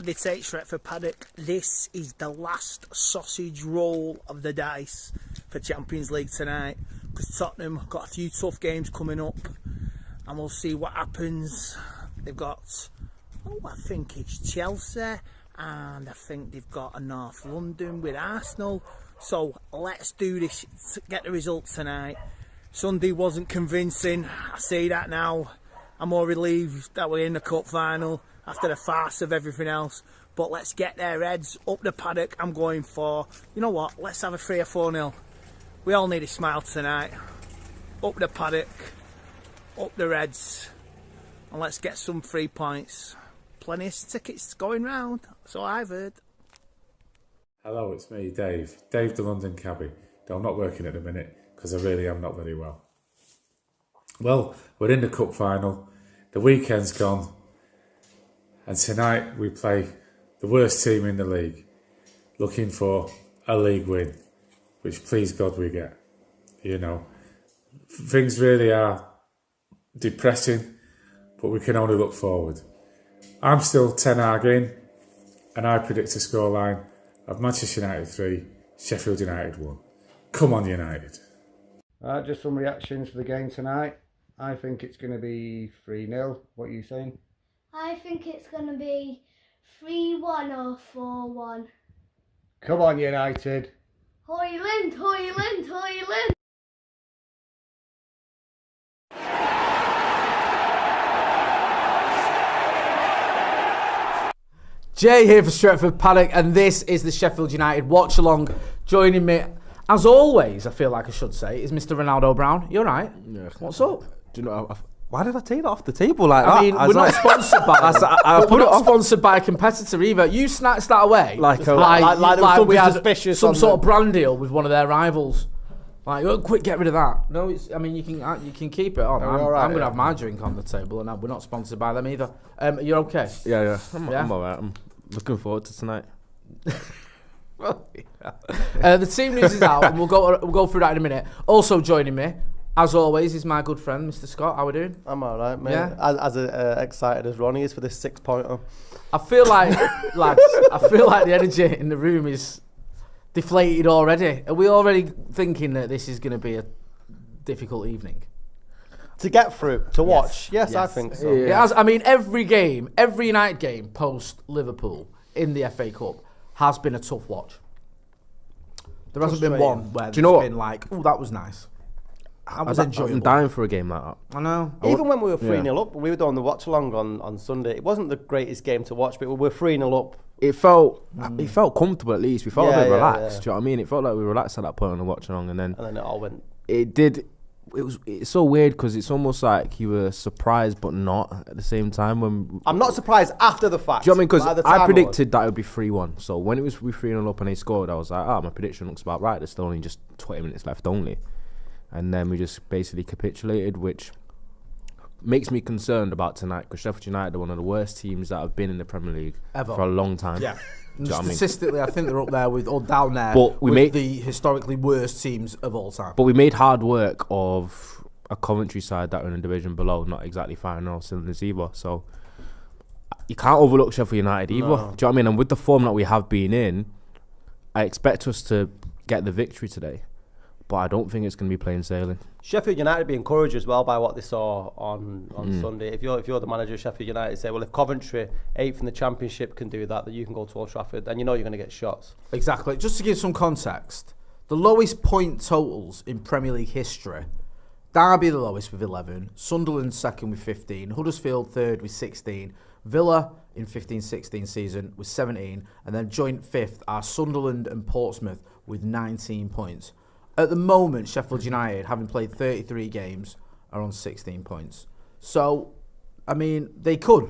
They take Stretford Paddock. This is the last sausage roll of the dice for Champions League tonight, because Tottenham have got a few tough games coming up, and we'll see what happens. They've got, I think it's Chelsea, and I think they've got a North London with Arsenal. So let's do this, get the results tonight. Sunday wasn't convincing, I say that now. I'm more relieved that we're in the cup final after the farce of everything else. But let's get their heads up the paddock. I'm going for, you know what, let's have a 3 or 4-0. We all need a smile tonight. Up the paddock, up the Reds, and let's get some 3 points. Plenty of tickets going round, so I've heard. Hello, it's me, Dave. Dave the London cabbie. Though I'm not working at the minute because I really am not very well. Well, we're in the cup final. The weekend's gone. And tonight we play the worst team in the league, looking for a league win, which please God we get. You know, things really are depressing, but we can only look forward. I'm still 10 arg in, and I predict a scoreline of Manchester United 3, Sheffield United 1. Come on, United. Just some reactions for the game tonight. I think it's going to be 3-0. What are you saying? I think it's going to be 3-1 or 4-1. Come on, United. Hoyland, Hoyland, Hoyland. Jay here for Stretford Paddock, and this is the Sheffield United watch along. Joining me, as always, I feel like I should say, is Mr. Ronaldo Brown. You alright? Yeah. What's up? Do you know? Why did I take that off the table like that? I mean, we're not sponsored by we're not sponsored by a competitor either. You snatched that away like we had suspicious some sort of brand deal with one of their rivals. Like, oh, quick, get rid of that. No, I mean, you can keep it on. I'm going to have my drink on the table, and we're not sponsored by them either. You're okay? Yeah. I'm alright. I'm looking forward to tonight. The team news is out, and we'll go through that in a minute. Also joining me, as always, is my good friend, Mr. Scott. How are we doing? I'm alright, mate. Yeah? As excited as Ronnie is for this 6-pointer. I feel like, lads, the energy in the room is deflated already. Are we already thinking that this is going to be a difficult evening? To get through, to watch. Yes, I think so. Yeah. I mean, every United game post Liverpool in the FA Cup has been a tough watch. There hasn't been one where there's been like, oh, that was nice. That was enjoyable. I'm dying for a game like that. I know. Even when we were 3-0 up, we were doing the watch-along on Sunday. It wasn't the greatest game to watch, but we were 3-0 up. It felt comfortable at least. We felt a bit relaxed. Do you know what I mean? It felt like we were relaxed at that point on the watch-along, and then it all went. It's so weird because it's almost like you were surprised but not at the same time. I'm not surprised after the fact. Do you know what I mean? Because I predicted that it would be 3-1. So when it was 3-0 up and they scored, I was like, my prediction looks about right. There's still only just 20 minutes left only. And then we just basically capitulated, which makes me concerned about tonight because Sheffield United are one of the worst teams that have been in the Premier League ever for a long time. Yeah. Statistically, I think they're up there down there but with the historically worst teams of all time. But we made hard work of a Coventry side that are in a division below, not exactly firing all cylinders either. So you can't overlook Sheffield United either. Do you know what I mean? And with the form that we have been in, I expect us to get the victory today. But I don't think it's going to be plain sailing. Sheffield United be encouraged as well by what they saw on Sunday. If you're the manager of Sheffield United, say, well, if Coventry, 8th in the Championship, can do that, then you can go to Old Trafford, and you know you're going to get shots. Exactly. Just to give some context, the lowest point totals in Premier League history: Derby the lowest with 11, Sunderland second with 15, Huddersfield third with 16, Villa in 15-16 season with 17, and then joint fifth are Sunderland and Portsmouth with 19 points. At the moment, Sheffield United, having played 33 games, are on 16 points. So, I mean, they could,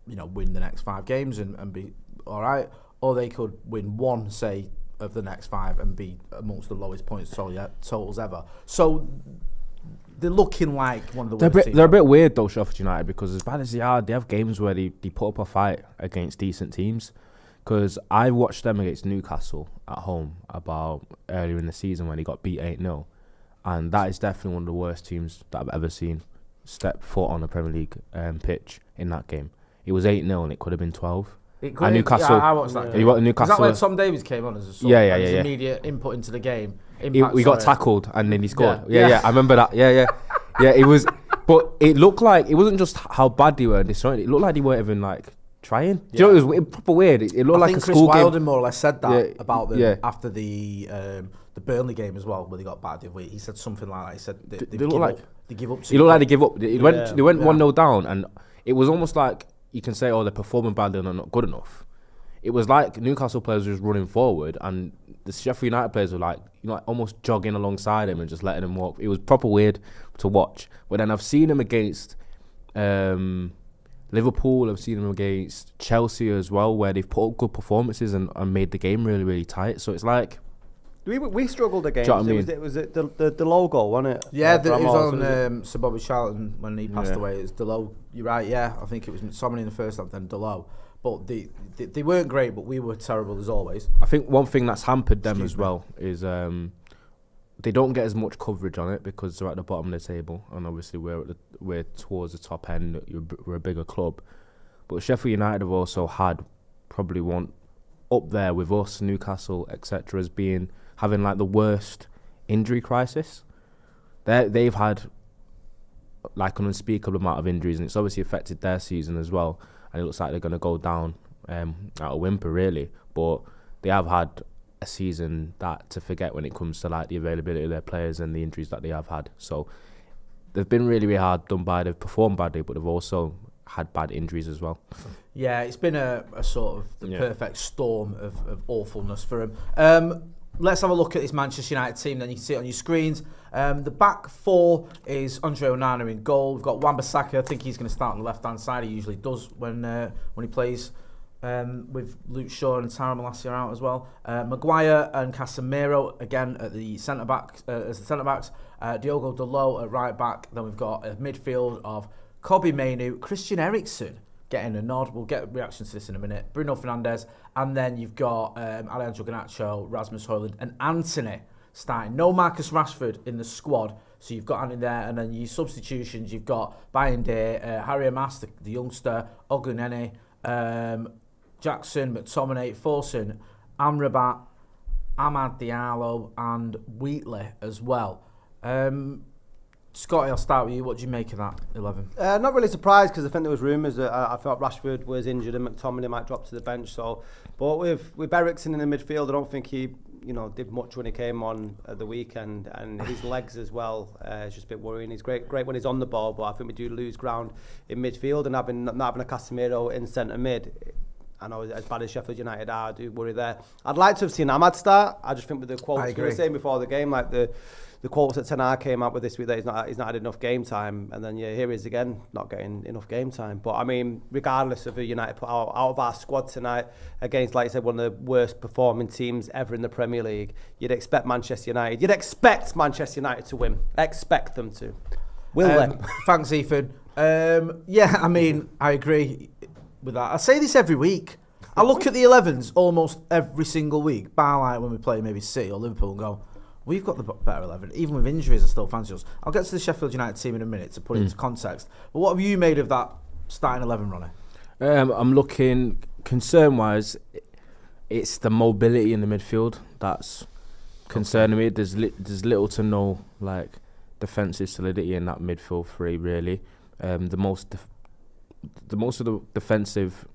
win the next 5 games and be all right, or they could win one, say, of the next 5 and be amongst the lowest points totals ever. So, they're looking like one of the worst teams. They're a bit weird, though, Sheffield United, because as bad as they are, they have games where they put up a fight against decent teams. Because I watched them against Newcastle at home about earlier in the season when they got beat 8-0. And that is definitely one of the worst teams that I've ever seen step foot on a Premier League pitch in that game. It was 8-0 and it could have been 12. And Newcastle. Yeah, I watched that game. You got Is Newcastle. that where Tom Davies came on as a sub? Yeah, yeah, and his yeah. immediate input into the game. We got tackled and then he scored. Yeah. Yeah, I remember that. Yeah. It was, but it looked like it wasn't just how bad they were and destroying it. It looked like they weren't even like trying. Do you know, it was proper weird. It looked like a Chris school Wilden game. more or less said that about them yeah. after the Burnley game as well, where they got battered. He said something like that. He said they look like they give up. It looked like they give up. They went 1-0 down, and it was almost like you can say, "Oh, they're performing badly and they're not good enough." It was like Newcastle players were just running forward, and the Sheffield United players were like, almost jogging alongside him and just letting him walk. It was proper weird to watch. But then I've seen him against Liverpool. I've seen him against Chelsea as well, where they've put up good performances and made the game really, really tight. So it's like We struggled against. Do you know what I mean? It was the logo, wasn't it? Yeah, it was Ramos, on Sir Bobby Charlton when he passed Yeah. away. It's Delo. You're right. Yeah, I think it was McTominay in the first half, then Delo. But they weren't great, but we were terrible as always. I think one thing that's hampered them as well is they don't get as much coverage on it because they're at the bottom of the table, and obviously we're towards the top end. We're a bigger club, but Sheffield United have also had probably one up there with us, Newcastle, etc., as having like the worst injury crisis. They've had like an unspeakable amount of injuries, and it's obviously affected their season as well. And it looks like they're going to go down at a whimper, really. But they have had a season that to forget when it comes to like the availability of their players and the injuries that they have had. So they've been really, really hard done by. They've performed badly, but they've also had bad injuries as well. Yeah, it's been a sort of the perfect storm of awfulness for him. Let's have a look at this Manchester United team, then you can see it on your screens. The back four is Andre Onana in goal. We've got Wan-Bissaka. I think he's going to start on the left-hand side. He usually does when he plays with Luke Shaw and Tara Malacia out as well. Maguire and Casemiro, again, at the centre-backs, as the centre-backs. Diogo Dalot at right-back. Then we've got a midfield of Kobbie Mainoo, Christian Eriksen getting a nod. We'll get reactions to this in a minute. Bruno Fernandes, and then you've got Alejandro Garnacho, Rasmus Højlund, and Antony starting. No Marcus Rashford in the squad, so you've got Antony there, and then your substitutions, you've got Bayende, Harry Amas, the youngster, Ogunene, Jackson, McTominay, Forson, Amrabat, Amad Diallo, and Wheatley as well. Scotty, I'll start with you. What do you make of that 11? Not really surprised because I think there was rumours that I thought Rashford was injured and McTominay might drop to the bench. So, but with Eriksen in the midfield, I don't think he did much when he came on at the weekend, and his legs as well. It's just a bit worrying. He's great when he's on the ball, but I think we do lose ground in midfield, and not having a Casemiro in centre mid. I know as bad as Sheffield United are, I do worry there. I'd like to have seen Amad start. I just think with the quotes we were saying before the game, like the quotes that Ten Hag came up with this week that he's not had enough game time, and then here he is again not getting enough game time. But I mean, regardless of who United put out of our squad tonight against, like I said, one of the worst performing teams ever in the Premier League, you'd expect Manchester United to win. Expect them to. Will they? Thanks, Ethan. Yeah, I mean, I agree with that. I say this every week. I look at the 11s almost every single week, bar like when we play maybe City or Liverpool, and go, we've got the better 11. Even with injuries, I still fancy us. I'll get to the Sheffield United team in a minute to put it into context. But what have you made of that starting 11, Ronnie? I'm looking, concern-wise, it's the mobility in the midfield that's concerning me. There's little to no like defensive solidity in that midfield three, really. The most of the defensively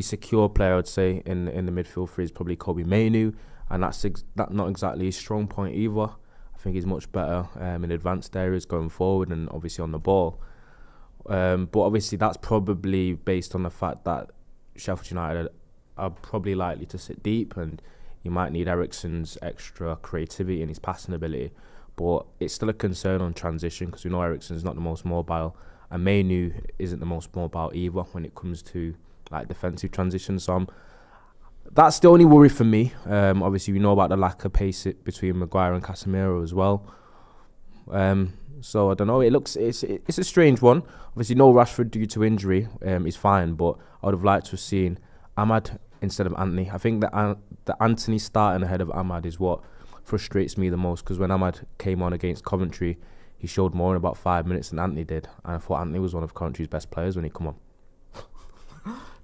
secure player, I'd say, in the midfield three is probably Kobbie Mainoo. And that's not exactly his strong point either. I think he's much better in advanced areas going forward and obviously on the ball. But obviously that's probably based on the fact that Sheffield United are probably likely to sit deep, and you might need Eriksen's extra creativity and his passing ability. But it's still a concern on transition because we know Eriksen's not the most mobile, and Mainoo isn't the most mobile either when it comes to like defensive transitions. So that's the only worry for me. Obviously, we know about the lack of pace between Maguire and Casemiro as well. So I don't know. It's a strange one. Obviously, no Rashford due to injury is fine, but I would have liked to have seen Amad instead of Antony. I think that the Antony starting ahead of Amad is what frustrates me the most, because when Amad came on against Coventry, he showed more in about 5 minutes than Antony did, and I thought Antony was one of Coventry's best players when he come on.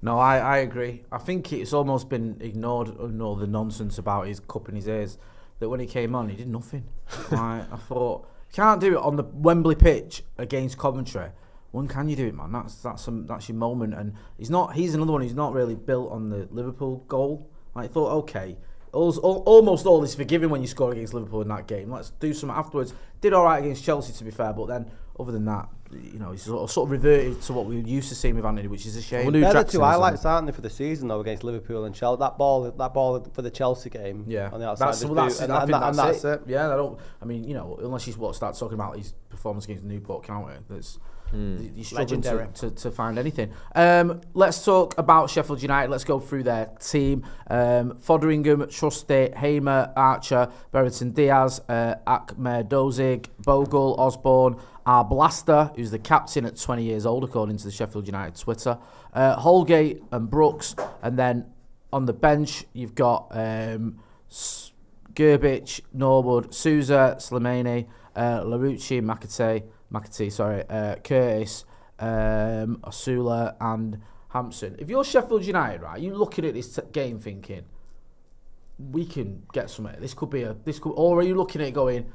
No, I agree. I think it's almost been ignored and all the nonsense about his cup in his ears. That when he came on, he did nothing. I thought, can't do it on the Wembley pitch against Coventry. When can you do it, man? That's your moment. And he's another one who's not really built on the Liverpool goal. I thought, okay, almost all is forgiven when you score against Liverpool in that game. Let's do something afterwards. Did all right against Chelsea, to be fair, but then other than that, he's sort of reverted to what we were used to seeing with Anthony, which is a shame. They're the two highlights, aren't they, for the season though, against Liverpool and Chelsea? That ball for the Chelsea game. Yeah, on the outside that's it. Yeah, unless you start talking about his performance against Newport County, that's. You're struggling to find anything. Let's talk about Sheffield United. Let's go through their team. Foderingham, Trusty, Hamer, Archer, Berrington Diaz, Akmer Dozig, Bogle, Osborne, Blaster, who's the captain at 20 years old, according to the Sheffield United Twitter. Holgate and Brooks. And then on the bench, you've got Gerbic, Norwood, Souza, Slimani, Larucci, McAtee, Curtis, Osula and Hampson. If you're Sheffield United, right, you're looking at this game thinking, we can get something. Or are you looking at it going,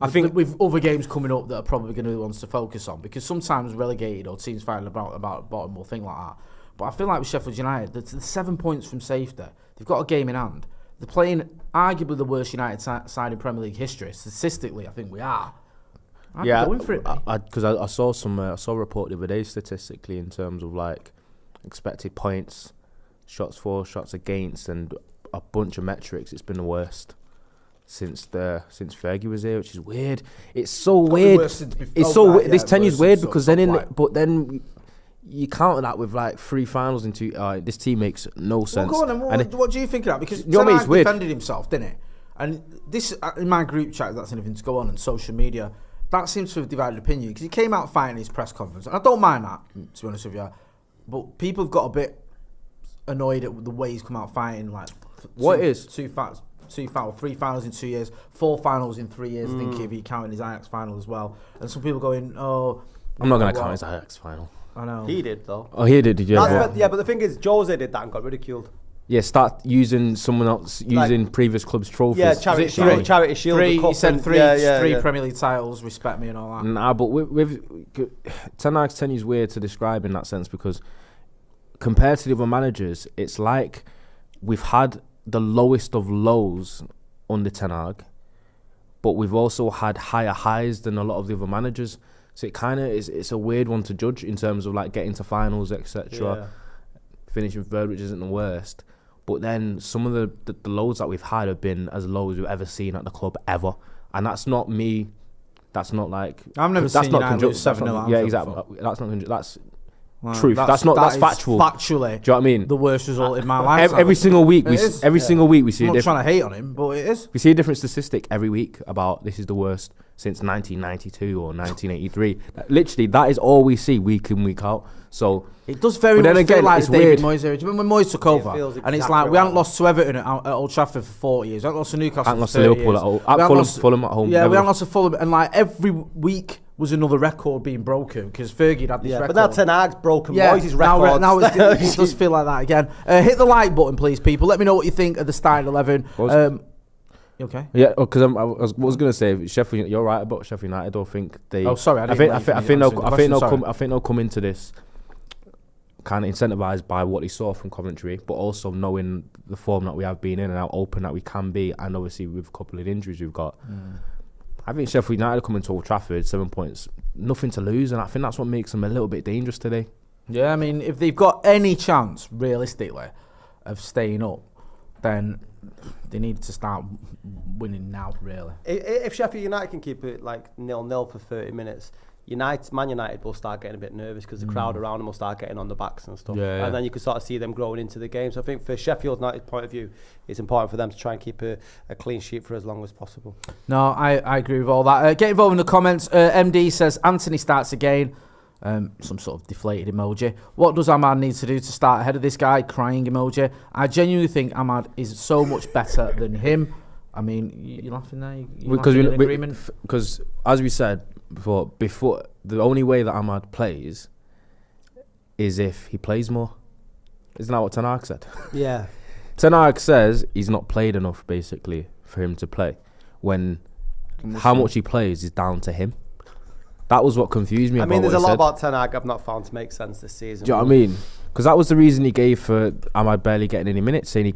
I think with other games coming up that are probably going to be the ones to focus on, because sometimes relegated or teams fighting about bottom will think like that. But I feel like with Sheffield United, the 7 points from safety, they've got a game in hand. They're playing arguably the worst United side in Premier League history. Statistically, I think we are. I'm going for it, because I saw a report the other day statistically in terms of like expected points, shots for, shots against, and a bunch of metrics. It's been the worst since Fergie was here, which is weird. It's so weird. It's so weird. This tenure's weird because then you counter that with like 3 finals in 2. This team makes no sense. Well, go on, and what do you think of that? Because Ten Hag defended himself, didn't he? And this in my group chat, that's anything to go on, and social media. That seems to have divided opinion because he came out fighting his press conference. And I don't mind that, to be honest with you. But people have got a bit annoyed at the way he's come out fighting. Like, three finals in 2 years, 4 finals in 3 years. I think if he counted his Ajax final as well. And some people going, oh, I'm not going to count his Ajax final. I know. He did though. Oh, he did you? But the thing is, Jose did that and got ridiculed. Yeah, start using someone else, using previous clubs' trophies. Yeah, Charity Shield. He said three Premier League titles, respect me and all that. Nah, but with Ten Hag's tenure's weird to describe in that sense because compared to the other managers, it's like we've had the lowest of lows under Ten Hag, but we've also had higher highs than a lot of the other managers. So it kind of it's a weird one to judge in terms of like getting to finals, etc. Yeah. Finishing third, which isn't the worst. But then some of the lows that we've had have been as low as we've ever seen at the club ever, and that's not me. That's not like I've never seen United lose 7-0. Yeah, exactly. That's not. That's truth. That's factual. Factually, do you know what I mean? The worst result in my life. Every single week, single week we see. I'm not trying to hate on him, but it is. We see a different statistic every week about this is the worst since 1992 or 1983. Literally, that is all we see week in, week out. So it does very much feel like the David Moyes era. Do you remember when Moyes took over? And it's like we haven't lost to Everton at Old Trafford for 40 years. We haven't lost to Newcastle for 30 years. Liverpool at home. Fulham at home. Yeah, we haven't lost to Fulham. And like every week was another record being broken because Fergie had this record. But now Ten Hag's broken Moyes' record. Now it does feel like that again. Hit the like button, please, people. Let me know what you think of the starting 11. You okay? Yeah, because I was going to say Sheffield. You're right about Sheffield United. I don't think they. Oh, sorry. I think they'll come into this kind of incentivised by what they saw from Coventry, but also knowing the form that we have been in and how open that we can be, and obviously with a couple of injuries we've got. I think Sheffield United coming to Old Trafford, 7 points, nothing to lose, and I think that's what makes them a little bit dangerous today. Yeah, I mean, if they've got any chance, realistically, of staying up, then they need to start winning now, really. If Sheffield United can keep it like 0-0 for 30 minutes, Man United will start getting a bit nervous because the crowd around them will start getting on the backs and stuff. Yeah. And then you can sort of see them growing into the game. So I think for Sheffield United's point of view, it's important for them to try and keep a clean sheet for as long as possible. No, I agree with all that. Get involved in the comments. MD says Anthony starts again. Some sort of deflated emoji. What does Ahmad need to do to start ahead of this guy? Crying emoji. I genuinely think Ahmad is so much better than him. I mean, you're laughing there? Because as we said before, the only way that Ahmad plays is if he plays more. Isn't that what Ten Hag said? Yeah. Ten Hag says he's not played enough, basically, for him to play. When how much he plays is down to him. That was what confused me. I about mean, there's a what he lot said. about Ten Hag I've not found to make sense this season. Do you know what I mean? Because that was the reason he gave for Ahmad barely getting any minutes, saying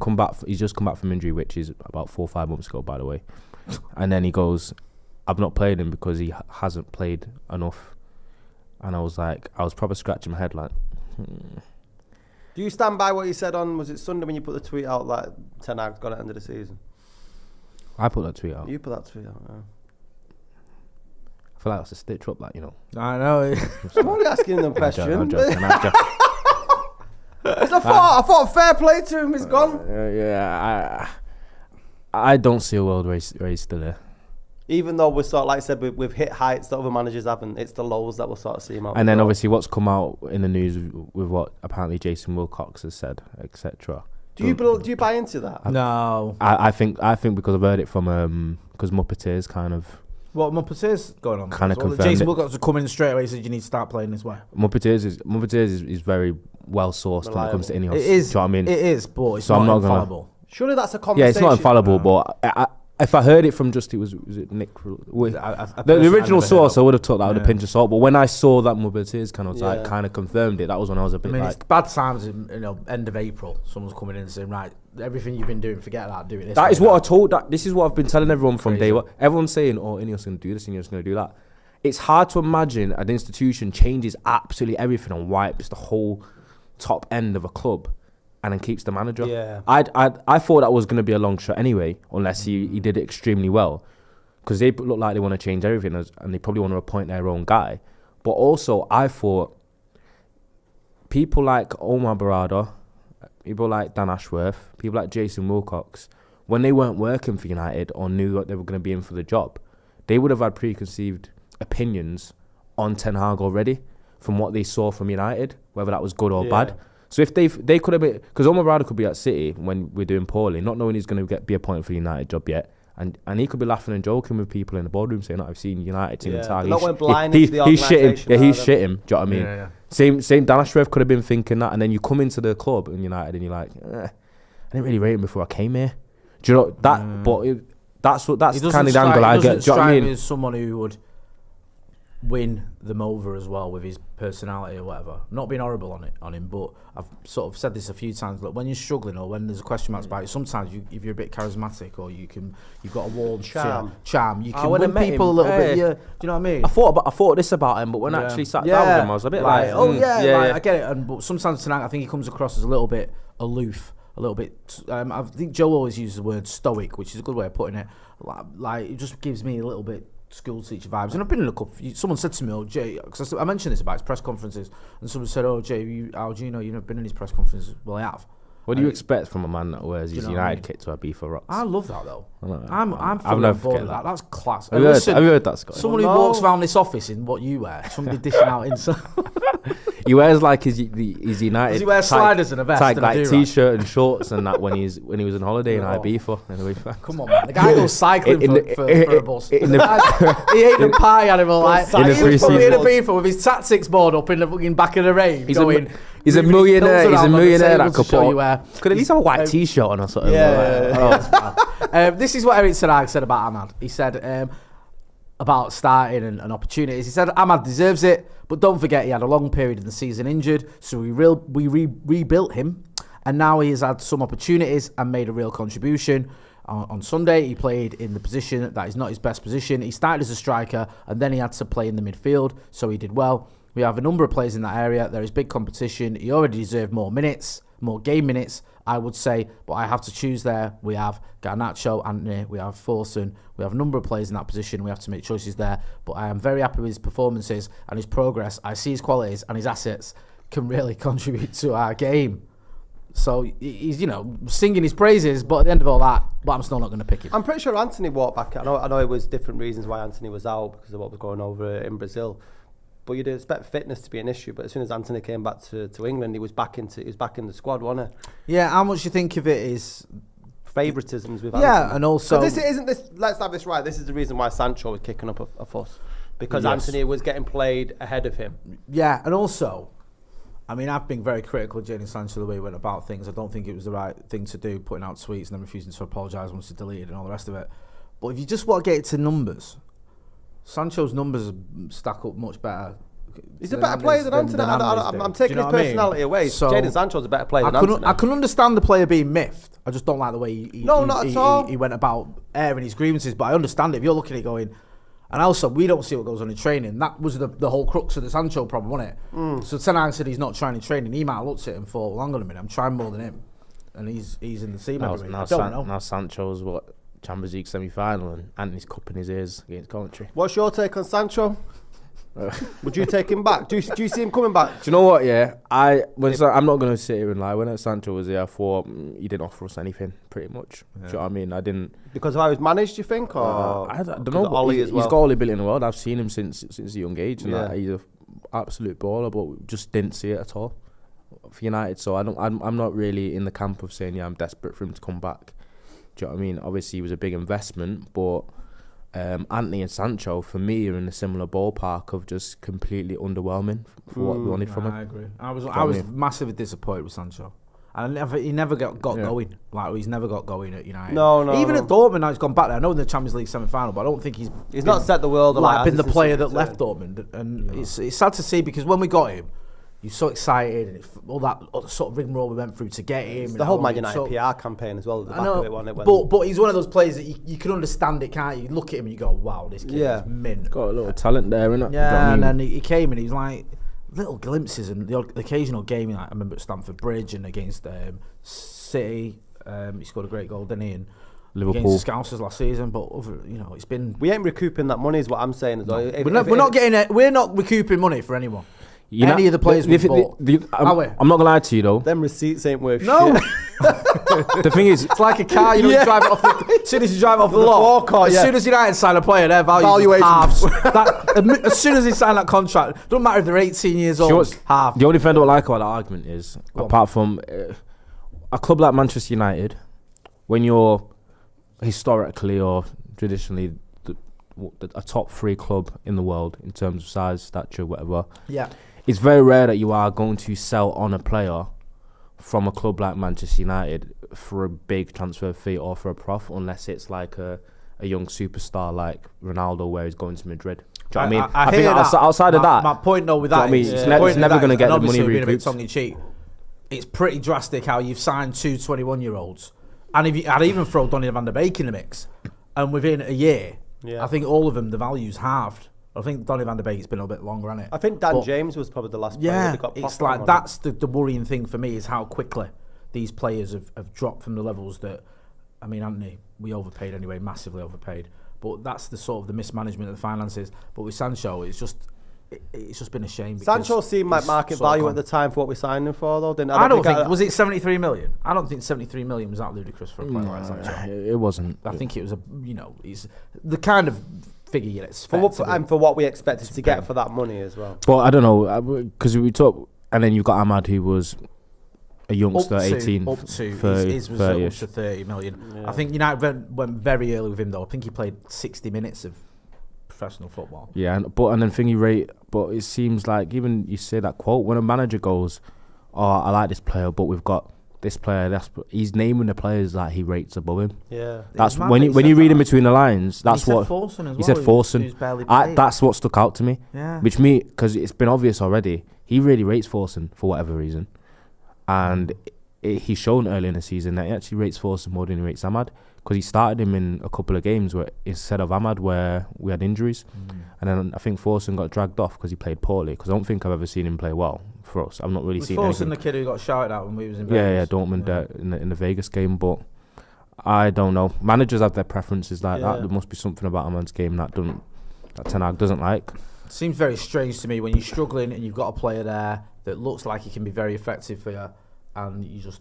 he's just come back from injury, which is about 4 or 5 months ago, by the way. And then he goes, I've not played him because he hasn't played enough. And I was probably scratching my head like, Do you stand by what you said on, was it Sunday when you put the tweet out that Ten Hag's got at the end of the season? I put that tweet out. You put that tweet out, yeah. I feel like that's a stitch up, like, you know. I know. I'm only asking them questions. I'm joking. I thought fair play to him, he's gone. I don't see a world where he's still there. Even though we're sort of, like I said, we've hit heights that other managers haven't, it's the lows that we'll sort of see him out. And then obviously what's come out in the news with what apparently Jason Wilcox has said, etc. Do you buy into that? No. I think because I've heard it from because Muppeteers kind of What Muppeteers going on? Kinda confirmed Jason it. Wilcox to come in straight away. He said you need to start playing this way. Muppeteers is very well sourced when it comes to Ineos. It is. Do you know what I mean? It is, but it's So I'm not not gonna- infallible. Surely that's a Yeah, conversation. it's not infallible, but if I heard it from was it Nick? The original source, I would have took that with a pinch of salt. But when I saw that Muppeteers kind of confirmed it, that was when I was a bit it's bad times in end of April. Someone's coming in and saying, right, everything you've been doing, forget that, do it this way. That is what I told. This is what I've been telling everyone from Crazy. day one. Everyone's saying, "Oh, Ineos going to do this, Ineos going to do that." It's hard to imagine an institution changes absolutely everything and wipes the whole top end of a club, and then keeps the manager. Yeah. I thought that was going to be a long shot anyway, unless he did it extremely well, because they look like they want to change everything and they probably want to appoint their own guy. But also, I thought people like Omar Barada, people like Dan Ashworth, people like Jason Wilcox, when they weren't working for United or knew that they were going to be in for the job, they would have had preconceived opinions on Ten Hag already from what they saw from United, whether that was good or bad. So if they could have been, because Omar Barada could be at City when we're doing poorly, not knowing he's going to be appointed for the United job yet, and he could be laughing and joking with people in the boardroom saying that I've seen United team and Tag. Not when blind into the he's shit him. Yeah, he's organisation shit him. Do you know what I mean? Yeah. Same. Dan Ashworth could have been thinking that, and then you come into the club in United and you're like, I didn't really rate him before I came here. Do you know that? But that's the kind of angle I get. Do you know what I mean? As someone who would win them over as well with his personality or whatever. Not being horrible on him, but I've sort of said this a few times. Look, when you're struggling or when there's a question marks about it, sometimes if you're a bit charismatic or you've got a warm charm, you can win people a little bit. Yeah, do you know what I mean? I thought this about him, but when I actually sat down with him, I was a bit like, I get it. But sometimes tonight, I think he comes across as a little bit aloof, a little bit. I think Joe always uses the word stoic, which is a good way of putting it. Like it just gives me a little bit school teacher vibes. And I've been in a couple. Someone said to me, "Oh, Jay," because I mentioned this about his press conferences, and someone said, "Oh, Jay, how do you know you've never been in his press conferences?" Well, I have. What do you expect from a man that wears his United kit to a beef for rocks? I love that though. I'm fully on board with that. That's class. Have you heard that, Scott? Someone who walks around this office in what you wear, somebody dishing out inside. He wears like his United. Does he wear sliders and a vest and a like do-rag? t-shirt and shorts and that when he was on holiday in Ibiza. Anyway, come on, man. The guy goes cycling for a bus. In He ain't a pie animal. Like, in the he was probably in pre-season. Ibiza with his tactics board up in the fucking back of the rave. He's going, He's a moving his millionaire. pills He's a around on the millionaire table that could to show you where. could at least have a white t-shirt on or something. This is what Eric Ten Hag said about Ahmad. He said about starting and opportunities. He said Ahmad deserves it, but don't forget he had a long period in the season injured, so we rebuilt him, and now he has had some opportunities and made a real contribution. On Sunday, he played in the position that is not his best position. He started as a striker, and then he had to play in the midfield, so he did well. We have a number of players in that area. There is big competition. He already deserved more minutes, more game minutes, I would say, but I have to choose there. We have Garnacho, Anthony, we have Forson, we have a number of players in that position. We have to make choices there, but I am very happy with his performances and his progress. I see his qualities and his assets can really contribute to our game. So he's, singing his praises, but at the end of all that, but I'm still not going to pick him. I'm pretty sure Anthony walked back. I know it was different reasons why Anthony was out because of what was going over in Brazil. But you'd expect fitness to be an issue. But as soon as Anthony came back to England, he was back in the squad, wasn't he? Yeah, how much do you think of it is favouritisms with Anthony? Yeah, and also let's have this right. This is the reason why Sancho was kicking up a fuss because Anthony was getting played ahead of him. Yeah, and also I mean, I've been very critical of Jadon Sancho the way he went about things. I don't think it was the right thing to do, putting out tweets and then refusing to apologise once he's deleted and all the rest of it. But if you just want to get it to numbers, Sancho's numbers stack up much better. He's a better player than Anthony. I'm taking his personality away. So, Jadon Sancho's a better player than Anthony. I can understand the player being miffed. I just don't like the way not at all. He went about airing his grievances. But I understand it. If you're looking at it going, and also we don't see what goes on in training. That was the whole crux of the Sancho problem, wasn't it? So Ten Hag said he's not trying in training. He might have looked at it and thought, well, hang on a minute, I'm trying more than him, and he's in the team every week. Now Sancho's Champions League semi-final and Anthony's cupping his ears against Coventry. What's your take on Sancho? Would you take him back? Do you see him coming back? Do you know what? Yeah, I'm not going to sit here and lie. When Sancho was here, I thought he didn't offer us anything, pretty much. Yeah. Do you know what I mean? I didn't. Because of how he was managed, you think, or I don't know. Ollie as well. He's got all the ability in the world. I've seen him since a young age, and he's an absolute baller. But we just didn't see it at all for United. So I'm not really in the camp of saying I'm desperate for him to come back. Do you know what I mean? Obviously, it was a big investment, but. Anthony and Sancho, for me, are in a similar ballpark of just completely underwhelming for what we wanted from him. I agree. I was massively disappointed with Sancho. He never got going. Like, he's never got going at United. No. Even at Dortmund, now he's gone back there. I know in the Champions League semi-final, but I don't think he's not set the world alight. Been the player that left Dortmund, and it's sad to see because when we got him, he was so excited, and all that sort of rigmarole we went through to get him. It's the whole Man United PR campaign as well. At the back of it, wasn't it? But he's one of those players that you can understand it, can't you? You look at him and you go, wow, this kid is mint. Got a little talent there, innit? Yeah, and then he came and he's like little glimpses and the occasional game. Like, I remember at Stamford Bridge and against City, he scored a great goal, didn't he? And Liverpool against the Scousers last season, but it's been. We ain't recouping that money, is what I'm saying as well. We're not recouping money for anyone. Any of the players we bought. I'm not gonna lie to you though. Them receipts ain't worth shit. The thing is, it's like a car. You drive it off. As soon as you drive off the lot, as soon as United sign a player, their value halves. As soon as they sign that contract, doesn't matter if they're 18 years old. Half. The only thing I don't like about that argument is, apart from a club like Manchester United, when you're historically or traditionally a top 3 club in the world in terms of size, stature, whatever. Yeah. It's very rare that you are going to sell on a player from a club like Manchester United for a big transfer fee or for a prof, unless it's like a young superstar like Ronaldo, where he's going to Madrid. Do you know what I mean? I think outside of that, my point though with that is, it's never going to get the money recouped. Tongue in cheek. It's pretty drastic how you've signed 2 21-year-olds, and I'd even throw Donny van der Beek in the mix, and within a year, I think all of them the value's halved. I think Donny van der Beek's been a bit longer, hasn't it? I think Dan James was probably the last player that got it's like that's the worrying thing for me is how quickly these players have dropped from the levels that. I mean, Anthony, we overpaid anyway, massively overpaid. But that's the sort of the mismanagement of the finances. But with Sancho, it's just been a shame. Sancho seemed like market value at the time for what we signed him for, though. I don't think was it 73 million? I don't think 73 million was that ludicrous for a player like Sancho. It wasn't. I think it was it's the kind of figure you'd expect. For what we expected to get for that money as well. But I don't know, because we talk, and then you've got Ahmad, who was a youngster, 18, up to 30 million. Yeah. I think United went very early with him, though. I think he played 60 minutes of professional football. Yeah, and then thingy rate, but it seems like even you say that quote when a manager goes, "Oh, I like this player, but we've got this player." He's naming the players that he rates above him. Yeah, that's when you read in between the lines. That's what he said. Forson. That's what stuck out to me. Yeah, which because it's been obvious already. He really rates Forson for whatever reason, and he's shown early in the season that he actually rates Forson more than he rates Ahmad. Because he started him in a couple of games where instead of Ahmad where we had injuries, and then I think Forson got dragged off because he played poorly. Because I don't think I've ever seen him play well for us. I've not really seen Forson the kid who got shouted at when we was in Vegas. Yeah, Dortmund in the Vegas game. But I don't know. Managers have their preferences like that. There must be something about a man's game that Ten Hag doesn't like. It seems very strange to me when you're struggling and you've got a player there that looks like he can be very effective for you, and you just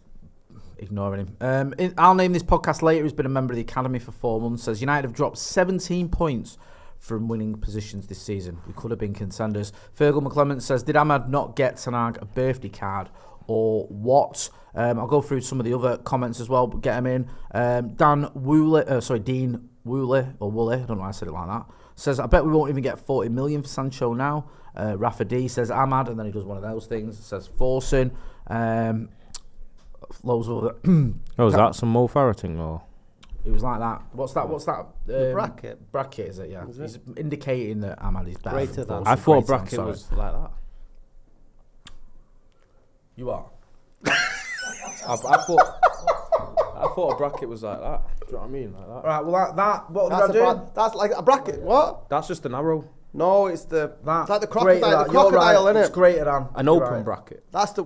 ignoring him. I'll name this podcast later. He's been a member of the academy for 4 months. Says United have dropped 17 points from winning positions this season. We could have been contenders. Fergal McClement says, did Ahmad not get Ten Hag a birthday card or what? I'll go through some of the other comments as well, but get them in. Dean Woolley, or Woolley, I don't know why I said it like that. says, I bet we won't even get 40 million for Sancho now. Rafa D says Ahmad, and then he does one of those things. Says Forsen. Loads of other. Oh, is that some Mo Farah thing or? It was like that. What's that? The bracket. Bracket, is it? Yeah. Is it? He's indicating that Ahmad is better. Greater than. I thought bracket was like that. You are. I thought a bracket was like that. Do you know what I mean? Like that. Right. Well, that. What That's, did I do? that's like a bracket. What? That's just an arrow. No, it's the That. it's like the Greater crocodile. than. The You're crocodile, right. innit? It's greater than. An You're open right. bracket. That's the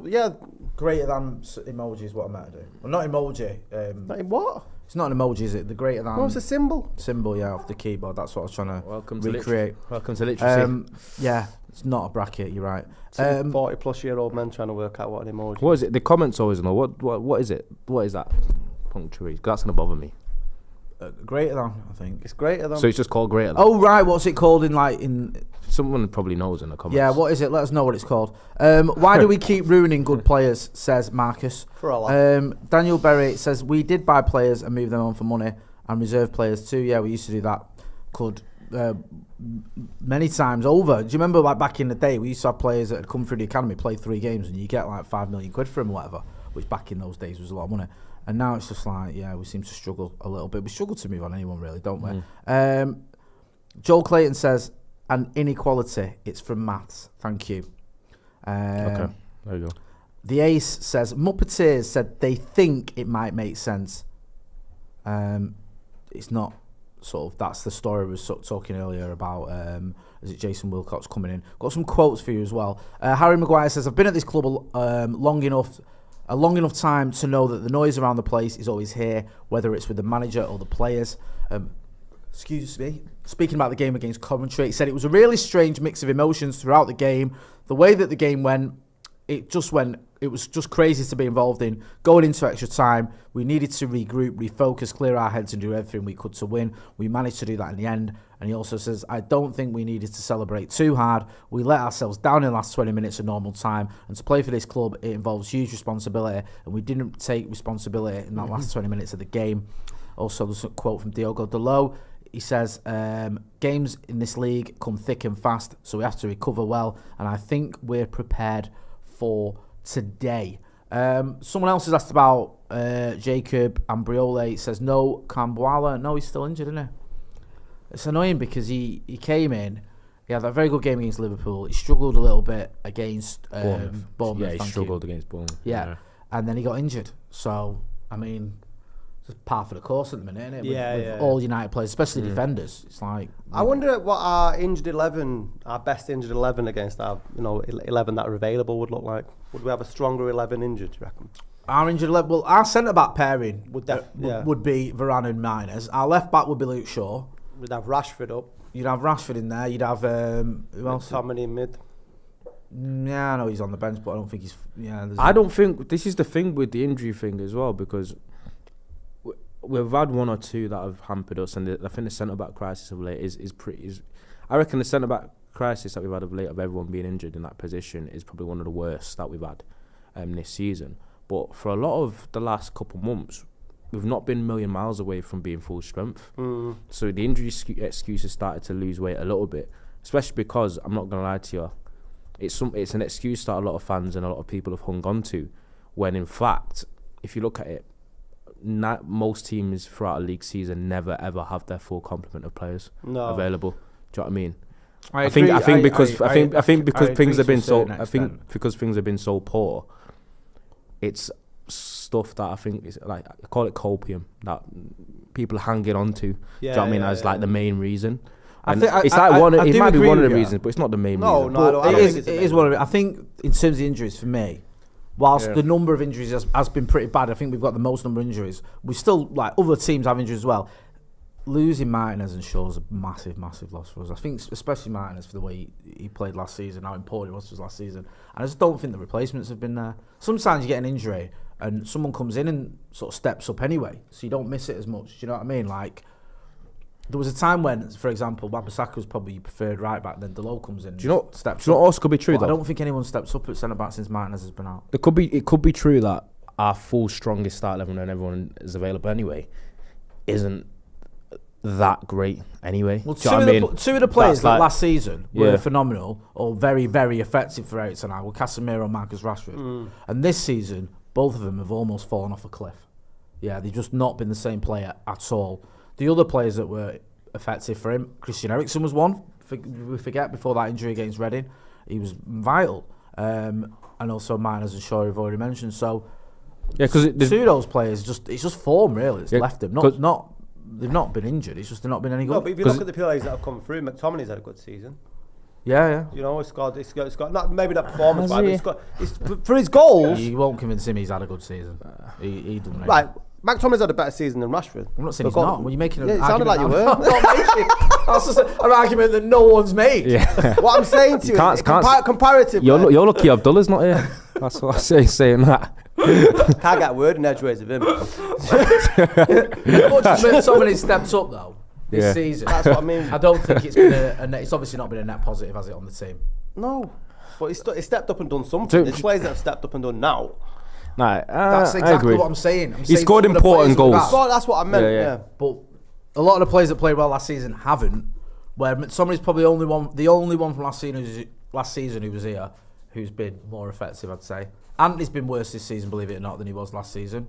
Greater than emoji is what I meant to do. Well, not emoji. Like what? It's not an emoji, is it? The greater than. No, it's a symbol. Symbol, yeah, off the keyboard. That's what I was trying to Welcome to recreate. Welcome to literacy. Yeah, it's not a bracket. You're right. 40-plus-year-old men trying to work out what an emoji. What is it? The comments always know. What is it? What is that? Punctuation. That's gonna bother me. Greater than, I think. It's greater than. So it's just called greater than. Oh right, what's it called in? Someone probably knows in the comments. Yeah, what is it? Let us know what it's called. Why do we keep ruining good players? Says Marcus. For a laugh. Daniel Berry says we did buy players and move them on for money and reserve players too. Yeah, we used to do that. Many times over. Do you remember like back in the day we used to have players that had come through the academy, play 3 games, and you get like 5 million quid for them or whatever, which back in those days was a lot of money. And now it's just like, yeah, we seem to struggle a little bit. We struggle to move on anyone really, don't we? Joel Clayton says, an inequality. It's from maths. Thank you. Okay, there you go. The Ace says, Muppeteers said they think it might make sense. It's not sort of, that's the story we were sort of talking earlier about, is it Jason Wilcox coming in? Got some quotes for you as well. Harry Maguire says, I've been at this club a long enough time to know that the noise around the place is always here, whether it's with the manager or the players. Excuse me. Speaking about the game against Coventry, he said it was a really strange mix of emotions throughout the game. The way that the game went, it was just crazy to be involved in. Going into extra time, we needed to regroup, refocus, clear our heads and do everything we could to win. We managed to do that in the end. And he also says, I don't think we needed to celebrate too hard. We let ourselves down in the last 20 minutes of normal time. And to play for this club, it involves huge responsibility. And we didn't take responsibility in that last 20 minutes of the game. Also, there's a quote from Diogo Dalot. He says, games in this league come thick and fast, so we have to recover well. And I think we're prepared for today. Someone else has asked about Jacob Ambriole. He says, no, Cambuala. No, he's still injured, isn't he? It's annoying because he came in, he had that very good game against Liverpool. He struggled a little bit against Bournemouth. Yeah, he struggled against Bournemouth. Yeah, and then he got injured. So, I mean, it's just par for the course at the minute, isn't it? With all United players, especially defenders. It's like... I wonder what our best injured 11 against our 11 that are available would look like. Would we have a stronger 11 injured, do you reckon? Our injured left, well, our centre-back pairing would be Varane and Miners. Our left-back would be Luke Shaw. We'd have Rashford up. You'd have Rashford in there. You'd have who else? McTominay in mid. Yeah, I know he's on the bench, but I don't think he's. Yeah, I don't think this is the thing with the injury thing as well, because we've had one or two that have hampered us, and I think the centre back crisis of late is pretty. I reckon the centre back crisis that we've had of late of everyone being injured in that position is probably one of the worst that we've had this season. But for a lot of the last couple months, we've not been a million miles away from being full strength. So the injury excuses started to lose weight a little bit, especially because, I'm not going to lie to you, it's an excuse that a lot of fans and a lot of people have hung on to, when in fact, if you look at it, most teams throughout a league season never ever have their full complement of players available. Do you know what I mean? I think because things have been so poor, it's stuff that I think is like, I call it copium, that people are hanging on to. Do you know what I mean? As like the main reason. And it might be one of the reasons, but it's not the main reason. No, it is one of it. I think in terms of injuries for me, whilst the number of injuries has been pretty bad, I think we've got the most number of injuries. We still, like, other teams have injuries as well. Losing Martinez and Shaw is a massive, massive loss for us. I think especially Martinez for the way he played last season, how important he was to us last season. And I just don't think the replacements have been there. Sometimes you get an injury and someone comes in and sort of steps up anyway, so you don't miss it as much. Do you know what I mean? Like, there was a time when, for example, Wan-Bissaka was probably your preferred right back, then Dalot comes in. Do you know what else could be true, though? I don't think anyone steps up at centre back since Martinez has been out. It could be true that our full strongest start 11 when everyone is available anyway isn't that great anyway. Well, Do you know what I mean? two of the players That's like- last season were Yeah. phenomenal or very, very effective for Ericsson were Casemiro and Marcus Rashford. And this season, both of them have almost fallen off a cliff. Yeah, they've just not been the same player at all. The other players that were effective for him, Christian Eriksen was one. We forget before that injury against Reading, he was vital. And also Miners and Shaw, we've already mentioned. So, Yeah, because two of those players it's just form really. It's Yeah, left them. 'cause- They've not been injured. It's just they've not been any good. No, but if you look at the players that have come through, McTominay's had a good season. Yeah. You know, it's got not maybe not performance, Has but he? it's for his goals. You won't convince him he's had a good season. He done Right, McTominay's had a better season than Rashford. I'm not saying For he's goal- not. Well, you're making an Yeah, it sounded like argument. you I'm were. not making. That's just an argument that no one's made. yeah. What I'm saying to you, Can't- is can't- comparatively, You're lucky Abdullah's not here. That's what I say saying that. can't get a word in edgeways of him. Much as McTominay stepped up though this Yeah. season. That's what I mean. I don't think it's been a net, it's obviously not been a net positive, has it, on the team? No, but he stepped up and done something. Dude, There's players that have stepped up and done now. Nah, That's I exactly agree. what I'm saying. He scored some of the important players goals. we've That's what I meant. Yeah, yeah. Yeah. But a lot of the players that played well last season haven't. Where McTominay's probably the only one from last season who was here who's been more effective, I'd say. Anthony's been worse this season, believe it or not, than he was last season.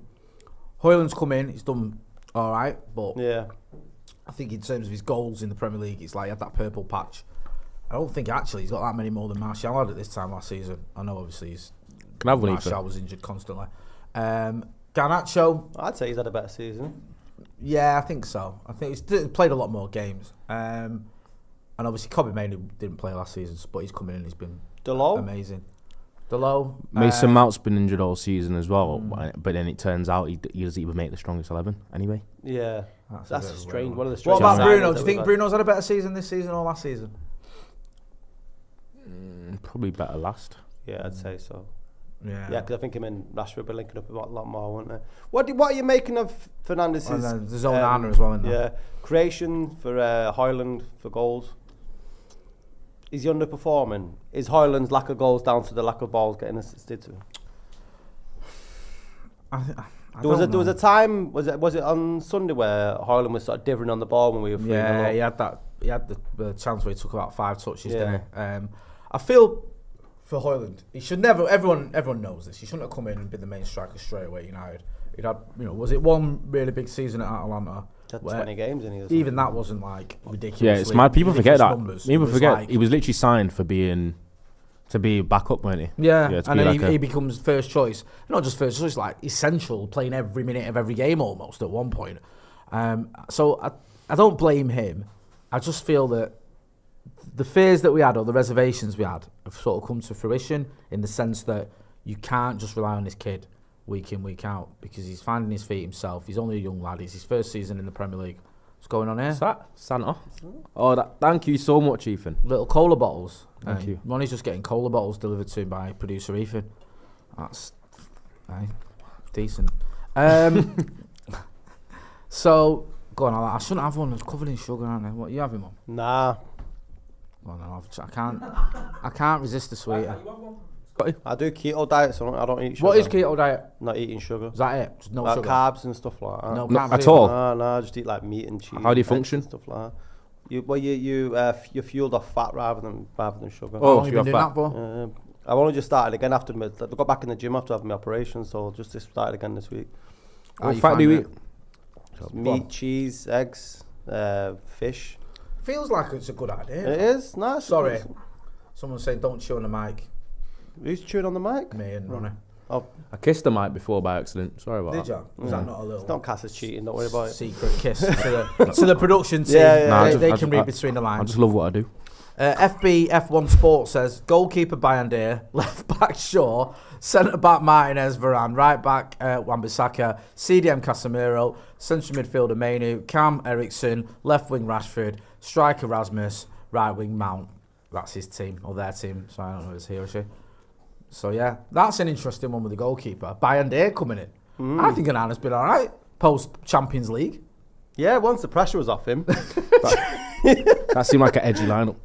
Hoyland's come in, he's done all right, but Yeah. I think in terms of his goals in the Premier League, it's like he had that purple patch. I don't think actually he's got that many more than Martial had at this time last season. I know obviously Can I have one, Martial Ethan? was injured constantly. Garnacho, I'd say he's had a better season. yeah, I think so. I think he's played a lot more games. And obviously Kobe mainly didn't play last season, but he's come in and he's been Delot. amazing. Delo, Mason Mount's been injured all season as well, but then it turns out he doesn't even make the strongest 11 anyway. Yeah. That's That's a bit of a strange. weird One of the what strange. about signings Bruno? that Do you we've think had. Bruno's had a better season this season or last season? Probably better last. Yeah, I'd say so. Yeah. Yeah, because I think him and Rashford were linking up a lot more, weren't they? What are you making of Fernandez's? And then there's Onana as well, isn't there? Yeah, creation for Hoyland for goals. Is he underperforming? Is Hoyland's lack of goals down to the lack of balls getting assisted to? There was a time was it on Sunday where Hoyland was sort of dithering on the ball when we were 3-0 Yeah, up? he had the chance where he took about 5 touches, Yeah. didn't he? I feel for Hoyland, he should never. Everyone knows this. He shouldn't have come in and been the main striker straight away at United. He'd had, was it one really big season at Atalanta? Had where 20 games in here. Even that wasn't like ridiculous. Yeah, it's mad. People forget that. Numbers. People It was forget like- he was literally signed for to be backup, weren't he? Yeah, to and be then like he becomes first choice. Not just first choice, like essential, playing every minute of every game almost at one point. So I don't blame him. I just feel that the fears that we had or the reservations we had have sort of come to fruition in the sense that you can't just rely on this kid week in, week out because he's finding his feet himself. He's only a young lad. It's his first season in the Premier League. What's going on here? What's that? Santa. Oh, thank you so much, Ethan. Little cola bottles. Thank you. Ronnie's just getting cola bottles delivered to him by producer Ethan. That's decent. So go on. I shouldn't have one that's covered in sugar, aren't I? What are you having, Mum? Nah, Well, no, I can't resist the sweet. I do keto diet, so I don't eat sugar. What is keto diet? Not eating sugar. Is that it? Just no Like sugar. carbs and stuff like that. No No, carbs at either? all? No, I just eat like meat and cheese. How do you eggs and function? Stuff like that. You're fueled off fat rather than sugar. How Oh, long so you you're been doing fat. that for? I've only just started again after I got back in the gym after having my operation, so just started again this week. How What you fat do you finding eat? Meat, cheese, eggs, fish. Feels like it's a good idea. It is nice. Sorry. Someone's saying don't chew on the mic. Who's chewing on the mic? Me and Ronnie. I kissed the mic before by accident. Sorry about Did that. you? Was that not a little Don't cast as cheating. Don't worry about it. secret kiss to the production team? Yeah, yeah. Nah, I They just- can I- read between the I lines. just love what I do. FB F1 Sport says goalkeeper Bayandere, left back Shaw, centre back Martinez, Varane, right back Wan-Bissaka, CDM Casemiro, central midfielder Mainu, Cam Ericsson, left wing Rashford, striker Rasmus, right wing Mount. That's his team or their team. So I don't know if it's he or she. So yeah, that's an interesting one with the goalkeeper. Bayandere coming in. I think Onana's been all right post Champions League. Yeah, once the pressure was off him. That seemed like an edgy lineup.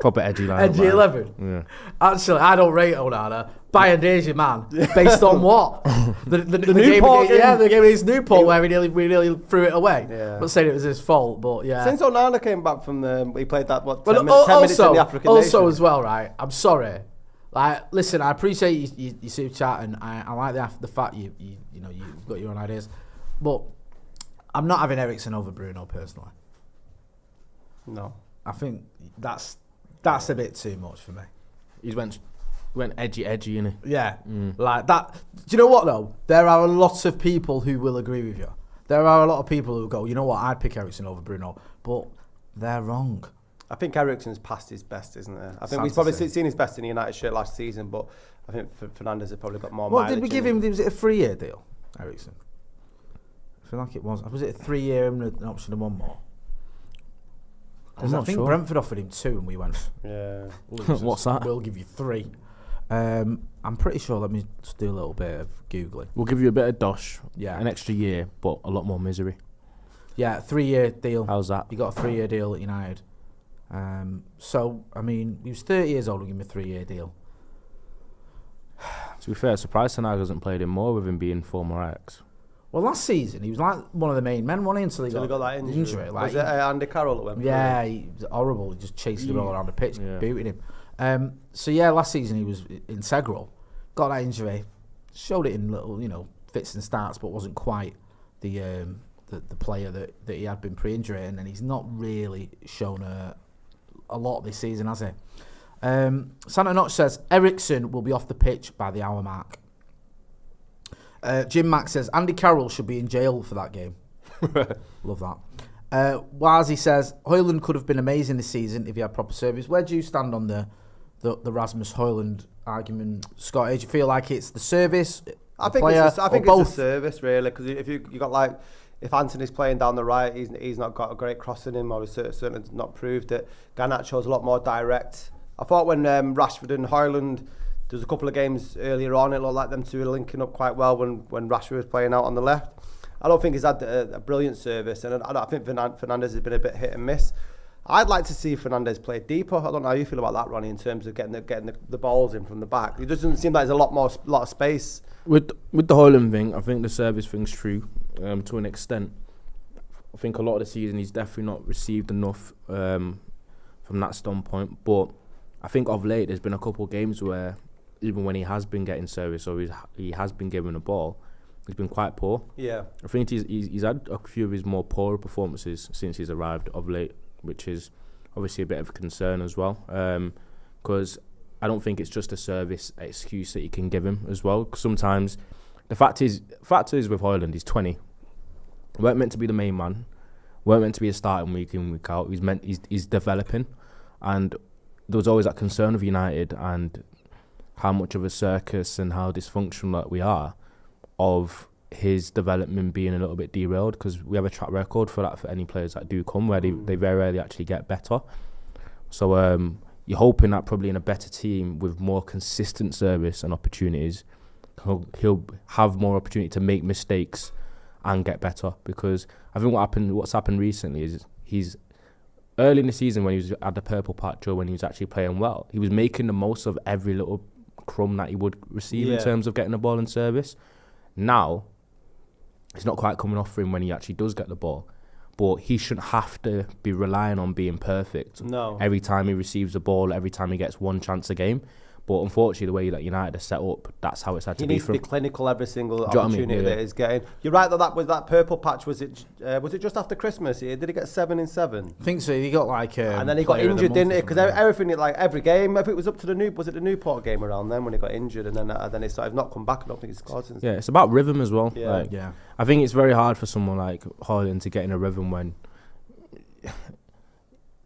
Proper edgy lineup. Edgy man. 11. Yeah. Actually, I don't rate Onana. Bayern Days your man. Based on what? The Newport game. Yeah, the game against Newport where we nearly threw it away. Yeah. Not saying it was his fault, but yeah. Since Onana came back from he played that, 10 Well, minutes in the African also nation. as well, right? I'm sorry. Like, listen, I appreciate you super chat, and I like the fact you've got your own ideas, but I'm not having Eriksen over Bruno personally. No. I think that's a bit too much for me. He went edgy, innit? Yeah, like that. Do you know what though? There are a lot of people who will agree with you. There are a lot of people who go, you know what? I'd pick Eriksen over Bruno, but they're wrong. I think Eriksen's past his best, isn't it? I think Sad we've to probably say. seen his best in the United shirt last season, but I think Fernandes has probably got more What mileage. did we give in him? Was it a 3-year deal, Eriksen? I feel like it was. Was it a 3-year and an option of one more? I'm not I think sure. Brentford offered him 2 and we went, Yeah. What's that? we'll give you 3. I'm pretty sure, let me just do a little bit of Googling. We'll give you a bit of dosh. Yeah. An extra year, but a lot more misery. Yeah, 3-year deal. How's that? He got a 3-year deal at United. So, I mean, he was 30 years old and gave him a 3-year deal. To be fair, surprised Sanag hasn't played him more with him being former Ajax. Well, last season, he was like one of the main men, wasn't he, until He got that injury. Like, Was it Andy Carroll that went yeah, he was horrible. He just chased him all around the pitch, Yeah. booting him. So, yeah, last season he was integral. Got that injury. Showed it in little, fits and starts, but wasn't quite the player that he had been pre-injury. And then he's not really shown a lot this season, has he? Santa Notch says, Eriksen will be off the pitch by the hour mark. Jim Mack says, Andy Carroll should be in jail for that game. Love that. Wazi says, Højlund could have been amazing this season if he had proper service. Where do you stand on the Rasmus Højlund argument, Scott? Do you feel like it's the service, I think it's a service, really, because if you got if Anthony's playing down the right, he's not got a great cross in him, or he's certainly not proved it. Garnacho's a lot more direct. I thought when Rashford and Højlund, there was a couple of games earlier on, it looked like them two were linking up quite well when Rashford was playing out on the left. I don't think he's had a brilliant service, and I think Fernandes has been a bit hit and miss. I'd like to see Fernandes play deeper. I don't know how you feel about that, Ronnie, in terms of getting the balls in from the back. It doesn't seem like there's a lot of space. With the Højlund thing, I think the service thing's true to an extent. I think a lot of the season he's definitely not received enough from that standpoint. But I think of late there's been a couple of games where even when he has been getting service or he has been given a ball, he's been quite poor. Yeah, I think he's had a few of his more poorer performances since he's arrived of late, which is obviously a bit of a concern as well. Because I don't think it's just a service excuse that you can give him as well. 'Cause sometimes the fact is with Højlund, he's 20. Weren't meant to be the main man. Weren't meant to be a starting week in, week out. He's developing, and there was always that concern of United and how much of a circus and how dysfunctional that we are of his development being a little bit derailed, because we have a track record for that for any players that do come where they very rarely actually get better. So you're hoping that probably in a better team with more consistent service and opportunities, he'll have more opportunity to make mistakes and get better. Because I think what's happened recently is he's early in the season when he was at the purple patch or when he was actually playing well, he was making the most of every little crumb that he would receive in terms of getting the ball in service. Now it's not quite coming off for him when he actually does get the ball, but he shouldn't have to be relying on being perfect. No. Every time he receives the ball, every time he gets one chance a game. But unfortunately, the way that United are set up, that's how it's had to be. He needs to be clinical every single Do you know what I mean? opportunity that he's getting. You're right that purple patch, was it just after Christmas? Did he get 7 in 7? I think so. He got like and then he got player of the injured, didn't month he? or Because something. everything, like every game, if it was up to was it the Newport game around then when he got injured, and then he's not come back. I don't think he's scored since. Yeah, it's about rhythm as well. Yeah. Yeah. I think it's very hard for someone like Højlund to get in a rhythm when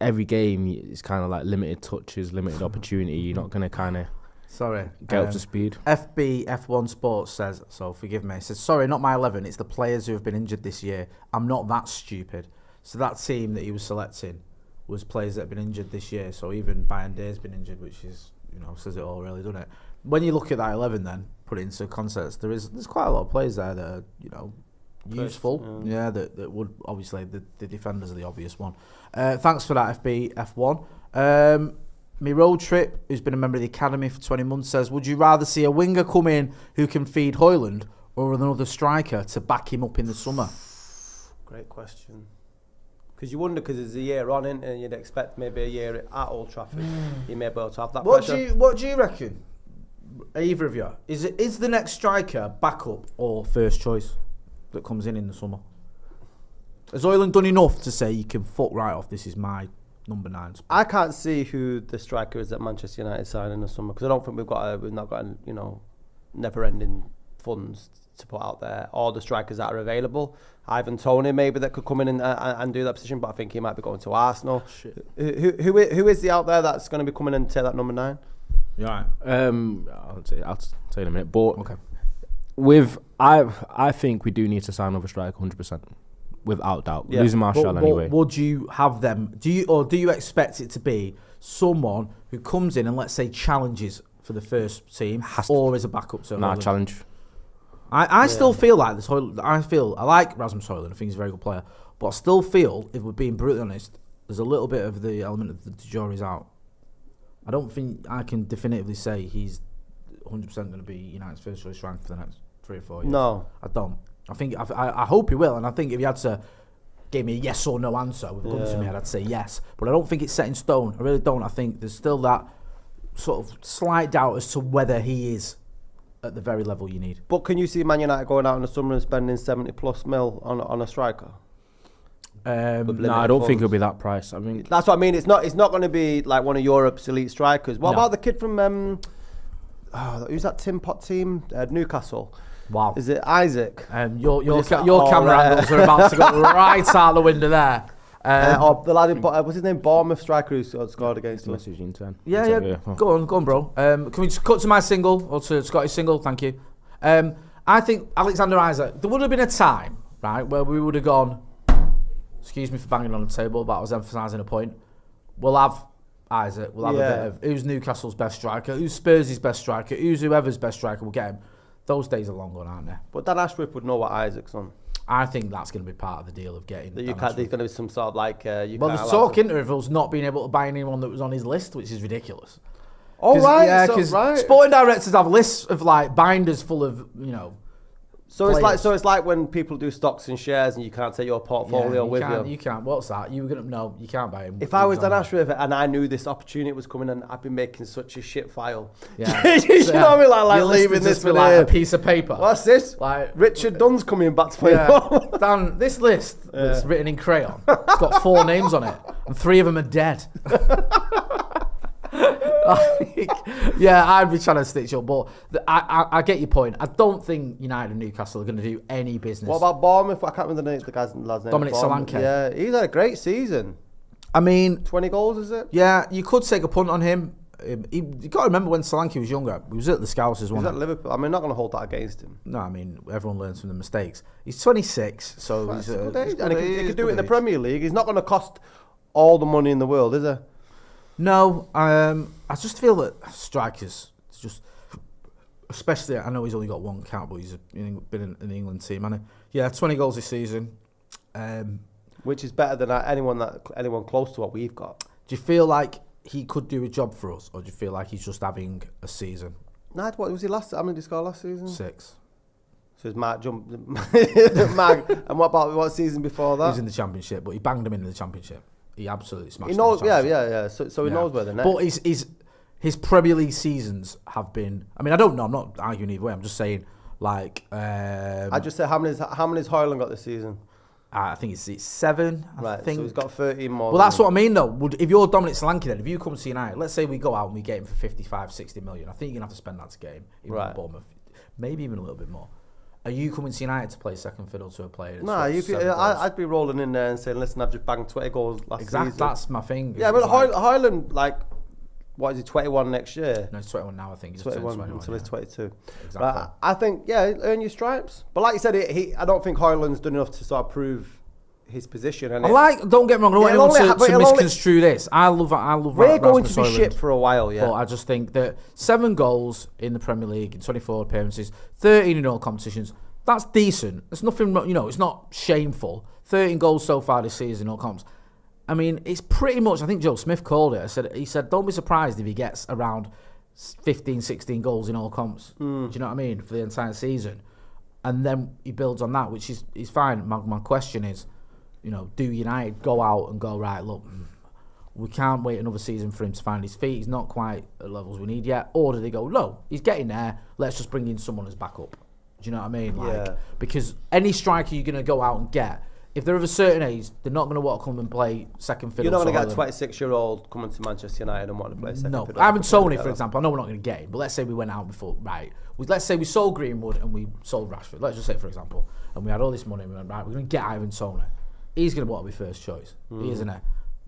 every game is kind of like limited touches, limited opportunity. You're not going to kind of Sorry. get up to speed. FB F1 Sports says, so forgive me, says, sorry, not my 11, it's the players who have been injured this year. I'm not that stupid. So that team that he was selecting was players that have been injured this year. So even Bayern Day's been injured, which is, says it all really, doesn't it? When you look at that 11 then, put it into context, there's quite a lot of players there that are, useful. Yeah, that would, obviously, the defenders are the obvious one. Thanks for that, FB F1. My road trip, who's been a member of the academy for 20 months, says, would you rather see a winger come in who can feed Højlund or another striker to back him up in the summer? Great question. Because you wonder, because it's a year on, isn't it? And you'd expect maybe a year at Old Trafford, you may be able to have that pressure. What do you reckon, either of you? Is the next striker backup or first choice that comes in the summer? Has Højlund done enough to say you can fuck right off, this is my number 9 spot? I can't see who the striker is that Manchester United sign in the summer, because I don't think we've not got never-ending funds to put out there, or the strikers that are available. Ivan Toney maybe that could come in and do that position, but I think he might be going to Arsenal. Who is the out there that's going to be coming in and take that number 9? Yeah. I'll tell you in a minute. But okay. I think we do need to sign another striker 100%. Without doubt. Yeah. Losing Martial anyway. Would you have them? Do you expect it to be someone who comes in and, let's say, challenges for the first team, or is a backup to Højlund? Challenge. I still feel like this. I like Rasmus Højlund. I think he's a very good player, but I still feel, if we're being brutally honest, there's a little bit of the element of the jury's out. I don't think I can definitively say he's 100% going to be United's first choice rank for the next 3 or 4 years. No, I don't. I hope he will, and I think if he had to give me a yes or no answer with a gun to me, I'd say yes. But I don't think it's set in stone. I really don't. I think there's still that sort of slight doubt as to whether he is at the very level you need. but can you see Man United going out in the summer and spending 70+ mil on a striker? No, I don't think it'll be that price. I mean, That's what I mean. It's not going to be like one of Europe's elite strikers. What about the kid from who's that Tim Pot team? Newcastle. Wow. Is it Isaac? Your camera angles are about to go right out the window there. Or the lad in what's his name? Bournemouth striker who scored against us. message in turn. Yeah. Go on, bro. Can we just cut to my single or to Scotty's single? Thank you. I think Alexander Isaac. There would have been a time, right, where we would have gone. Excuse me for banging on the table, but I was emphasising a point. We'll have Isaac. We'll have a bit of who's Newcastle's best striker, who's Spurs' best striker, who's whoever's best striker. We'll get him. Those days are long gone, aren't they? But Dan Ashworth would know what Isaac's on. I think that's going to be part of the deal of getting. That you can't. There's going to be some sort of like. There's talk into of us not being able to buy anyone that was on his list, which is ridiculous. Oh right, yeah, because sporting directors have lists of like binders full of So it's like when people do stocks and shares and you can't take your portfolio with you. You can't. What's that? You can't buy him. If I was Dan Ashworth and I knew this opportunity was coming and I'd been making such a shit file. Yeah. You know what I mean? Like leaving this with like a piece of paper. What's this? Like Richard Dunn's coming back to play. Yeah. Dan, this list that's written in crayon, it's got 4 names on it, and 3 of them are dead. Yeah, I'd be trying to stitch up, but I get your point. I don't think United and Newcastle are going to do any business. What about Bournemouth? I can't remember the lad's name. Dominic Solanke. Yeah, he's had a great season. I mean, 20 goals, is it? Yeah, you could take a punt on him. You got to remember when Solanke was younger, he was at the Scouts as well. He's at Liverpool. I mean, not going to hold that against him. No, I mean, everyone learns from the mistakes. He's 26, so That's he's a good a age. And he could do it in the Premier League. He's not going to cost all the money in the world, is he? No, I just feel that strikers, just especially, I know he's only got 1 cap, but he's been in the England team, hasn't he? Yeah, 20 goals this season. Which is better than anyone close to what we've got. Do you feel like he could do a job for us, or do you feel like he's just having a season? Nah, what was he last? How many did he score last season? 6. So his Mark jumped. And what season before that? He was in the Championship, but he banged him in the Championship. He absolutely smashed. He knows, him in the yeah. So he knows where they're next. But his Premier League seasons have been. I mean, I don't know. I'm not arguing either way. I'm just saying, like. I just say how many's Højlund got this season? I think it's 7. I think. So he's got 13 more. Well, that's what I mean, though. If you're Dominic Solanke, then if you come to United, let's say we go out and we get him for 55, 60 million. I think you're gonna have to spend that to get him. Even at Bournemouth, maybe even a little bit more. Are you coming to United to play second fiddle to a player? I'd be rolling in there and saying, listen, I've just banged 20 goals last season. That's my thing. Yeah, but Højlund, like, what is he, 21 next year? No, he's 21 now, I think. He's 21 until he's 22. Exactly. But I think, earn your stripes. But like you said, I don't think Højlund's done enough to sort of prove his position. And don't get me wrong, I don't want anyone to misconstrue this. I love we're going to be shit for a while, yeah. But I just think that 7 goals in the Premier League in 24 appearances, 13 in all competitions, that's decent. It's nothing, it's not shameful. 13 goals so far this season in all comps. I mean, it's pretty much, I think Joe Smith called it. He said, don't be surprised if he gets around 15, 16 goals in all comps. Do you know what I mean? For the entire season. And then he builds on that, which is fine. My question is, do United go out and go, right, look, we can't wait another season for him to find his feet. He's not quite at levels we need yet. Or do they go, no, he's getting there. Let's just bring in someone as backup. Do you know what I mean? Because any striker you're going to go out and get, if they're of a certain age, they're not going to want to come and play second fiddle. You're not going to get a 26-year-old coming to Manchester United and want to play second fiddle. Ivan Toney, for example, I know we're not going to get him, but let's say we went out before, right? Let's say we sold Greenwood and we sold Rashford. Let's just say, for example, and we had all this money and we went, right, we're going to get Ivan Toney. He's going to want to be first choice, isn't it?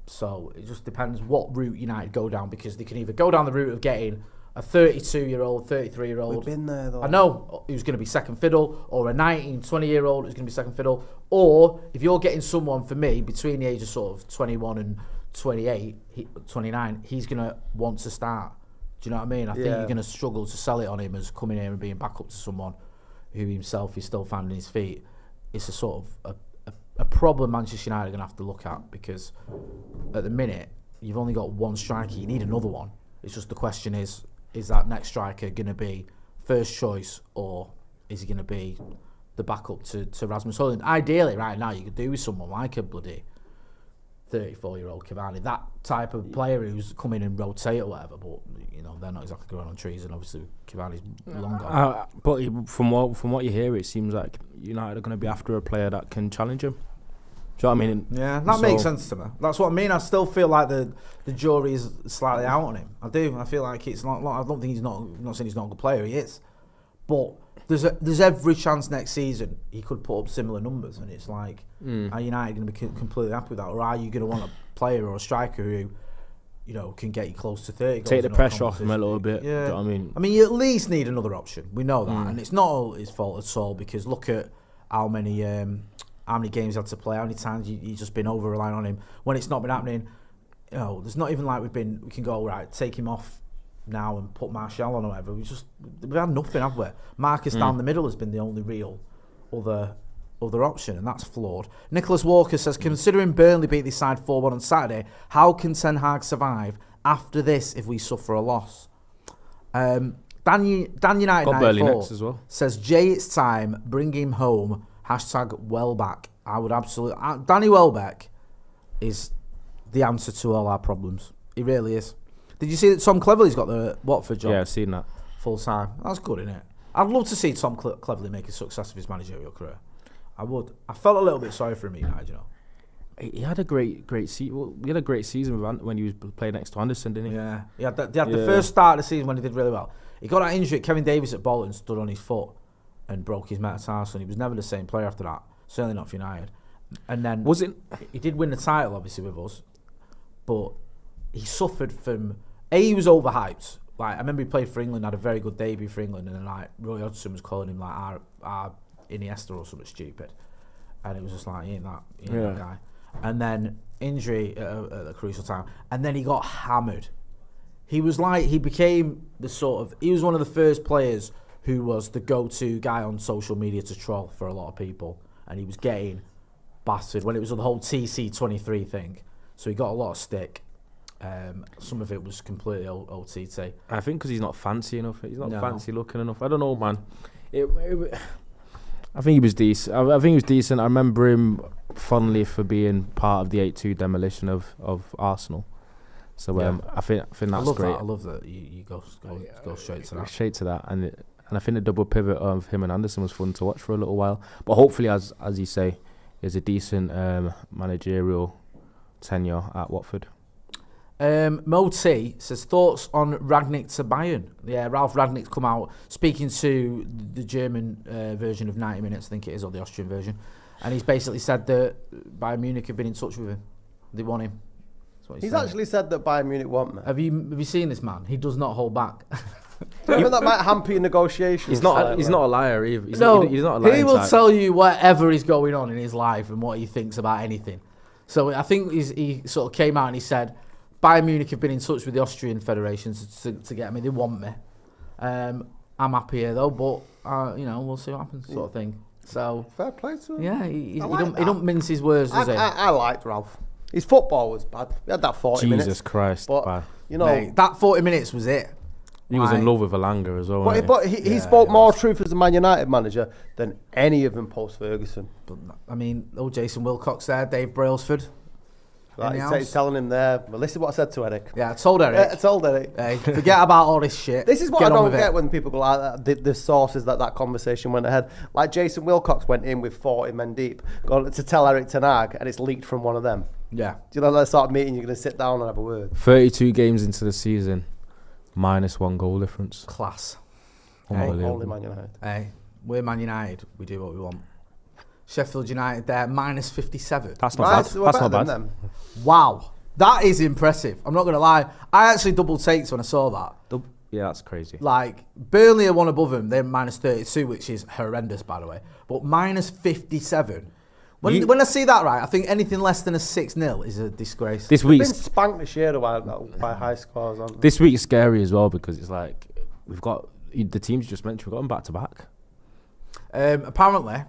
So it just depends what route United go down, because they can either go down the route of getting a 32-year-old, 33-year-old. We've been there, though. I know, who's going to be second fiddle, or a 19, 20-year-old who's going to be second fiddle. Or if you're getting someone, for me, between the age of sort of 21 and 28, 29, he's going to want to start. Do you know what I mean? I think you're going to struggle to sell it on him as coming here and being back up to someone who himself is still finding his feet. It's a sort of a problem Manchester United are going to have to look at, because at the minute, you've only got one striker. You need another one. It's just the question is that next striker going to be first choice, or is he going to be the backup to Rasmus Højlund? Ideally, right now, you could do with someone like a bloody 34-year-old Cavani, that type of player who's come in and rotate or whatever, but they're not exactly growing on trees, and obviously Cavani's long gone. But from what you hear, it seems like United are going to be after a player that can challenge him. Do you know what I mean? Yeah, that makes sense to me. That's what I mean. I still feel like the jury is slightly out on him. I do. I feel like it's not. I don't think he's not. I'm not saying he's not a good player. He is, but there's every chance next season he could put up similar numbers, and it's like, are United going to be completely happy with that, or are you going to want a player or a striker who, can get you close to 30 goals? Take the pressure off him a little bit. Yeah. Do you know what I mean? I mean, you at least need another option. We know that, and it's not all his fault at all, because look at how many games he had to play, how many times he's just been over relying on him when it's not been happening. There's not even like we can go, right, take him off now and put Martial on or whatever. We've had nothing, have we? Marcus down the middle has been the only real other option, and that's flawed. Nicholas Walker says, considering Burnley beat this side 4-1 on Saturday, how can Ten Hag survive after this if we suffer a loss? Dan United Got Burnley 94 next as well. says, Jay, it's time, bring him home. #Welbeck. I would absolutely. Danny Welbeck is the answer to all our problems. He really is. Did you see that Tom Cleverley's got the Watford job? Yeah, I've seen that. Full time. That's good, isn't it? I'd love to see Tom Cleverley make a success of his managerial career. I would. I felt a little bit sorry for him, United, He had a great season. Well, he had a great season when he was playing next to Anderson, didn't he? Yeah. He had the first start of the season when he did really well. He got that injury. Kevin Davies at Bolton stood on his foot and broke his metatarsal, and he was never the same player after that. Certainly not for United. And then he did win the title, obviously, with us, but he suffered from he was overhyped. Like, I remember he played for England, had a very good debut for England, and then like Roy Hodgson was calling him like our Iniesta or something stupid, and it was just like, he ain't that guy. And then injury at a crucial time, and then he got hammered. He was like, he became he was one of the first players who was the go-to guy on social media to troll for a lot of people, and he was getting battered when it was the whole TC23 thing. So he got a lot of stick. Some of it was completely OTT. I think because he's not fancy enough. He's not fancy looking enough. I don't know, man. I think he was decent. I think he was decent. I remember him fondly for being part of the 8-2 demolition of Arsenal. So I think that's great. I love that you go straight to that. Straight to that, and I think the double pivot of him and Anderson was fun to watch for a little while. But hopefully, as you say, is a decent managerial tenure at Watford. Mo T says, thoughts on Rangnick to Bayern? Yeah, Ralph Rangnick's come out speaking to the German version of 90 Minutes, I think it is, or the Austrian version, and he's basically said that Bayern Munich have been in touch with him. They want him. He's actually said that Bayern Munich want me. Have you seen this man? He does not hold back. Do you think that might hamper your negotiations? He's not a liar either. He's not a liar. He will tell you whatever is going on in his life and what he thinks about anything. So I think he sort of came out and he said, Bayern Munich have been in touch with the Austrian Federation to get me. They want me. I'm happy here though, but we'll see what happens, sort of thing. So fair play to him. Yeah, he don't mince his words, does he? I liked Ralph. His football was bad. We had that 40 minutes. Jesus Christ. But, bad. you know... Mate, that 40 minutes was it. He was in love with Elanga as well. But he spoke more truth as a Man United manager than any of them post-Ferguson. But, I mean, Jason Wilcox there, Dave Brailsford. He's telling him there, well, listen to what I said to Eric. Yeah, I told Eric. I told Eric. Hey, forget about all this shit. This is what Get I on don't with get it. when people go like the sources that conversation went ahead. Like Jason Wilcox went in with 40 men deep, going to tell Eric Ten Hag, and it's leaked from one of them. Yeah. Do you know that sort of meeting you're going to sit down and have a word? 32 games into the season, -1 goal difference. Class. Unbelievable. Only Man United. Hey, we're Man United. We do what we want. Sheffield United there, -57. That's not bad. So we're That's better not than bad. them. Wow. That is impressive. I'm not going to lie. I actually double taked when I saw that. Yeah, that's crazy. Like, Burnley are one above them. They're -32, which is horrendous, by the way. But -57. When I see that, right, I think anything less than a 6-0 is a disgrace. This We've been week's spanked this year by high scores, aren't we? this week's scary as well because it's like we've got the teams you just mentioned. We've got them back to back. Apparently,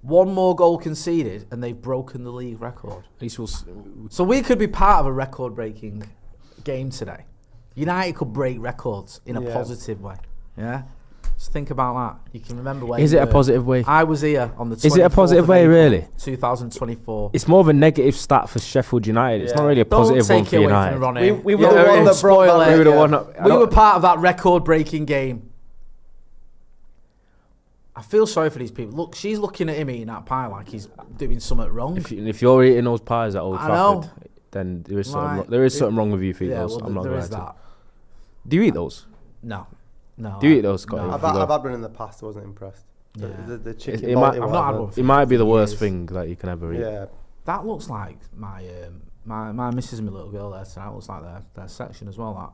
one more goal conceded and they've broken the league record. At least we'll. So we could be part of a record-breaking game today. United could break records in a positive way. Yeah? Just think about that. You can remember where Is you it a were. positive way? I was here on the 24th Is it a positive of way, April, really? 2024. It's more of a negative stat for Sheffield United. It's not really a positive Don't one take for it away United. from Ronnie. We were the one that brought that. We were the Yeah. one that- We were part of that record-breaking game. I feel sorry for these people. Look, she's looking at him eating that pie like he's doing something wrong. If you're eating those pies at Old I know. Trafford, then there is Like, something wrong with you if you eat Yeah, those. well, I'm not there going is to. that. Do you eat those? No. Do you eat those, Scotty? No. If I've you had go- one in the past. I wasn't impressed. Yeah. The chicken. It might- balti, I've not had whatever. one. It might be the for worst years. thing that you can ever eat. Yeah. That looks like my missus and my little girl there tonight. Looks like their section as well.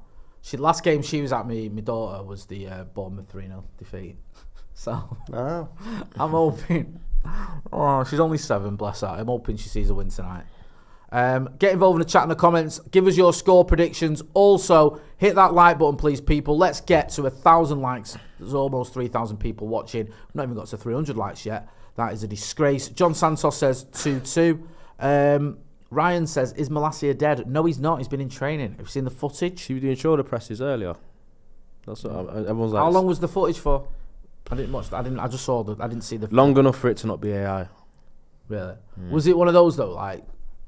That last game she was at, my daughter was the Bournemouth 3-0 defeat. So Oh. I'm hoping. Oh, she's only 7, bless her. I'm hoping she sees a win tonight. Get involved in the chat in the comments. Give us your score predictions. Also, hit that like button, please, people. Let's get to 1,000 likes. There's almost 3,000 people watching. We've not even got to 300 likes yet. That is a disgrace. John Santos says 2-2. Ryan says, is Malacia dead? No, he's not. He's been in training. Have you seen the footage? She was doing shoulder presses earlier. That's what everyone's like. How long was the footage for? I didn't watch that. I just saw I didn't see the. Long enough for it to not be AI. Really? Was it one of those though? Like,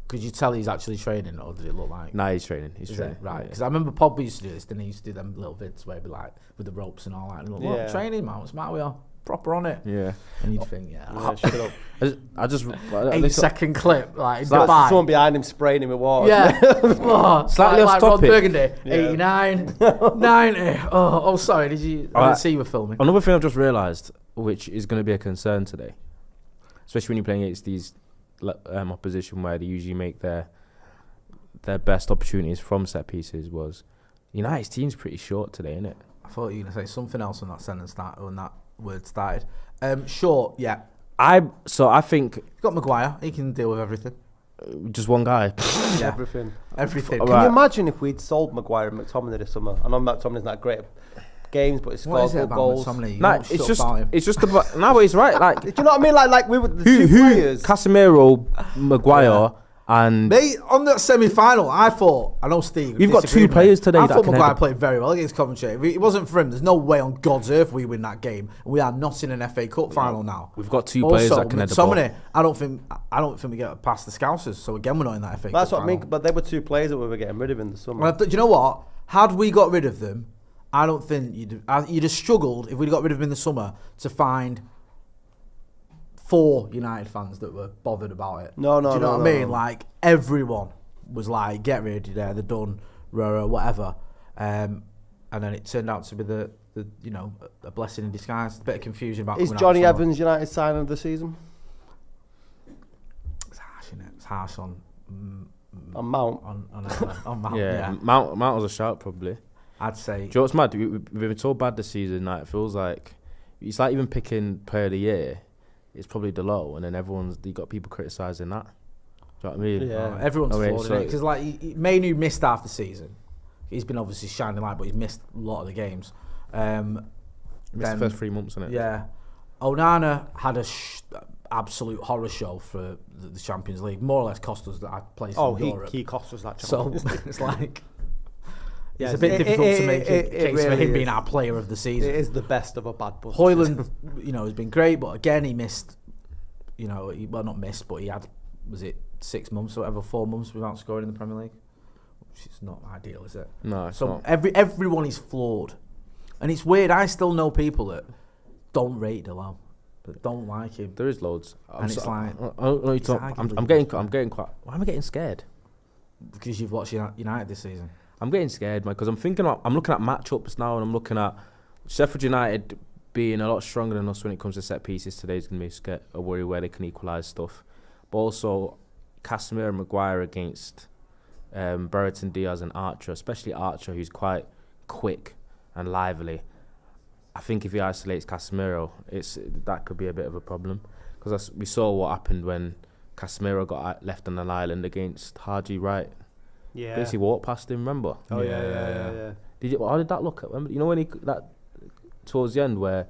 could you tell he's actually training, or did it look like? Nah, he's training. He's Is training. it? Right, because I remember Pogba used to do this, didn't he? Used to do them little vids where he'd be like, with the ropes and all that. And he'd be like, look, Yeah. training, man, what's the matter with you? Proper on it. Yeah. And you'd think, yeah. Yeah, shut up. I just 8-second clip, like, in That's Dubai. someone behind him spraying him with water. Yeah. Oh, Slightly like off Ron topic. Burgundy, Yeah. 89, 90. Oh, sorry, I didn't see you were filming. Another thing I've just realised, which is going to be a concern today, especially when you're playing against these opposition where they usually make their best opportunities from set pieces, was United's team's pretty short today, isn't it? I thought you were going to say something else when that sentence started, when that word started. Short, yeah. I think You've got Maguire, he can deal with everything. just one guy. Yeah. Everything. Everything. Right. Can you imagine if we'd sold Maguire and McTominay this summer? I know McTominay's not great at games, but he What is scores it good about goals. McTominay? You Nah, know stuff it's just about him. about. No, he's right. Like Do you know what I mean? Like we were the two players. Casemiro, Maguire, and Mate, on that semi-final, I know Steve. We've got disagreed two with me. players today I that thought can Maguire head- played very well against Coventry. If it wasn't for him, there's no way on God's earth we win that game. We are not in an FA Cup final now. we've got two players that can head the ball. McTominay, I don't think we get past the Scousers. So again, we're not in that FA That's Cup what I mean. final. But they were two players that we were getting rid of in the summer. Well, do you know what? Had we got rid of them, I don't think you'd have struggled if we'd got rid of them in the summer to find 4 United fans that were bothered about it. No, Do you know no, what no, I mean? no. Like, everyone was like, get rid, they're done, whatever. And then it turned out to be the a blessing in disguise. A bit of confusion about Is coming out Johnny of summer. Evans United signing of the season? It's harsh, innit? It's harsh on Mount. on Mount, Yeah, yeah. Mount was a shout probably. I'd say. Do you know what's mad? We've been so bad this season that it feels like it's like even picking player of the year. It's probably Delo, and then you got people criticising that. Do you know what I mean? Yeah. Everyone's I mean, flawed in so- it because Mainu missed half the season. He's been obviously shining light, but he's missed a lot of the games. Missed the Then- first 3 months, innit? Yeah. Onana had a absolute horror show for the Champions League. More or less cost us that place in Europe. He cost us that. So Champions it's like Yeah, it's a bit difficult to make a case really for him is. being our player of the season. It is the best of a bad bunch. Hoyland, has been great, but again he missed. Not missed, but he had 6 months or whatever, 4 months without scoring in the Premier League, which is not ideal, is it? No, it's So not. everyone is flawed, and it's weird. I still know people that don't rate Delao, that don't like him. There is loads. And it's like, I'm arguably getting quite. Why am I getting scared? Because you've watched United this season. I'm getting scared, man, because I'm looking at matchups now, and I'm looking at Sheffield United being a lot stronger than us when it comes to set pieces. Today's going to be a worry where they can equalise stuff. But also, Casemiro and Maguire against Brereton, Diaz and Archer, especially Archer, who's quite quick and lively. I think if he isolates Casemiro, that could be a bit of a problem. Because we saw what happened when Casemiro got left on an island against Haji Wright. Yeah. Basically walked past him, remember? Oh yeah. How did that look? Remember, when towards the end where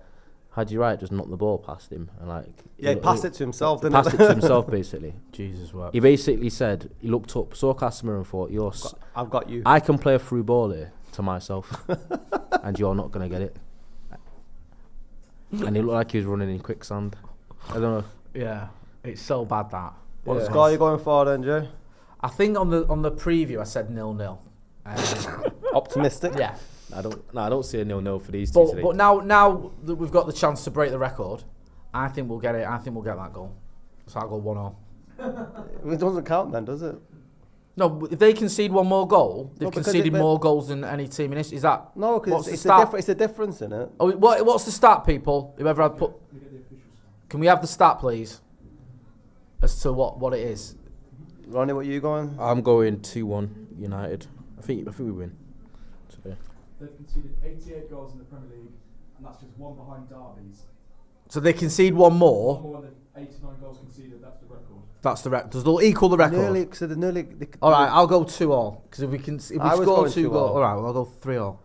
Haji Wright just knocked the ball past him and he passed it to himself, didn't passed it to himself basically. Jesus, what? He basically said he looked up, saw Casemiro and thought, I've got you. I can play a through ball here to myself, and you're not gonna get it. And he looked like he was running in quicksand. I don't know. Yeah, it's so bad that. What score are you going for then, Jay? I think on the preview I said 0-0. Optimistic? Yeah. I don't see a 0-0 for these two today. But now that we've got the chance to break the record, I think we'll get it. I think we'll get that goal. So I'll go 1-0. It doesn't count then, does it? No, if they concede one more goal, they've because conceded more goals than any team in history. Is that No, what's because the it's stat? a difference in it. Oh, what's the stat, people? Whoever had put. Can we have the stat, please? As to what it is. Ronnie, what are you going? I'm going 2-1 United. I think we win today. They've conceded 88 goals in the Premier League, and that's just one behind Derby's. So they concede one more. One more than 89 goals conceded, that's the record. That's the record. Does they'll equal the record? All right, I'll go 2-2. Because if we score 2 goals, all right, well I'll go 3-3.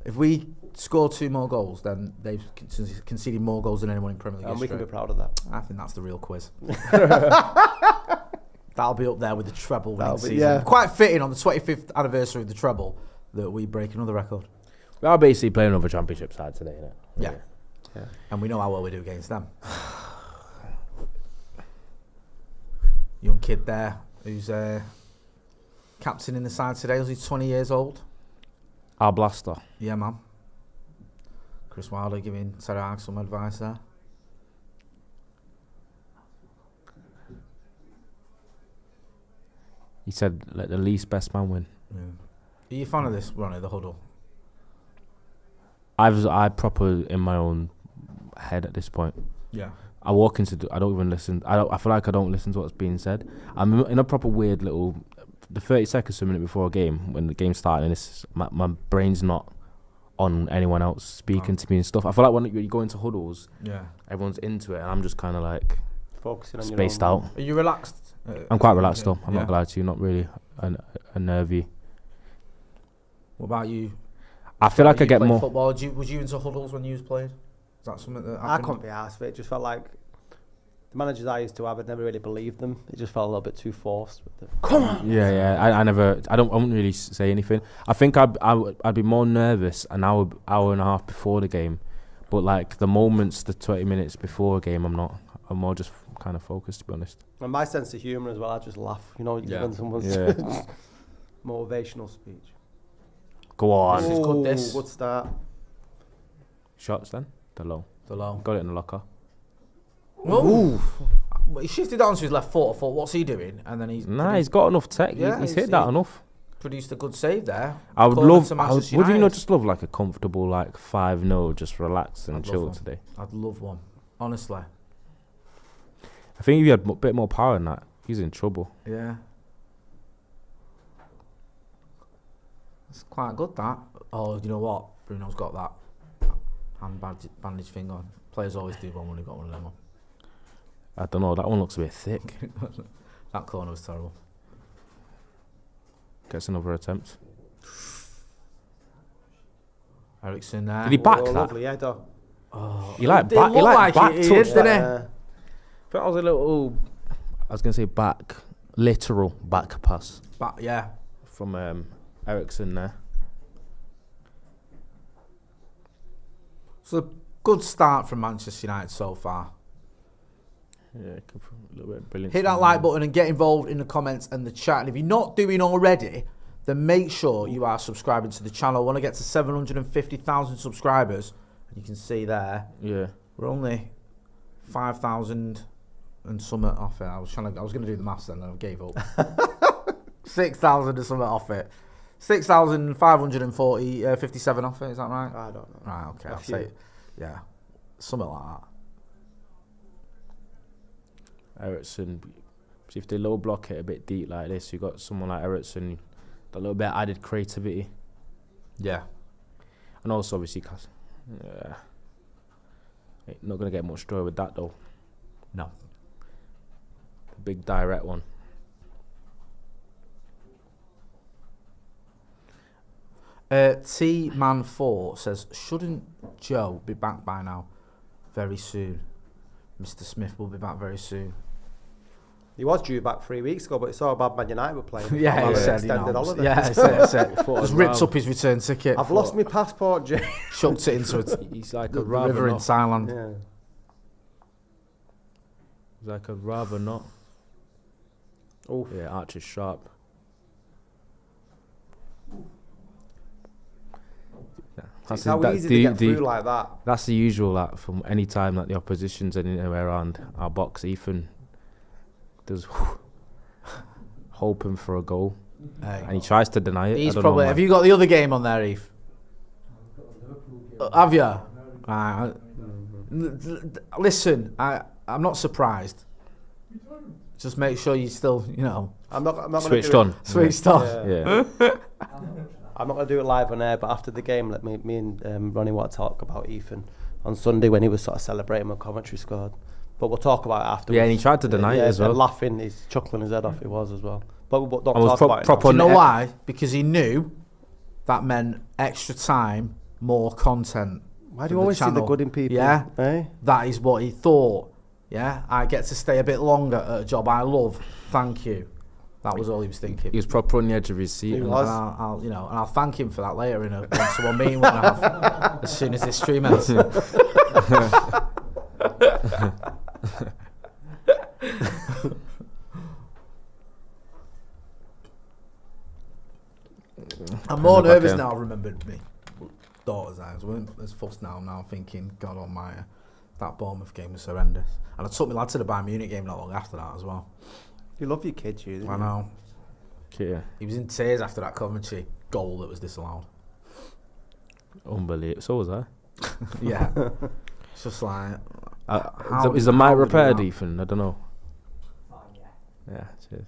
If we score 2 more goals, then they've conceded more goals than anyone in Premier League And we history. can be proud of that. I think that's the real quiz. That'll be up there with the treble winning season. yeah. Quite fitting on the 25th anniversary of the treble that we break another record. We are basically playing another championship side today, innit? Yeah. And we know how well we do against them. Young kid there who's captain in the side today. Was he 20 years old? Our blaster. Yeah, man. Chris Wilder giving Terry Hag some advice there. He said, let the least best man win. Yeah. Are you a fan of this, Ronnie, the huddle? I proper in my own head at this point. Yeah. I walk into. I don't even listen. I feel like I don't listen to what's being said. I'm in a proper weird little. The 30 seconds to a minute before a game, when the game's starting, and my brain's not on anyone else speaking to me and stuff. I feel like when you go into huddles, everyone's into it, and I'm just kind of like Focusing on spaced out. Are you relaxed? I'm quite relaxed though. I'm not gonna lie to you. Not really a nervy. What about you? I feel like I get more. Football. Was you into huddles when you was playing? Is that something that I happened? couldn't be asked for it. It just felt like the managers I used to have, I'd never really believed them. It just felt a little bit too forced. Come on. Yeah. I wouldn't really say anything. I think I'd be more nervous an hour and a half before the game, but like the moments, the 20 minutes before a game, I'm not. I'm more just kind of focused, to be honest. And my sense of humour as well, I just laugh. When someone's motivational speech. Go on. This is good, this. Good start. Shots then? The low. Got it in the locker. Ooh. He shifted on to his left foot. I thought, what's he doing? And then he's got enough tech. Yeah, he's hit that enough. Produced a good save there. Would you just love like a comfortable like 5-0, just relax and chill today? I'd love one, honestly. I think if you had a bit more power than that, he's in trouble. Yeah. It's quite good, that. Oh, you know what? Bruno's got that hand bandage thing on. Players always do one when they've got one of them on. I don't know, that one looks a bit thick. That corner was terrible. Gets another attempt. Ericsson there. Did he back that? Lovely header. He like It back, he looked like like back he touch. did, didn't he? But I was a little. I was gonna say back, literal back pass But yeah, from Ericsson there. so a good start from Manchester United so far. Yeah, a little bit brilliant. Hit that like button and get involved in the comments and the chat. And if you're not doing already, then make sure you are subscribing to the channel. I want to get to 750,000 subscribers. You can see there, Yeah. we're only 5,000 and something off it. I was going to do the maths then and I gave up. 6,000 and something off it. 6,540, 57 off it. Is that right? I don't know. Right. Okay. I'll few. say, yeah, something like that. Ericsson, if they low block it a bit deep like this, you got someone like Ericsson, a little bit of added creativity, Yeah. and also obviously, not gonna get much joy with that though. No. The big direct one. T-Man4 says, shouldn't Joe be back by now? Very soon. Mr. Smith will be back very soon. He was due back 3 weeks ago, but he saw how bad Man United were playing. Yeah, he He said, extended holiday. Yeah, he said. Just ripped up his return ticket. I've lost my passport, Jay. Chucked it into He's like the a rather river in not. Thailand. Yeah. He's like a rather not. Oh, Yeah, Archer's sharp. it's how easy to get through like that. That's the usual that from any time that the opposition's anywhere around our box. Ethan does hoping for a goal, and he tries to deny it. I He's don't probably. know Have you got the other game on there, Eve? Have you? Listen, I'm not surprised. Just make sure you still, I'm not switched gonna on. switched off. Yeah. I'm not going to do it live on air, but after the game, let me and Ronnie want to talk about Ethan on Sunday when he was sort of celebrating when Coventry scored. But we'll talk about it afterwards. Yeah, and he tried to deny it as well. And laughing, he's chuckling his head off, he was as well. But don't I was talk about it. proper Do you now. know why? Because he knew that meant extra time, more content. Why do for you always see the channel. good in people? Yeah, Eh? that is what he thought. Yeah, I get to stay a bit longer at a job I love. Thank you. That was all he was thinking. He was proper on the edge of his seat. He and was. And I'll thank him for that later in a one-to-one meeting we're gonna have as soon as this stream ends. I'm more nervous now. I remembered me daughter's eyes. We're as fussed now. Now I'm thinking, God Almighty, that Bournemouth game was horrendous. And I took my lad to the Bayern Munich game not long after that as well. You love your kids, you. I know. Yeah, He was in tears after that Coventry goal that was disallowed. unbelievable. So was I. Yeah. It's just like, Is the mic how did repaired, we Ethan? I don't know. Yeah, cheers.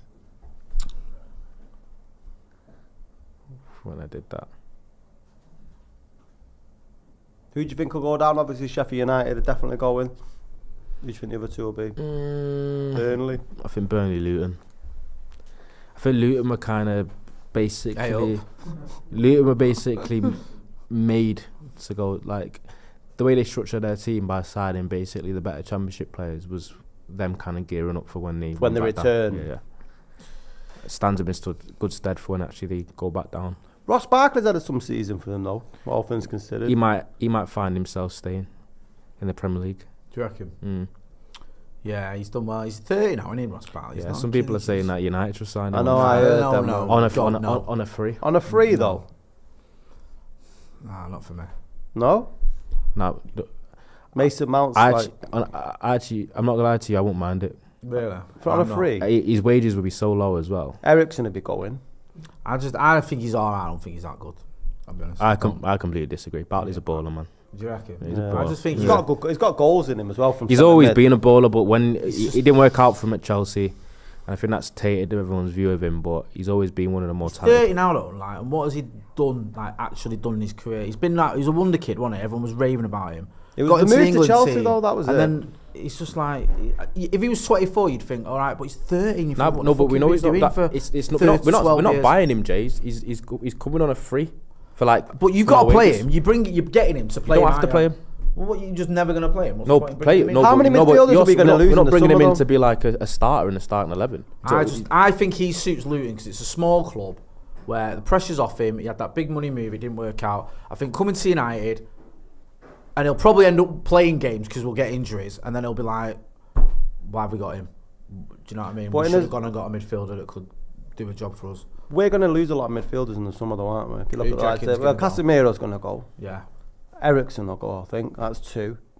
When I did that. Who do you think will go down? Obviously, Sheffield United are definitely going. Who do you think the other two will be? Burnley. I think Burnley, Luton. I think Luton were kind of basically. Luton were basically made to go, like, the way they structured their team by signing basically the better Championship players was them kind of gearing up for when they went back return. down. Yeah. It stands them in good stead for when actually they go back down. Ross Barkley's had some season for them though, all things considered. He might find himself staying in the Premier League. Do you reckon? Mm. Yeah, he's done well. He's 30 now, isn't he, Ross Barkley? Yeah, some people are saying that United should sign him. I know, I heard them. no. on a free. On a free though? Nah, not for me. No? No, Mason Mount's I'm not gonna lie to you. I won't mind it. Really? on a free. His wages would be so low as well. Ericsson would be going. I think he's alright. I don't think he's that good. I'll be honest. I completely disagree. Bartley's a baller, man. Do you reckon? He's a Yeah. baller. I just think He's got goals in him as well. From He's centre always mid. been a baller, but when he didn't work out for him at Chelsea, and I think that's tainted everyone's view of him. But he's always been one of the more He's talented. 30 now though, like, and what has he done, like, actually done in his career? He's been like, he's a wonder kid, wasn't he? Everyone was raving about him. It was Got the into move to England Chelsea team, though, that was and it. then it's just like, if he was 24, you'd think, all right, but he's 30. And you think, what No, the but fuck we have know you he's been not doing that. for It's not. 30 We're to 12 not years? buying him, Jay. He's coming on a free for like. But you've for got no to play wages. him. You're getting him to play. You don't him, have to aren't play you? him. Well, what, you just never going to play him? What's No, the point in play. bringing him No, in? How many midfielders are we gonna lose We're in not the bringing him summer, in to be like a starter in the starting 11. I think he suits Luton because it's a small club where the pressure's off him. He had that big money move, it didn't work out. I think coming to United, and he'll probably end up playing games because we'll get injuries, and then he'll be like, why have we got him? Do you know what I mean? But We in should a- have gone and got a midfielder that could do a job for us. We're going to lose a lot of midfielders in the summer, though, aren't we? If you Who look do you at reckon's that, well, gonna go? Casemiro's going to go. Yeah. Ericsson will go, I think. That's 2.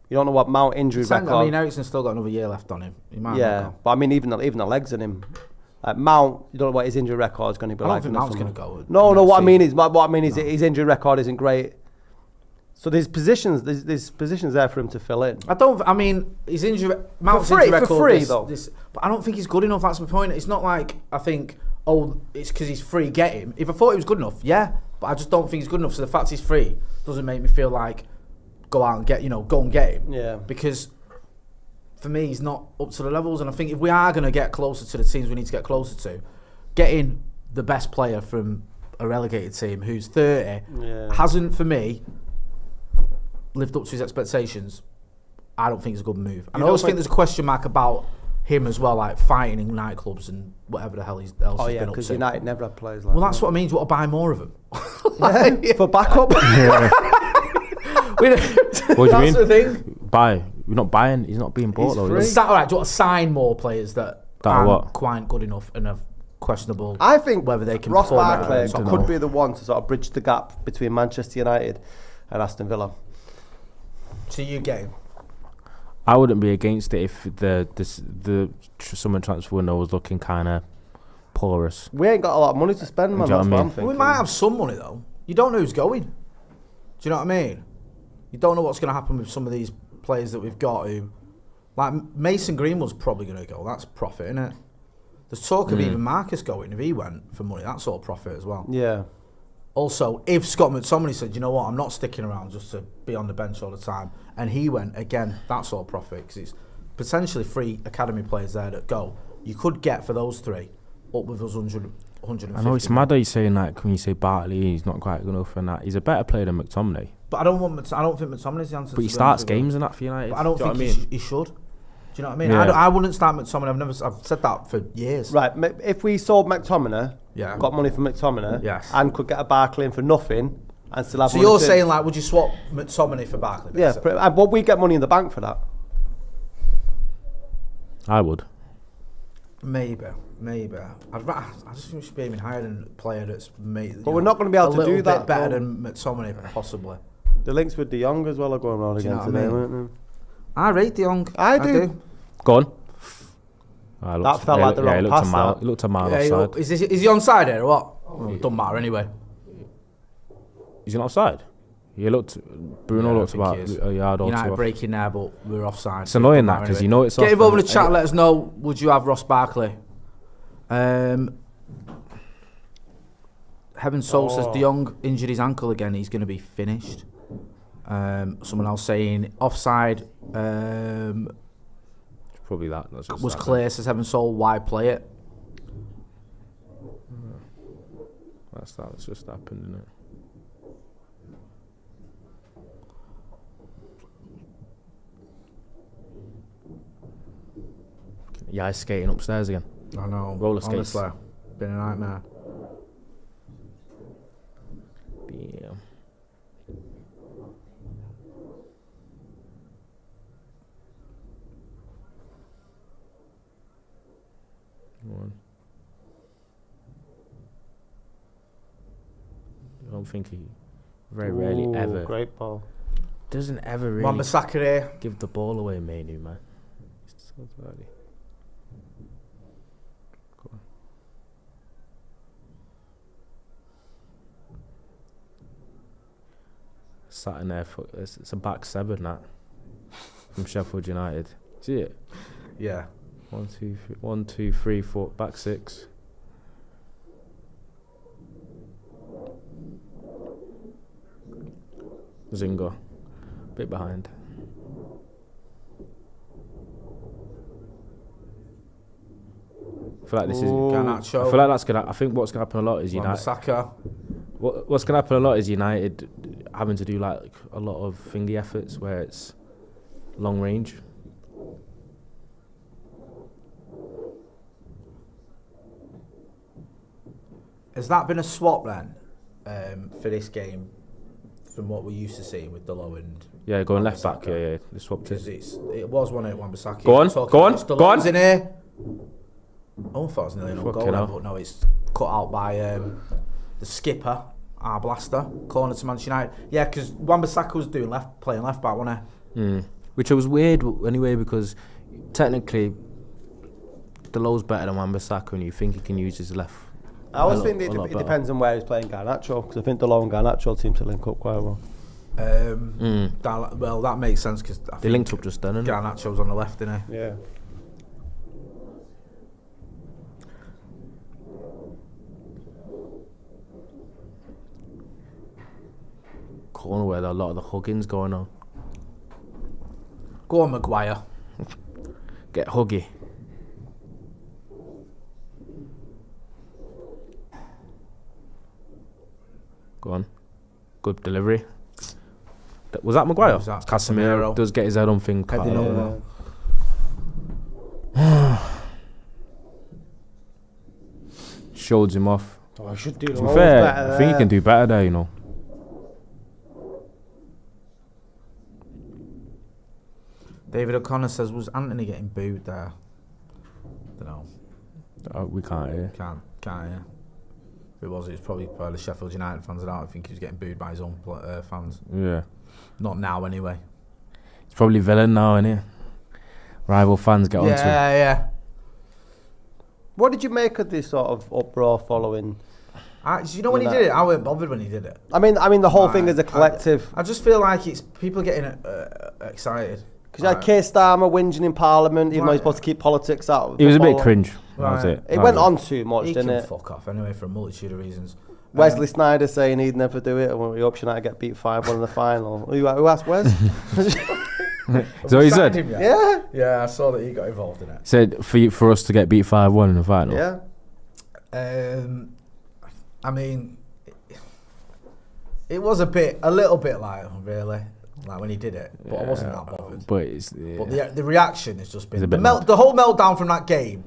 You don't know what Mount injury record. I mean, Ericsson's still got another year left on him. He might yeah, not go. but I mean, even the legs in him. Mount, you don't know what his injury record is going to be I don't like. think in the Mount's summer. going to go. No, next what I mean is, season. his injury record isn't great. So there's positions there for him to fill in. I mean, his injury. Mount's free, injury for record. free, this, though. this, but I don't think he's good enough. That's my point. It's not like I think. Oh, it's because he's free. Get him. If I thought he was good enough, yeah. But I just don't think he's good enough. So the fact he's free doesn't make me feel like go out and get him. Yeah. Because for me, he's not up to the levels. And I think if we are going to get closer to the teams we need to get closer to, getting the best player from a relegated team who's 30 hasn't, for me, lived up to his expectations. I don't think it's a good move. And I always think there's a question mark about him as well, like fighting in nightclubs and whatever the hell else he's been up to. Because United never had players like Well, that's what I mean. Do you want to buy more of them? for backup. What do you That's mean? the thing. Buy. We're not buying. He's not being bought though. is he? All right, do you want to sign more players that are aren't what? quite good enough and have questionable? I think whether they can Ross perform at Barkley the top could level. be the one to sort of bridge the gap between Manchester United and Aston Villa. So you get him. I wouldn't be against it if the summer transfer window was looking kind of porous. We ain't got a lot of money to spend, man. Do you know That's what I what I'm mean? thinking. We might have some money though. You don't know who's going. Do you know what I mean? You don't know what's going to happen with some of these players that we've got. Who, like Mason Greenwood's probably going to go. That's profit, isn't it? There's talk of even Marcus going. If he went for money, that's all profit as well. Yeah. Also, if Scott McTominay said, you know what, I'm not sticking around just to be on the bench all the time, and he went, again, that's all profit, because it's potentially 3 academy players there that go. You could get for those 3 up with us 150. I know it's mad that you're saying that when you say Bartley, he's not quite good enough and that. He's a better player than McTominay. But I don't think McTominay's the answer. But he starts games and that for United. But I don't Do you know think what I mean? he should. Do you know what I mean? Yeah. I wouldn't start McTominay. I've said that for years. Right, if we sold McTominay, Yeah. got money for McTominay, Yes. and could get a Barkley in for nothing, and still have So money you're to- saying, like, would you swap McTominay for Barkley? Yeah, basically? but we get money in the bank for that. I would. Maybe. I just think we should be aiming higher than a player that's made. But we're not gonna be able a to little do that, bit better though. than McTominay, possibly. The links with De Jong as well are going around Do you again know what I today, mean? weren't I rate De Jong. I do. Go on. That felt like the wrong he looked pass, a mile, that. he looked a mile Yeah, offside. is he onside here or what? Oh, it doesn't matter anyway. Is he not offside? Bruno Yeah, I looked think about he is. a yard or United two off. breaking there, but we're offside. It's annoying that because you know it's Get off involved in and- the chat. Let us know. Would you have Ross Barkley? Heaven Soul says De Jong injured his ankle again. He's going to be finished. Someone else saying offside Probably that. That's just was that. clear. Says Heaven Soul. Why play it? That's just happened, isn't it? Yeah, he's skating upstairs again. I know. Roller skates. Honestly, been a nightmare. Yeah. One. I don't think he very rarely Ooh, ever Great ball. doesn't ever really Wan-Bissaka here. give the ball away, Manu, man. It's so dirty. Go on. Sat in there for it's a back 7 that from Sheffield United. See it? Yeah. 1, 2, 3, 4, back 6. Zingo, bit behind. I feel like this is. Garnacho. I feel like that's gonna. I think what's gonna happen a lot is United. Wan-Bissaka. What's gonna happen a lot is United. having to do like a lot of thingy efforts where it's long range. Has that been a swap then for this game from what we're used to seeing with Delo and... Yeah, going left back. Yeah, they swapped it. Because it was one at Wan-Bissaka. Go on. Delo's in here. Oh, I thought it was nearly an own goal, Fucking hell. but no, it's cut out by the skipper, our blaster, corner to Manchester United. Yeah, because Wan-Bissaka was playing left back, wasn't he? Which was weird anyway, because technically Delo's better than Wan-Bissaka, and you think he can use his left. I always think it depends on where he's playing Garnacho, because I think Delo and Garnacho seem to link up quite well. Well, that makes sense because They linked up just then, didn't they? Garnacho's on the left, didn't he? Yeah. Corner where a lot of the hugging's going on. Go on, Maguire. Get huggy. Go on. Good delivery. Was that Maguire? Who was that? Casemiro Casemiro. does get his head on thing. Heading over. Shows him off. Oh, I should do To be fair, I think he can do better there, you know. David O'Connor says, was Anthony getting booed there? Don't know. We can't hear. Can't hear. If it was probably by the Sheffield United fans. I don't think he was getting booed by his own fans. Yeah. Not now, anyway. It's probably villain now, isn't it? Rival fans get onto him. Yeah. What did you make of this sort of uproar following? You know when he did it, I weren't bothered when he did it. I mean, the whole thing is a collective. I just feel like it's people getting excited. Because you had Keir Starmer whinging in Parliament, even though he's supposed to keep politics out of He was a bit football. cringe. That was it. It went on too much, He didn't can it? fuck off anyway for a multitude of reasons. Wesley Sneijder saying he'd never do it, and he hopes United get beat 5-1 in the final. Who asked Wes? So he said. Yeah. Yeah, I saw that he got involved in it. Said for us to get beat 5-1 in the final. Yeah. I mean, it was a little bit like, really, like when he did it, but I wasn't that bothered. But it's But the reaction has just been a bit the whole meltdown from that game.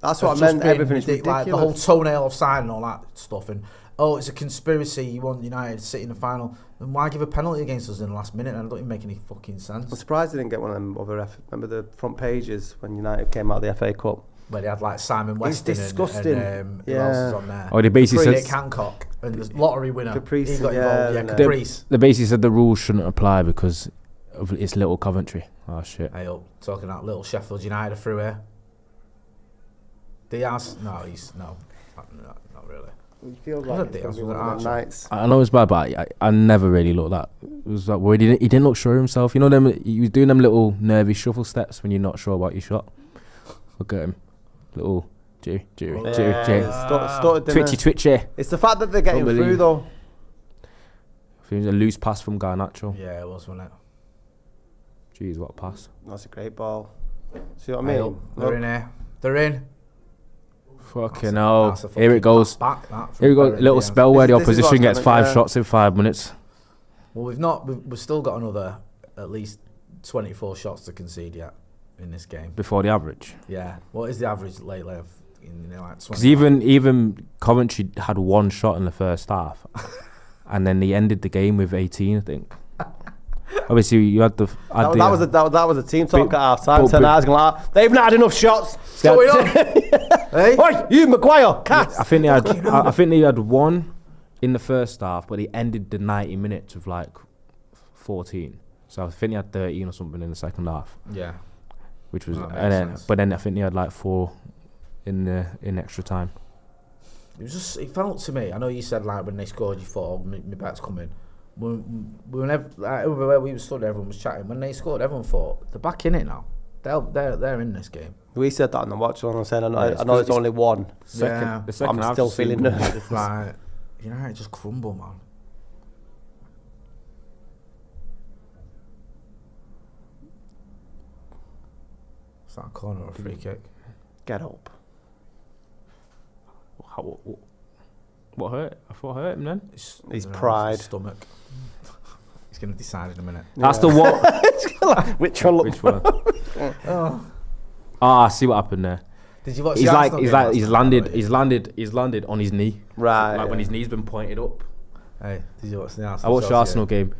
That's has what I just meant. been Everything's ridiculous. Like the whole toenail offside and all that stuff, and it's a conspiracy. You want United to sit in the final, then why give a penalty against us in the last minute? And it don't even make any fucking sense. I'm surprised they didn't get one of them other. Remember the front pages when United came out of the FA Cup? Where they had like Simon Weston disgusting. and who else is on there? Oh, they basically Frederick said Hancock and the lottery winner. Caprice, he got yeah, involved. and, Caprice. they basically said the rules shouldn't apply because of it's Little Coventry. Oh shit. Hey, talking about little Sheffield United through here. Diaz? No, not really. It feels Was like it it's gonna Diaz? be Was one it of them Archer? nights. I know it's bad, but I never really looked that. It was like where he didn't look sure of himself. You know them. He was doing them little nervy shuffle steps when you're not sure about your shot. Look at him, little Jerry, Stuttered, didn't it? twitchy. It's the fact that they're getting Don't through believe. though. I think it was a loose pass from Garnacho. Yeah, it was, wasn't it? Jeez, what a pass! That's a great ball. See what I mean? They're in here. They're in. Fucking hell! That's a Here fucking it goes. pass back, that, from Here we go. Berry Little Diaz. spell where the This is opposition what's gets happening, 5 shots in 5 minutes. Well, we've still got another at least 24 shots to concede yet in this game. Before the average. Yeah. What is the average lately of like 20? Because even Coventry had 1 shot in the first half, and then they ended the game with 18, I think. Obviously, you had the. That was a team talk But- at half time. but- Tonight's going like, they've not had enough shots. What's going on? Hey? Oi, you Maguire, cast. I think they had. I think they had 1 in the first half, but they ended the 90 minutes with like 14. So I think they had 13 or something in the second half, Yeah. which was That makes and then sense. but then I think they had like 4 in extra time. It was just. It felt to me. I know you said like when they scored, you thought, "Oh, my bet's coming." Whenever where we stood, everyone was chatting. When they scored, everyone thought they're back in it now. They're in this game. We said that on the WatchAlong. I said, I Yeah, it's know 'cause it's only one. Yeah. The second I'm half still just seemed feeling good. nervous. Like, United just crumble, man. Is that a corner or a free kick? Get up. What hurt? I thought I hurt him then. His pride. Stomach. going to decide in a minute. That's the one. Which one? Which one? Oh, I see what happened there. Did you watch? He's the like, Arsenal he's game like, last he's night, landed, by the way? he's landed on his knee. Right. Like when yeah. his knee's been pointed up. Hey, did you watch the I Arsenal? watched the Arsenal game.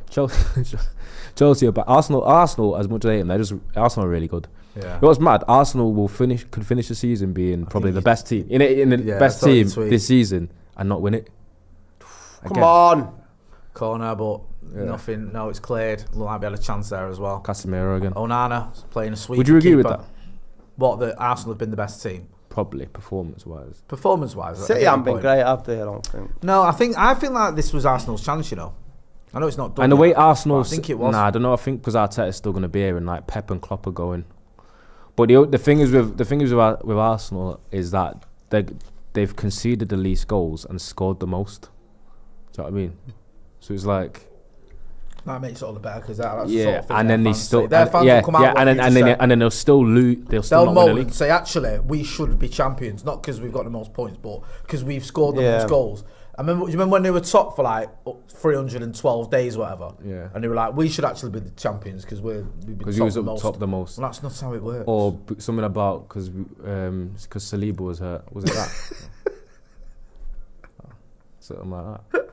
Chelsea, but Arsenal, as much as I hate them, Arsenal are really good. Yeah. You know what's mad? Arsenal could finish the season being probably the best team in the Yeah, best I saw your team tweet. this season and not win it. Come on. Corner, but nothing. No, it's cleared. Looked like we had a chance there as well. Casemiro again. Onana playing a sweep. Would you agree with keeper. that? What, that Arsenal have been the best team? Probably performance-wise. Performance-wise. I City get haven't your been point. great, have they? I don't think. No, I think like this was Arsenal's chance, you know. I know it's not done And the way yet, Arsenal, but I think it was. Nah, I don't know. I think because Arteta's still going to be here and like Pep and Klopp are going. But the thing is with Arsenal is that they've conceded the least goals and scored the most. Do you know what I mean? So it's like. That makes it all the better because that's Yeah, the sort of thing and their then they fans still say. Their fans will come out and then they'll still lose. They'll still they'll not win moan the and league. say, actually, we should be champions, not because we've got the most points, but because we've scored the Yeah. most goals. Do you remember when they were top for like 312 days, or whatever? Yeah. And they were like, we should actually be the champions because we've been Because top he was the up most. top the most. Well, that's not how it works. Or something about because Saliba was hurt. Was it that? Something like that.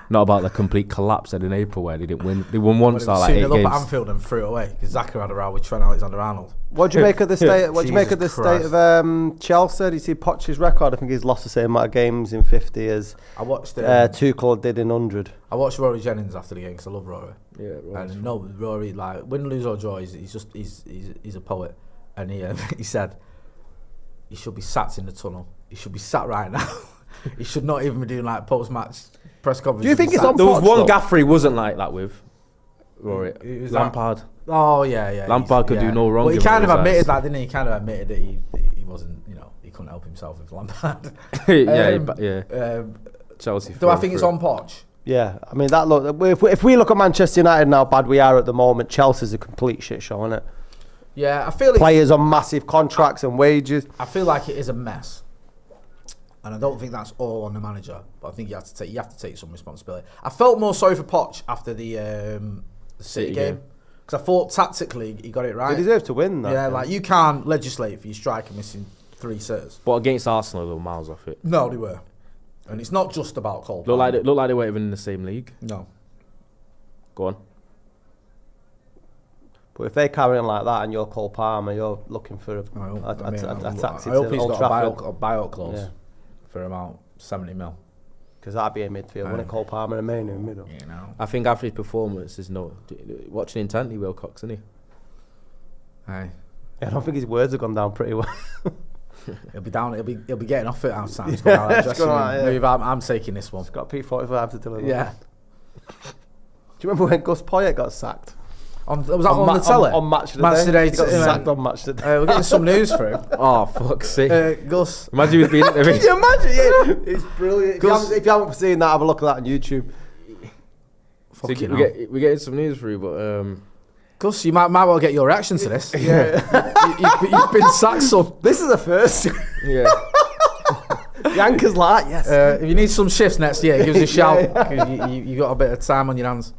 Not about the complete collapse in April where they didn't win. They won once out like 8 up games. at Anfield and threw it away because Zaka had a row with Trent Alexander-Arnold. What do you make of the state? What do you make of the Jesus state of Chelsea? Do you see Poch's record? I think he's lost the same amount of games in 50 as I watched Tuchel did in 100. I watched Rory Jennings after the game because I love Rory. Yeah, right. And no, Rory, like win, lose or draw, he's a poet, and he said he should be sat in the tunnel. He should be sat right now. He should not even be doing like post-match press conferences. Do you think it's on There was Poch, one though? gaffer he wasn't like that with. Rory. Who's Lampard. Oh yeah. Lampard could do no wrong But he given kind of his admitted eyes. that, didn't he? He kind of admitted that he wasn't, he couldn't help himself with Lampard. Yeah. Chelsea. Do I think it's on Poch? Yeah, I mean that look. If we look at Manchester United and how bad we are at the moment, Chelsea's a complete shit show, isn't it? Yeah, I feel it. Players on massive contracts and wages. I feel like it is a mess, and I don't think that's all on the manager. But I think you have to take some responsibility. I felt more sorry for Poch after the City game because I thought tactically he got it right. They deserve to win, though. Yeah, like you can't legislate for your striker missing 3 sitters. But against Arsenal, they were miles off it. No, they were, and it's not just about Cole. Look like they weren't even in the same league. No. Go on. But if they carry on like that and you're Cole Palmer, you're looking for a tactic I hope to he's Old got Trafford. a buyout clause Yeah. for about 70 mil. Because that'd be a midfield, wouldn't it? Cole Palmer and Maine in the middle. You know. I think after his performance, is watching intently Wilcox, isn't he? Hey. I don't think his words have gone down pretty well. He'll be down. He'll be getting off it outside. He's going out there dressing room. yeah. Maybe I'm taking this one. He's got a P45 to deliver. Yeah. Do you remember when Gus Poyet got sacked? Was that on the telly? On Match of the Match Day. Today. He got sacked on Match of the Day. We're getting some news through. Oh, fuck's sake. Gus. Imagine he was being Can you imagine? Yeah. It's brilliant. If you haven't seen that, have a look at that on YouTube. Fucking hell. We're getting some news through, but Gus, you might well get your reaction to this. Yeah. You've been sacked, son. This is the first. yeah. Yankers like, yes. If you need some shifts next year, give us a shout. 'Cause you got a bit of time on your hands.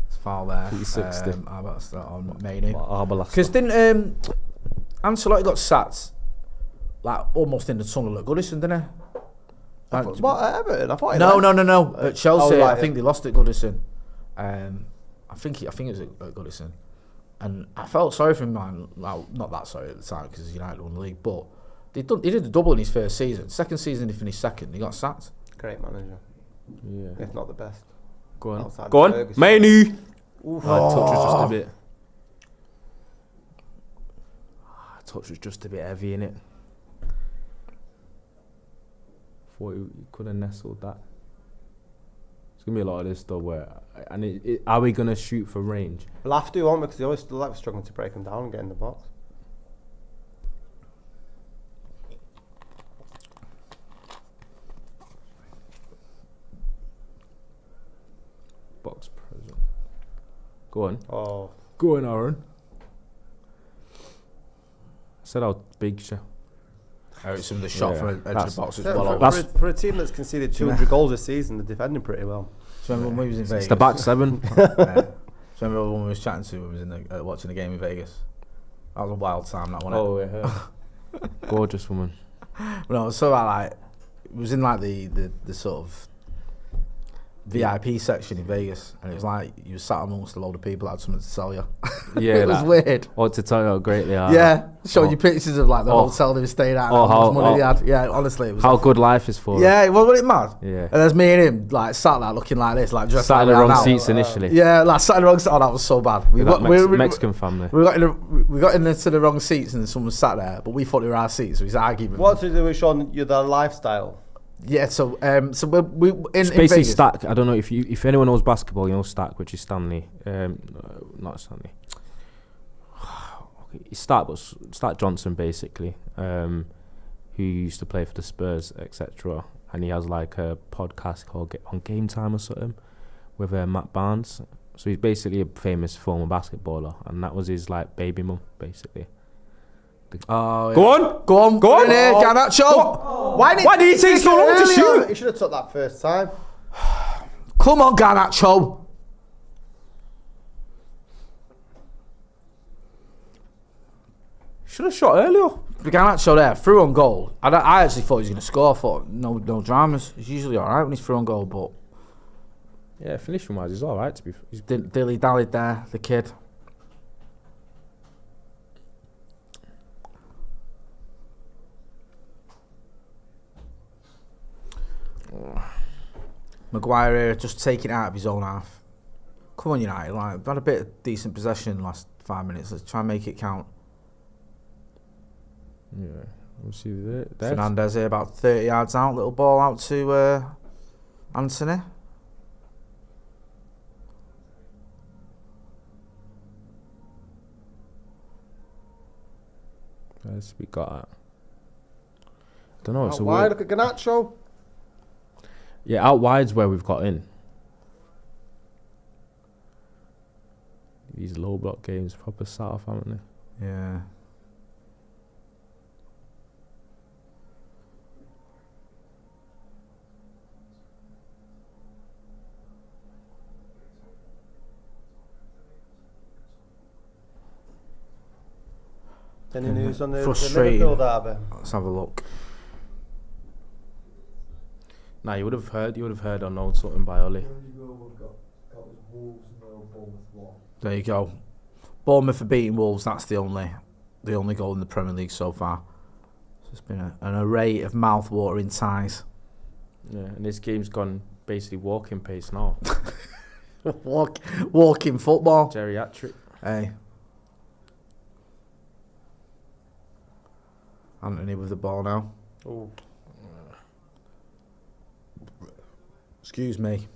It's foul there. He's 60. How about that on Maney? Because Because didn't Ancelotti got sacked like almost in the tunnel at Goodison, didn't he? What, at Everton? I thought he No, left. no. At Chelsea, right, I think they lost at Goodison. I think it was at Goodison, and I felt sorry for him, man. Well, not that sorry at the time because United won the league, but he did the double in his first season. Second season, he finished second. He got sacked. Great manager, yeah. if not the best. Go on. Outside Go on. Ferguson. Manu. Touch was just a bit. Touch was just a bit heavy, innit? Thought he could have nestled that. It's gonna be a lot of this though. Are we gonna shoot for range? We'll have to, won't we? Because they always still like struggling to break them down and get in the box. Box present. Go on. Oh, Go on, Aaron. Said how big she. Some of the shot Yeah, from edge of that's- the box was yeah, well over. That's- for a team that's conceded 200 goals this season, they're defending pretty well. Do you remember when we was in Vegas? It's the back seven. Yeah. Do you remember when we was chatting to when we was in the, watching the game in Vegas? That was a wild time, that wasn't it? Yeah. Gorgeous woman. No, so like it was in like the sort of VIP section in Vegas, and it was like you sat amongst a load of people that had something to tell you. Yeah, it was weird. Or to tell you how great they are. Yeah, showing you pictures of like the hotel they were staying at, and how much money they had. Yeah, honestly, it was how good life is for them. Yeah, wasn't it mad? Yeah. And there's me and him like sat there looking like this, like dressed Sat in like the wrong now. seats initially. Yeah, like sat in the wrong seats. Oh, that was so bad. We Mexican family. We got into the wrong seats, and someone sat there, but we thought they were our seats. So we arguing. What to do with Sean? Your their lifestyle. Yeah, so we in Basically Vegas. Stack. I don't know if anyone knows basketball, you know Stack, which is Stanley. Not Stanley. He's Stack Johnson basically, who used to play for the Spurs, etc. And he has like a podcast called On Game Time or something with Matt Barnes. So he's basically a famous former basketballer, and that was his like baby mum basically. Oh, yeah. Go on. In here, Garnacho. Why did he take so long to shoot? He should have took that first time. Come on, Garnacho. Should have shot earlier. Garnacho there, through on goal. I actually thought he was going to score. I thought no dramas. He's usually all right when he's through on goal, but Yeah, finishing wise, he's all right to be. He's dilly dallied there, the kid. Maguire here just taking it out of his own half. Come on, United. Like, we've had a bit of decent possession in the last 5 minutes. Let's try and make it count. Yeah, we'll see there. Fernandez here about 30 yards out. Little ball out to Anthony. Yes, we got it. I don't know. It's a Why? weird. Look at Garnacho. Yeah, out wide's where we've got in. These low block games proper sat off, haven't they? Yeah. Any news on the Frustrating. Liverpool derby? Let's have a look. Nah, you would have heard or known something by Ollie. There you go. Bournemouth are beating Wolves. That's the only goal in the Premier League so far. So it's been an array of mouth-watering ties. Yeah, and this game's gone basically walking pace now. Walking football. Geriatric. Hey. Anthony with the ball now. Oh. Excuse me.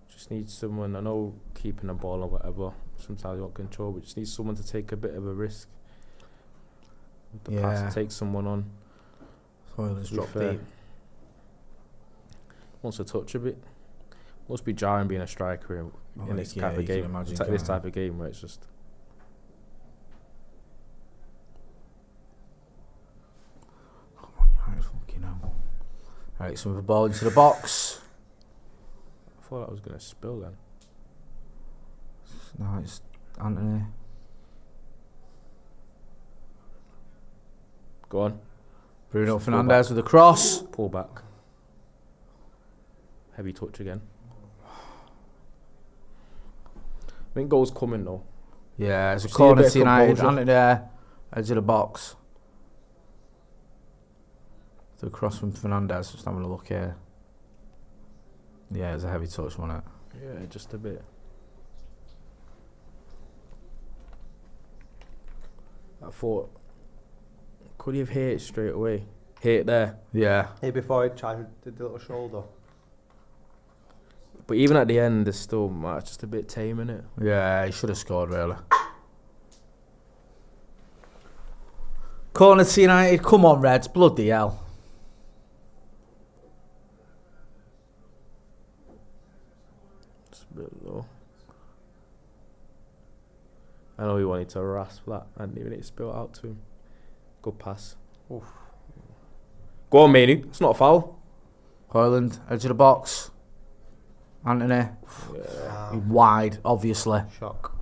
Just need someone. I know keeping the ball or whatever. Sometimes you want control, but just need someone to take a bit of a risk. With the pass, take someone on. Hoyland's dropped deep. Wants to touch a bit. Must be jarring being a striker in this type of game. This type of game where it's just. Alright, so with the ball into the box. I thought I was going to spill then. No, it's Anthony. Go on. Bruno Fernandes with a cross. Pull back. Heavy touch again. I think goal's coming though. Yeah, it's a Just corner need a to bit of United. composure. Anthony there, edge of the box. The cross from Fernandes. Just having a look here. Yeah, it's a heavy touch, wasn't it? Yeah, just a bit. I thought, could he have hit it straight away? Hit it there. Yeah. Hey, before he tried the little shoulder. But even at the end, there's still just a bit tame in it. Yeah, he should have scored, really. Corner to United. Come on, Reds. Bloody hell. It's a bit low. I know he wanted to rasp that, and even it spilled out to him. Good pass. Oof. Go on, Manu. It's not a foul. Hoyland, edge of the box. Anthony. Wide, obviously. Shock.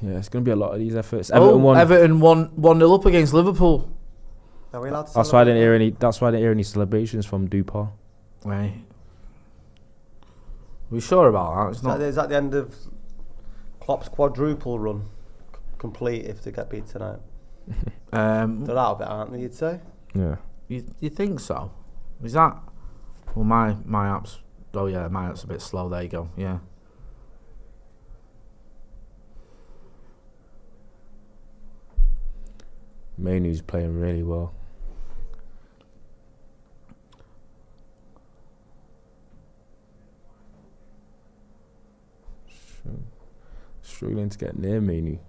Yeah, it's going to be a lot of these efforts. Everton won 1-0 up against Liverpool. Are we allowed to That's why I didn't celebrate? hear any. That's why I didn't hear any celebrations from Dupont. Right. We sure about that? It's not. Is that the end of Klopp's quadruple run? Complete if they get beat tonight. They're out of it, aren't they? You'd say. Yeah. You think so? Is that? Well, my app's. Oh yeah, my app's a bit slow. There you go. Yeah. Mainu's playing really well. Struggling to get near Mainu.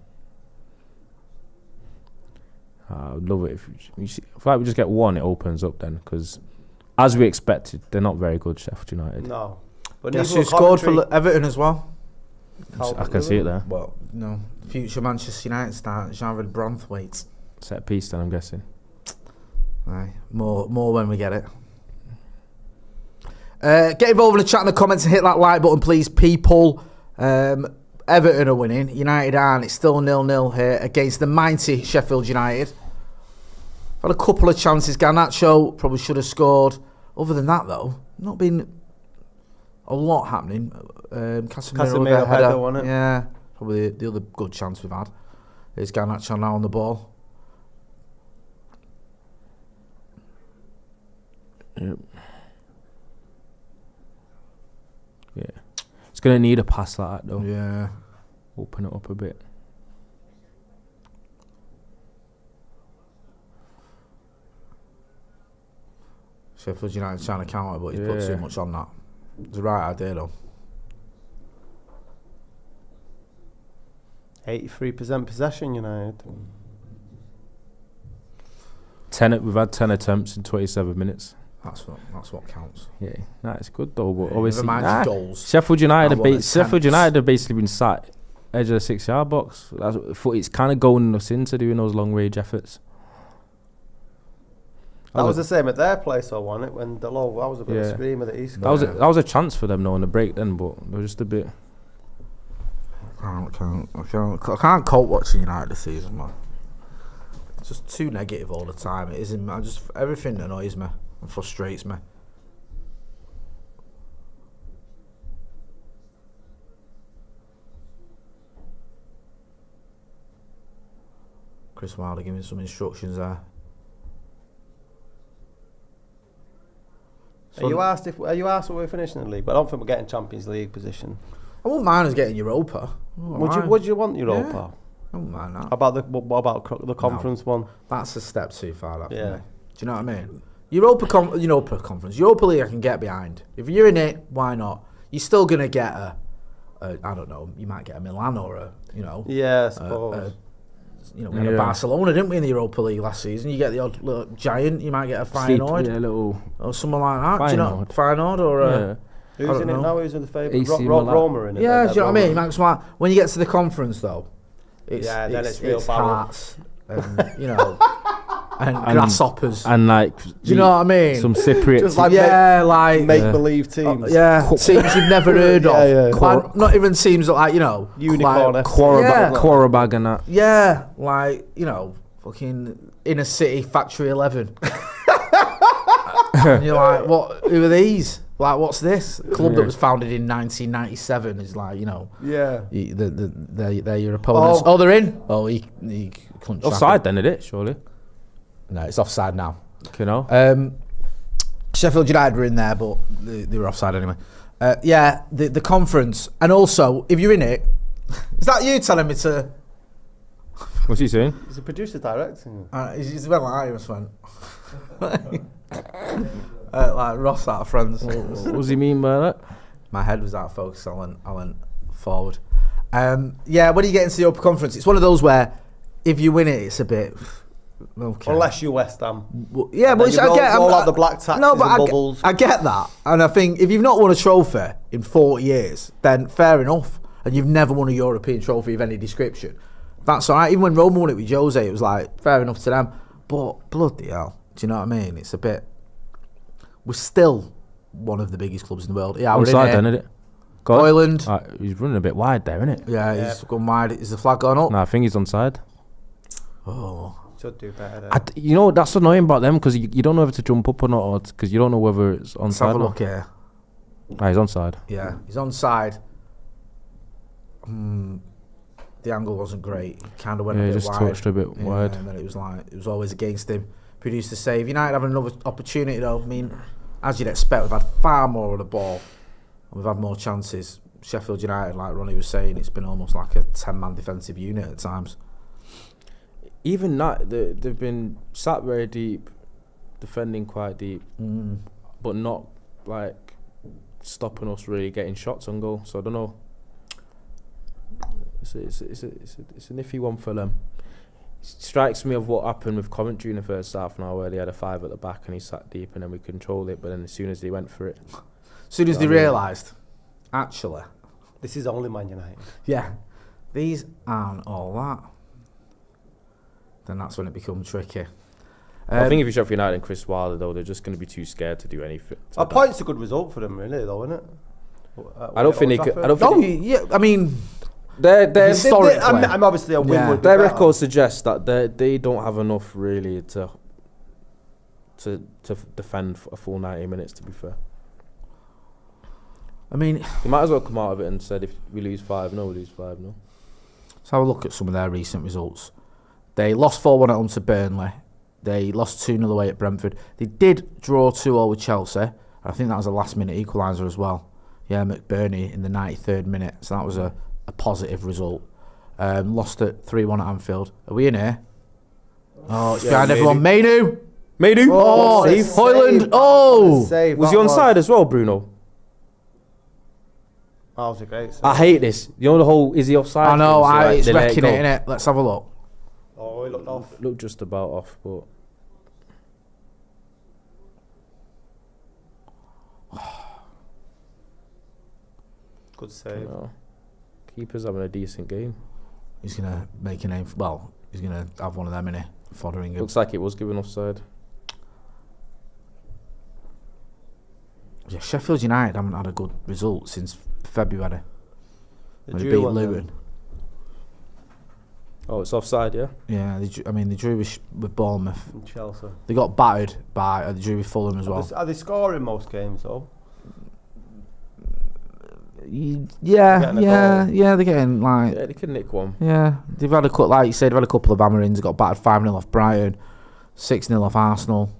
I would love it if I feel like we just get one, it opens up then, because as we expected, they're not very good, Sheffield United. No. But Guess neither who were scored for Coventry. Everton as well? I can see it there. Well, no. Future Manchester United star Jared Branthwaite. Set piece then, I'm guessing. Aye. More when we get it. Get involved in the chat in the comments and hit that like button, please, people. Everton are winning. United aren't. It's still 0-0 here against the mighty Sheffield United. Had a couple of chances. Garnacho probably should have scored. Other than that, though, not been a lot happening. Casemiro with a header, wasn't it? Yeah, probably the other good chance we've had is Garnacho now on the ball. Yep. Yeah. It's going to need a pass like that, though. Yeah. Open it up a bit. Sheffield United trying to counter, but he's put too much on that. It's the right idea, though. 83% possession, United. We've had 10 attempts in 27 minutes. That's what counts. Yeah, it's good though. But Yeah, obviously, never mind goals. Sheffield United Attempts. have basically been sat edge of the 6-yard box. It's kind of going us into doing those long range efforts. That was the same at their place, though, wasn't it? When Delo, that was a bit of a screamer that he scored. That was a chance for them though on the break then, but they were just a bit. I can't cope watching United this season, man. It's just too negative all the time. It isn't. Everything annoys me and frustrates me. Chris Wilder giving some instructions there. Are you asked what we're finishing in the league? But I don't think we're getting Champions League position. I wouldn't mind us getting Europa. Would you want Europa? Yeah. I wouldn't mind that. What about the conference one? That's a step too far, that for Yeah. me. Do you know what I mean? Europa Conference. Europa League I can get behind. If you're in it, why not? You're still going to get a I don't know, you might get a Milan or a, Yeah, I suppose. we had a Barcelona, didn't we, in the Europa League last season? You get the odd little giant, you might get a Feyenoord. Or someone like that. Do you know? Feyenoord or a... Who's in it now? Who's in the favourite? AC Milan. Roma in it. Yeah, then, do you know what I mean? Roma. You might get someone like, when you get to the conference, though, it's real battle. hearts and, and grasshoppers. And like, do you know what I mean? Some Cypriot. Just like make-believe teams. Teams you've never heard of. Yeah. Not even teams that, like, Unicorn like, Quarabag and that. Yeah, like, fucking Inner City Factory 11. And you're like, who are these? Like, what's this? A club that was founded in 1997 is like, Yeah. they're your opponents. Oh, they're in? Oh, he couldn't track Offside it. then, isn't it? Surely. No, it's offside now. Sheffield United were in there, but they were offside anyway. The conference, and also if you're in it, is that you telling me to? What's he saying? He's a producer director. He's well like I was fun. Like Ross out of Friends. What does he mean by that? My head was out of focus. I went forward. When you get into the Europa Conference, it's one of those where if you win it, it's a bit. Okay. Unless you're West Ham. Well, yeah, but I get all out the black taxes and bubbles. I get that, and I think if you've not won a trophy in 40 years, then fair enough. And you've never won a European trophy of any description. That's all right. Even when Roma won it with Jose, it was like fair enough to them. But bloody hell, do you know what I mean? It's a bit. we're still one of the biggest clubs in the world. Yeah, we're in Onside here. then, isn't it? Go on. Hoyland. He's running a bit wide there, isn't it? Yeah, he's gone wide. Is the flag going up? No, I think he's onside. Oh. Should do better there. You know that's annoying about them because you don't know whether to jump up or not, because you don't know whether it's onside. Let's have a or look not. here. Ah, he's onside. Yeah, he's onside. The angle wasn't great. He kind of went a Yeah, bit just wide. touched a bit wide. And then it was always against him. Produced a save. United having another opportunity though. I mean, as you'd expect, we've had far more of the ball. And we've had more chances. Sheffield United, like Ronnie was saying, it's been almost like a 10-man defensive unit at times. Even that, they've been sat very deep, defending quite deep, but not like stopping us really getting shots on goal. So I don't know. It's an iffy one for them. It strikes me of what happened with Coventry in the first half now, where they had a 5 at the back and he sat deep and then we controlled it. But then as soon as they went for it, As soon as they realised, actually, This is only Man United. yeah, these aren't all that, then that's when it becomes tricky. I think if you Sheffield United and Chris Wilder though, they're just going to be too scared to do anything. A point's a good result for them, really, though, isn't it? I don't think they could. I don't No, think yeah, I mean, their historically, I'm obviously a win Yeah. would be their better. record suggests that they don't have enough really to defend for a full 90 minutes. To be fair, I mean, you might as well come out of it and said if we lose 5-0, we lose 5-0. let's have a look at some of their recent results. They lost 4-1 at home to Burnley. They lost 2-0 away at Brentford. They did draw 2-2 with Chelsea. I think that was a last-minute equaliser as well. Yeah, McBurney in the 93rd minute. So that was a positive result. Lost at 3-1 at Anfield. Are we in here? Oh, it's behind everyone. Mainu! Oh, save. Hoyland! Oh! Save, Was that he onside as well, Bruno? That was a great save. I hate this. You know the whole is he offside? I know, thing? So, like, it's they let wrecking go. it, innit? Let's have a look. Oh, he looked off. Looked just about off, but Good save. no. Keeper's having a decent game. He's going to make a name. Well, he's going to have one of them, innit? Fotheringham. Looks like it was given offside. Yeah, Sheffield United haven't had a good result since February. The When they Drew beat one then. Luton. Oh, it's offside, yeah. Yeah, they drew with Bournemouth. And Chelsea. They got battered by they drew with Fulham as well. Are they scoring most games, though? Yeah, Getting a they're getting like Yeah, they could nick one. yeah. They've had like you said, they've had a couple of hammerings. They got battered 5-0 off Brighton, 6-0 off Arsenal,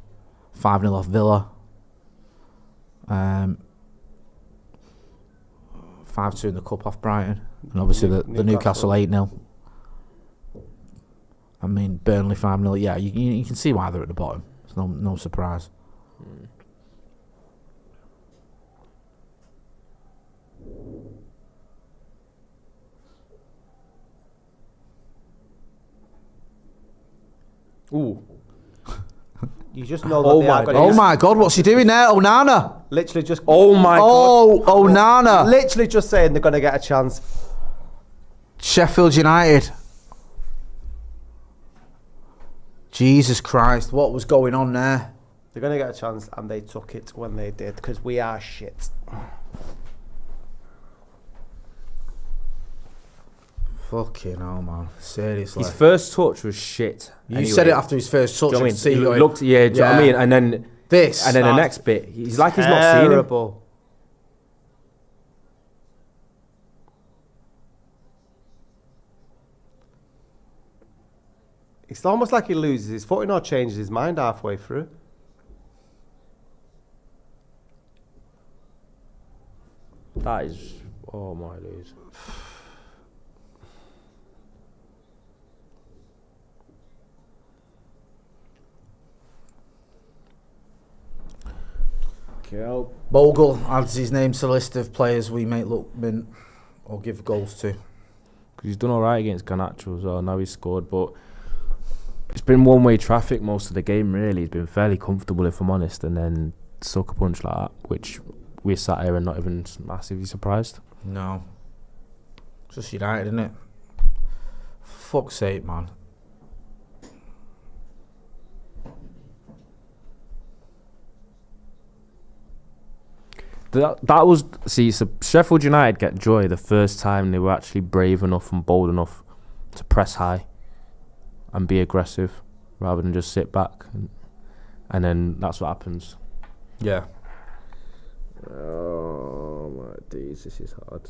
5-0 off Villa. 5-2 in the cup off Brighton, and obviously the Newcastle 8-0. I mean Burnley 5-0. Yeah, you can see why they're at the bottom. It's no surprise. Ooh. You just know that Oh they my are going Oh my God, what's he doing there? Onana. Literally just... Oh my god. Oh, Onana. Literally just saying they're going to get a chance. Sheffield United. Jesus Christ, what was going on there? They're going to get a chance, and they took it when they did, because we are shit. Fucking hell, man. Seriously. His first touch was shit. You Anyway. said it after his first touch. Do you know I what I could see mean? you He going, looked, yeah, do you know what I mean? And then this. the next bit, he's like he's not seen him. Terrible. It's almost like he loses his footing or changes his mind halfway through. That is, oh my days. Okay, Bogle adds his name to the list of players we make look mint or give goals to. because he's done all right against Garnacho as well. Now he's scored, but it's been one-way traffic most of the game. Really, he's been fairly comfortable, if I'm honest, and then sucker punch like that, which we sat here and not even massively surprised. No. Just United, isn't it? For fuck's sake, man. That was so Sheffield United get joy the first time they were actually brave enough and bold enough to press high and be aggressive rather than just sit back, and then that's what happens. Yeah. Oh my days, this is hard.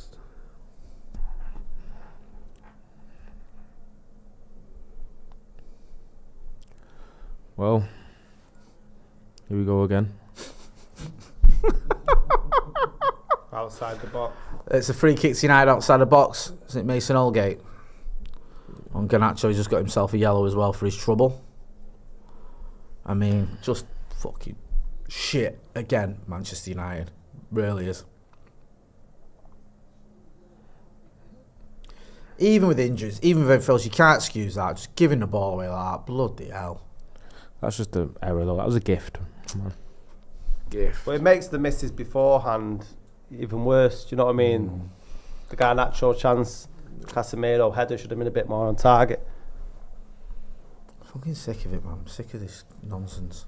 Well, here we go again. Outside the box. It's a free kick to United outside the box. Isn't it Mason Holgate? On Garnacho, he's just got himself a yellow as well for his trouble. I mean, just fucking shit again, Manchester United. Really is. Even with injuries, even with infills, you can't excuse that. Just giving the ball away like that. Bloody hell. That's just an error though. That was a gift. Come on. Gift. But it makes the misses beforehand even worse. Do you know what I mean? The Garnacho chance, Casemiro header should have been a bit more on target. Fucking sick of it, man. I'm sick of this nonsense.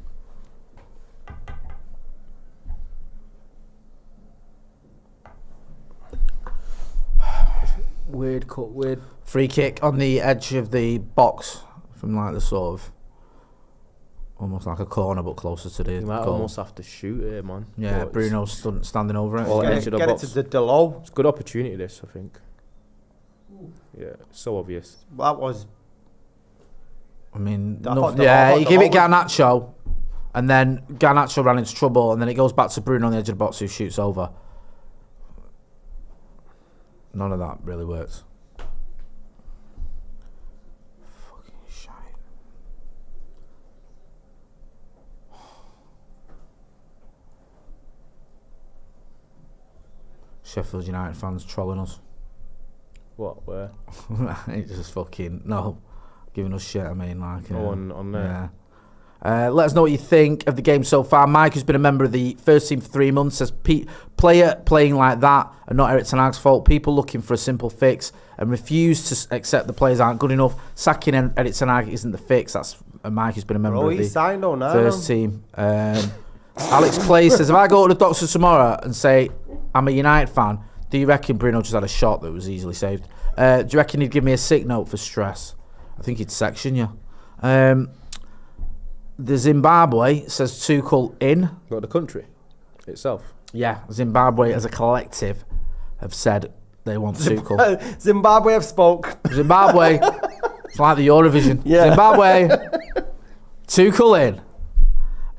Weird cut, weird. Free kick on the edge of the box from like the sort of almost like a corner, but closer to the You might goal. almost have to shoot it, man. Yeah, But Bruno's standing over it. Well, Get edge of the it box. to the Delo. It's a good opportunity, this, I think. Yeah, so obvious. That was. I mean, I no, thought the- yeah, I thought you the give it whole- Garnacho, and then Garnacho ran into trouble, and then it goes back to Bruno on the edge of the box who shoots over. None of that really works. Fucking shite. Sheffield United fans trolling us. What, where? It's just fucking giving us shit. I mean, like On there. Yeah. Let us know what you think of the game so far. Mike, who's been a member of the first team for 3 months, says player playing like that and not Eric Ten Hag's fault. People looking for a simple fix and refuse to accept the players aren't good enough. Sacking Eric Ten Hag isn't the fix. That's Mike, who's been a member of He the signed on now. first team. Alex Play says, if I go to the doctor tomorrow and say I'm a United fan, do you reckon Bruno just had a shot that was easily saved? Do you reckon he'd give me a sick note for stress? I think he'd section you. The Zimbabwe says Tuchel in. What, the country itself? Yeah, Zimbabwe as a collective have said they want Tuchel. Zimbabwe have spoke. Zimbabwe, it's like the Eurovision. Yeah. Zimbabwe, Tuchel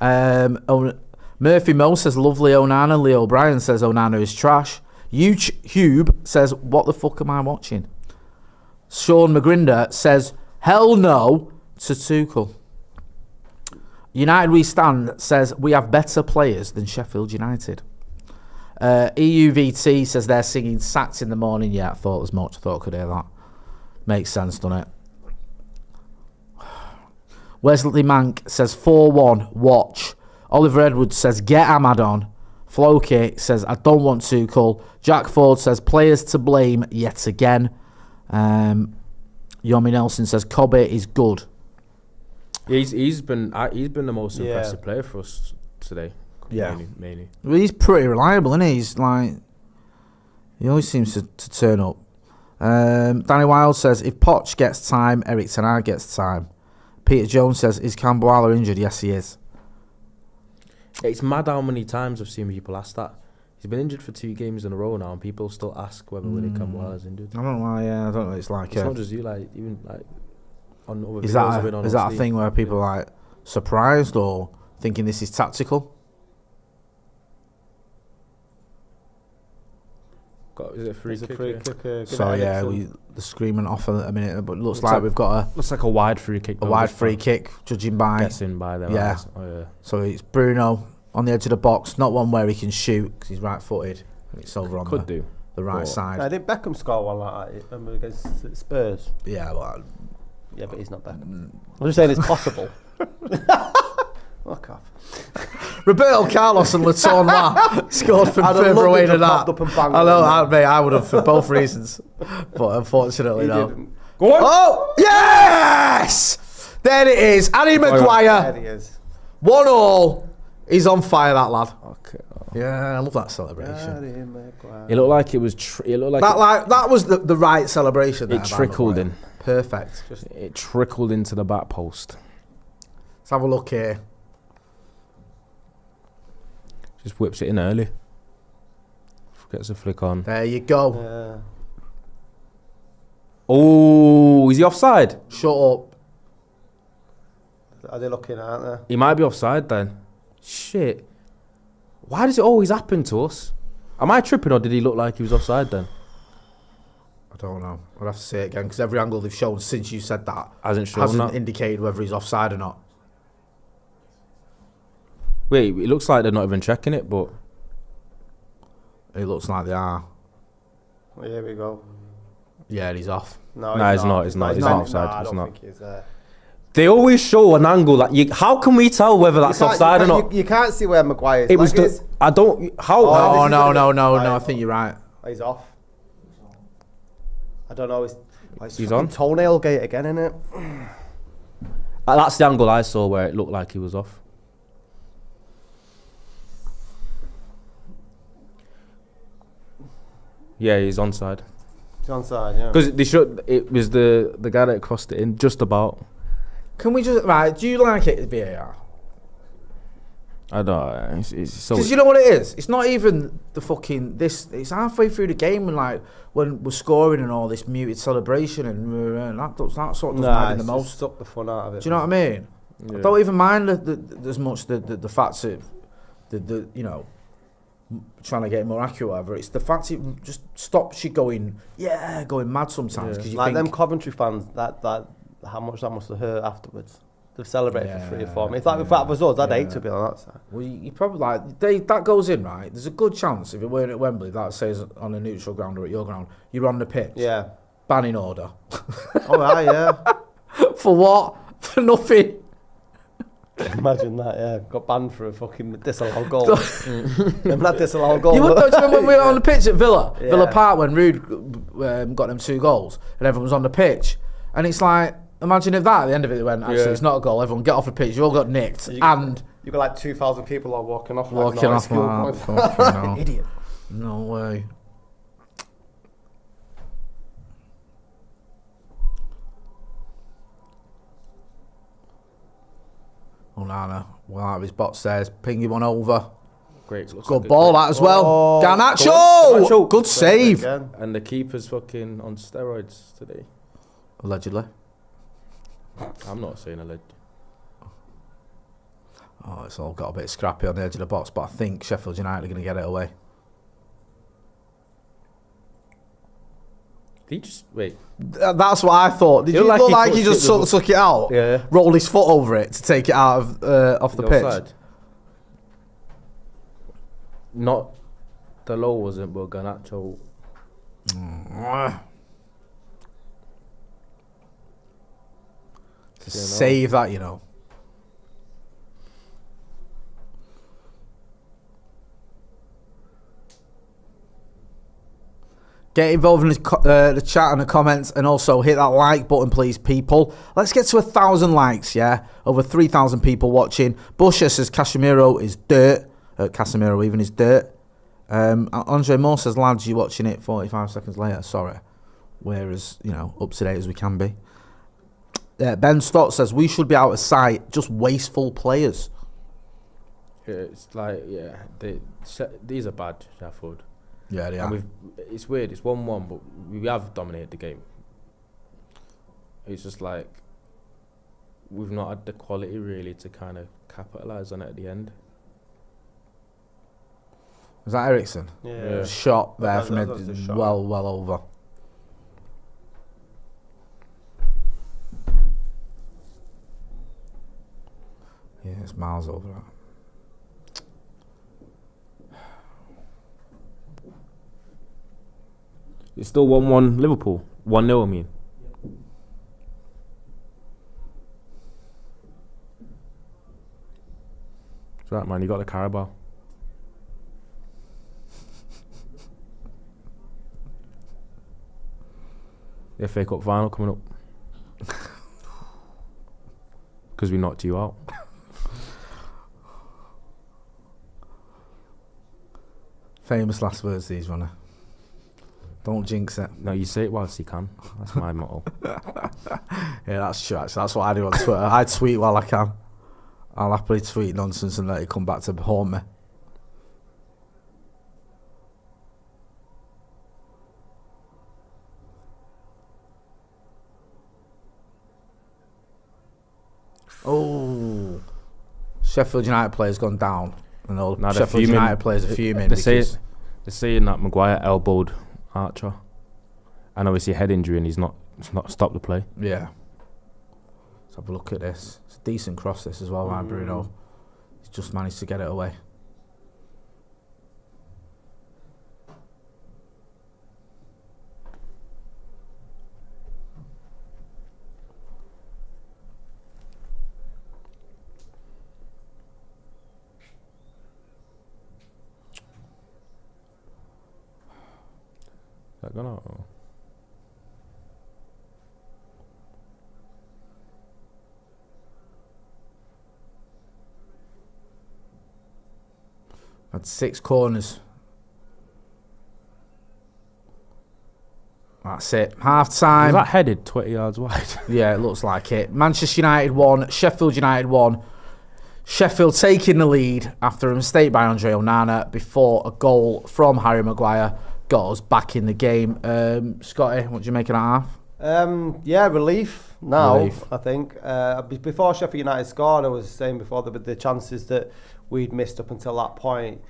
in. Murphy Mo says lovely Onana. Leo O'Brien says Onana is trash. Hube says what the fuck am I watching? Sean McGrinder says hell no to Tuchel. United We Stand says we have better players than Sheffield United. EUVT says they're singing sacked in the morning. Yeah, I thought as much. I thought I could hear that. Makes sense, doesn't it? Wesley Mank says 4-1, watch. Oliver Edwards says get Ahmad on. Floki says I don't want Tuchel. Jack Ford says players to blame yet again. Yomi Nelson says Kobe is good. He's been the most impressive player for us today. Yeah. Mainly. Well, he's pretty reliable, isn't he? He's like he always seems to turn up. Danny Wild says if Poch gets time, Eric Ten Hag gets time. Peter Jones says is Camboala injured? Yes, he is. It's mad how many times I've seen people ask that. He's been injured for 2 games in a row now, and people still ask whether Willie Camboala is injured. I don't know why. Yeah, I don't know. It's like It's not just you, like even like on other is videos that I've been on. is that a obviously. thing where people are like surprised or thinking this is tactical? Is it a free It's a kick? free Yeah. kick. So yeah, the screaming off a minute, but it looks like we've got Looks like a wide free kick. a wide free kick, judging by. Guessing by their Yeah. eyes. Oh yeah. So it's Bruno on the edge of the box, not one where he can shoot because he's right-footed. It's over on Could do. the right But- side. I did Beckham score one like that? Remember against Spurs? Yeah, well, Yeah, but he's not Beckham. I'm just saying it's possible. Fuck off. Roberto Carlos and Laton La scored from I'd have further loved away him to than that. popped up and banged I know, them. I would have for both reasons, but unfortunately, He no. didn't. Go on. Oh yes, there it is. Harry There Maguire, he is. 1-1. He's on fire, that lad. Okay. Yeah, I love that celebration. Harry Maguire. It looked like it was. It looked like That was the right celebration. it trickled in. Perfect. It trickled into the back post. Let's have a look here. Just whips it in early. Gets a flick on. There you go. Yeah. Oh, is he offside? Shut up. Are they looking, aren't they? He might be offside then. Shit. Why does it always happen to us? Am I tripping or did he look like he was offside then? I don't know. I'll have to say it again because every angle they've shown since you said that Hasn't that. indicated whether he's offside or not. Wait, it looks like they're not even checking it, but It looks like they are. Well, here we go. Yeah, he's off. No, he's not. He's not offside. I He's don't not. think he's there. they always show an angle that you. How can we tell whether that's offside or not? You can't see where Maguire's It was. leg is. I don't. How? Oh, No, this is no. right. I think you're right. He's off. I don't know. He's on. Toenail gate again, innit? That's the angle I saw where it looked like he was off. Yeah, he's onside. He's onside, yeah. Because they should. It was the guy that crossed it in just about. Can we just do you like it VAR? I don't. It's so. Because you know what it is? It's not even the fucking this. It's halfway through the game and like when we're scoring and all this muted celebration and that sort of does mind the most. Suck the fun out of it. Do you know what I mean? Yeah. I don't even mind as much the fact that the you know trying to get it more accurate. Whatever. It's the fact it just stops you going mad sometimes because you like think them Coventry fans that how much that must have hurt afterwards. They've celebrated for 3 or 4 minutes. If that was us, I'd hate to be on that side. well, you probably that goes in right. There's a good chance if it weren't at Wembley, that says on a neutral ground or at your ground, you're on the pitch. Yeah. Banning order. Oh, right, yeah. For what? For nothing. Imagine that, yeah. Got banned for a fucking disallowed goal. Remember that disallowed goal? You don't remember when we were on the pitch at Villa? Yeah. Villa Park when Rude got them 2 goals and everyone was on the pitch. And it's like, imagine if that at the end of it they went, actually, it's not a goal. Everyone get off the pitch. You all got nicked. You got like 2,000 people are walking off. walking off like that. Idiot. No way. Oh, Nana. Well, his bot says, ping you one over. Great. Good ball, that as well. Oh, Garnacho! Good save. Again. And the keeper's fucking on steroids today. Allegedly. I'm not saying alleged. Oh, it's all got a bit scrappy on the edge of the box, but I think Sheffield United are going to get it away. Did he just wait? That's what I thought. Did It you looked look like like he he just touched took it out? Yeah. Rolled his foot over it to take it out of off the pitch. Offside? Not the low wasn't, but Garnacho. To save that, you know. Get involved in the chat and the comments, and also hit that like button, please, people. Let's get to 1,000 likes, yeah? Over 3,000 people watching. Busher says Casemiro is dirt. Casemiro even is dirt. Andre Moore says, lads, you're watching it 45 seconds later. Sorry. We're as, up to date as we can be. Ben Stott says, we should be out of sight. Just wasteful players. Yeah, it's like, these are bad, Sheffield. Yeah, they are. And it's weird, it's 1-1, but we have dominated the game. It's just like, we've not had the quality really to kind of capitalise on it at the end. Was that Ericsson? Yeah. Shot there from That was a shot. well over. Yeah, it's miles over that. It's still 1-1 Liverpool. 1-0, I mean. It's right, man. You got the Carabao. The FA Cup final coming up. Because we knocked you out. Famous last words, these, Ronnie. Don't jinx it. No, you say it whilst you can. That's my motto. Yeah, that's true. Actually, that's what I do on Twitter. I tweet while I can. I'll happily tweet nonsense and let it come back to haunt me. Oh, Sheffield United player's gone down. And all Now Sheffield United players are fuming. They're saying that Maguire elbowed Archer, and obviously head injury, and he's not stopped the play. Yeah. Let's have a look at this. It's a decent cross this as well, by Bruno. He's just managed to get it away. Is that gone out? Or? Had 6 corners. That's it. Half time. Was that headed 20 yards wide? Yeah, it looks like it. Manchester United 1, Sheffield United 1. Sheffield taking the lead after a mistake by Andre Onana before a goal from Harry Maguire got us back in the game. Scotty, what do you make of that half? Yeah, relief now, Relief. I think. Before Sheffield United scored, I was saying before the chances that we'd missed up until that point,